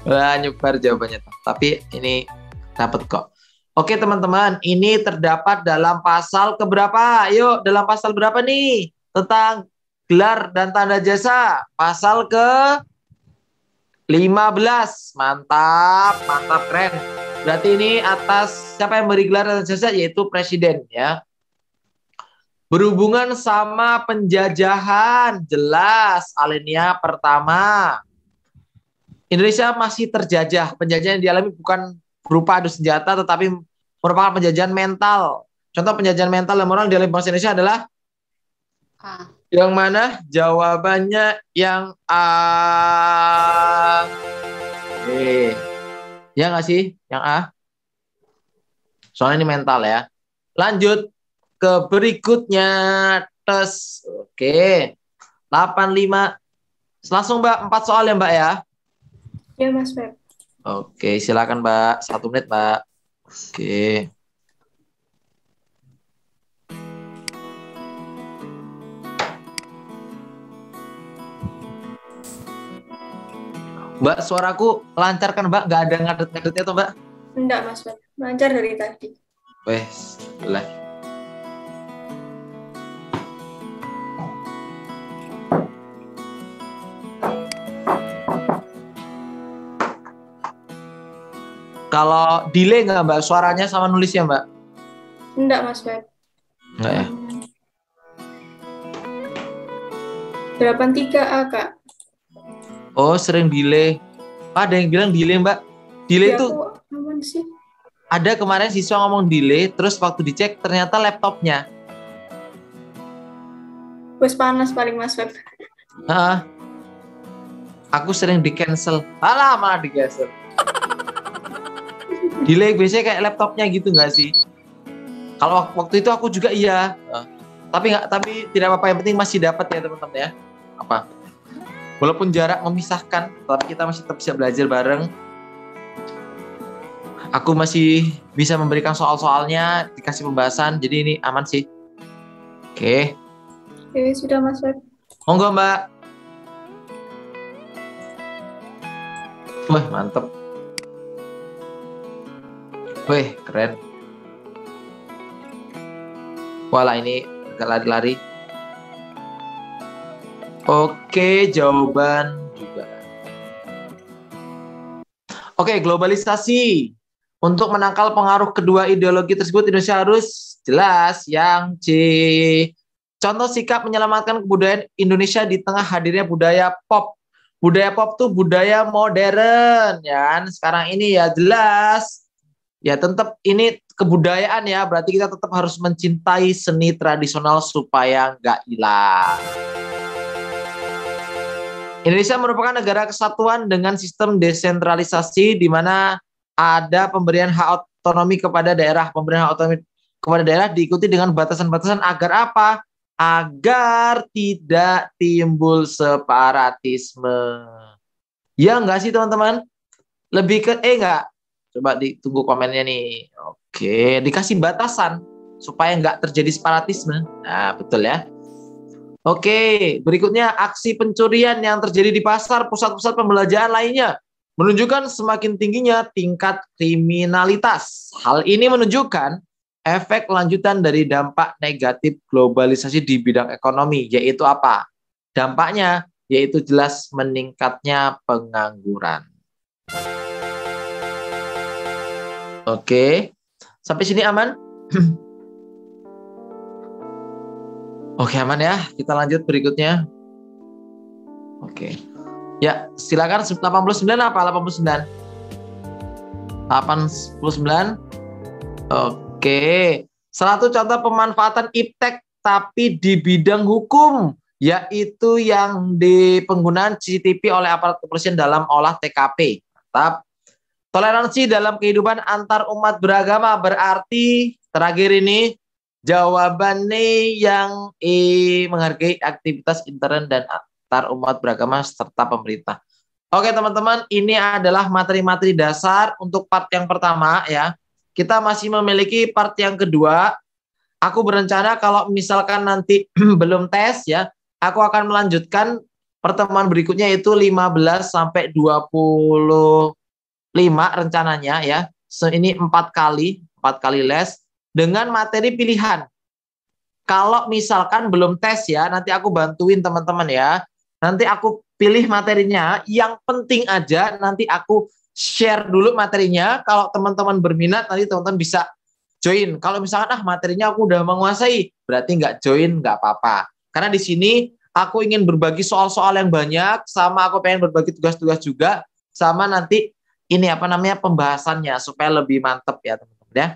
Wah, nyebar jawabannya. Tapi ini dapat kok. Oke teman-teman, ini terdapat dalam pasal keberapa? Ayo, dalam pasal berapa nih? Tentang gelar dan tanda jasa. Pasal ke 15. Mantap, mantap, keren. Berarti ini atas siapa yang beri gelar dan jasa? Yaitu presiden ya. Berhubungan sama penjajahan, jelas alinea pertama. Indonesia masih terjajah. Penjajahan yang dialami bukan berupa adu senjata, tetapi merupakan penjajahan mental. Contoh penjajahan mental yang orang dialami bangsa Indonesia adalah A. Yang mana? Jawabannya yang A. Ya nggak sih? Yang A. Soalnya ini mental ya. Lanjut ke berikutnya. Tes. Oke. 85. Langsung Mbak, 4 soal ya Mbak ya? Ya Mas Feb. Oke, silakan Mbak. 1 menit Mbak. Oke. Mbak, suaraku lancar kan Mbak? Gak ada ngadet-ngadetnya tuh Mbak? Enggak, Mas Feb. Lancar dari tadi. Wes, boleh. Kalau delay nggak Mbak suaranya sama nulisnya Mbak? Enggak, Mas Feb. Enggak ya? 83A, Kak. Oh, sering delay. Ada yang bilang delay Mbak. Delay itu aman sih. ada kemarin siswa ngomong delay, terus waktu dicek ternyata laptopnya. Wes panas paling Mas Feb. Aku sering di cancel. Alah, malah di cancel. Delay biasanya kayak laptopnya gitu nggak sih? Kalau waktu itu aku juga iya. Tapi tidak apa-apa, yang penting masih dapat ya teman-teman ya. Apa? Walaupun jarak memisahkan, tapi kita masih tetap bisa belajar bareng. Aku masih bisa memberikan soal-soalnya, dikasih pembahasan, jadi ini aman sih. Oke. Oke, sudah Mas Feb. Monggo Mbak. Wah, mantep. Wih, keren. Walah, ini agak lari-lari. Oke, jawaban juga. Oke, globalisasi. Untuk menangkal pengaruh kedua ideologi tersebut, Indonesia harus jelas yang C. Contoh sikap menyelamatkan kebudayaan Indonesia di tengah hadirnya budaya pop. Budaya pop tuh budaya modern, ya kan? Sekarang ini ya jelas. Ya tetap ini kebudayaan ya, berarti kita tetap harus mencintai seni tradisional supaya nggak hilang. Indonesia merupakan negara kesatuan dengan sistem desentralisasi di mana ada pemberian hak otonomi kepada daerah. Pemberian hak otonomi kepada daerah diikuti dengan batasan-batasan agar apa? Agar tidak timbul separatisme. Ya enggak sih teman-teman? Lebih ke enggak? Coba ditunggu komennya nih. Oke, dikasih batasan supaya enggak terjadi separatisme. Nah, betul ya. Oke, berikutnya aksi pencurian yang terjadi di pasar, pusat-pusat pembelanjaan lainnya menunjukkan semakin tingginya tingkat kriminalitas. Hal ini menunjukkan efek lanjutan dari dampak negatif globalisasi di bidang ekonomi, yaitu apa? Dampaknya yaitu jelas meningkatnya pengangguran. Oke, sampai sini aman? Oke, aman ya. Kita lanjut berikutnya. Oke. Ya, silakan 89 apa 89? 89. Oke. Salah satu contoh pemanfaatan iptek tapi di bidang hukum, yaitu yang di penggunaan CCTV oleh aparat kepolisian dalam olah TKP. Mantap. Toleransi dalam kehidupan antar umat beragama berarti terakhir ini jawabannya yang menghargai aktivitas intern dan antar umat beragama serta pemerintah. Oke teman-teman, ini adalah materi-materi dasar untuk part yang pertama ya. Kita masih memiliki part yang kedua. Aku berencana kalau misalkan nanti belum tes ya, aku akan melanjutkan pertemuan berikutnya yaitu 15 sampai 25 rencananya ya. Ini 4 kali les dengan materi pilihan. Kalau misalkan belum tes ya, nanti aku bantuin teman-teman ya. Nanti aku pilih materinya, yang penting aja nanti aku share dulu materinya. Kalau teman-teman berminat nanti teman-teman bisa join. Kalau misalkan materinya aku udah menguasai, berarti nggak join nggak apa-apa. Karena di sini aku ingin berbagi soal-soal yang banyak, sama aku pengen berbagi tugas-tugas juga, sama nanti ini pembahasannya supaya lebih mantep ya teman-teman ya.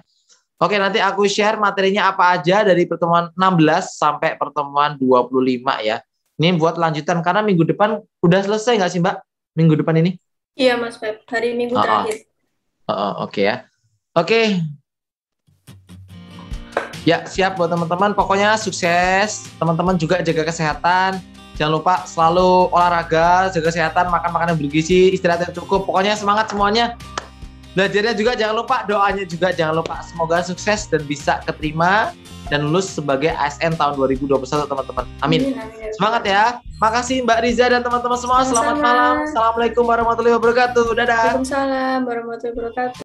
Oke, nanti aku share materinya apa aja dari pertemuan 16 sampai pertemuan 25 ya. Ini buat lanjutan karena minggu depan udah selesai nggak sih Mbak? Minggu depan ini? Iya Mas Feb, hari Minggu terakhir. Oke ya. Oke. Ya, siap buat teman-teman. Pokoknya sukses. Teman-teman juga jaga kesehatan. Jangan lupa selalu olahraga, jaga kesehatan, makan makanan bergizi, istirahat yang cukup. Pokoknya semangat semuanya. Belajarnya juga jangan lupa, doanya juga jangan lupa. Semoga sukses dan bisa keterima dan lulus sebagai ASN tahun 2021 teman-teman. Amin. Semangat ya. Makasih Mbak Riza dan teman-teman semua. Selamat malam. Assalamualaikum warahmatullahi wabarakatuh. Dadah. Waalaikumsalam warahmatullahi wabarakatuh.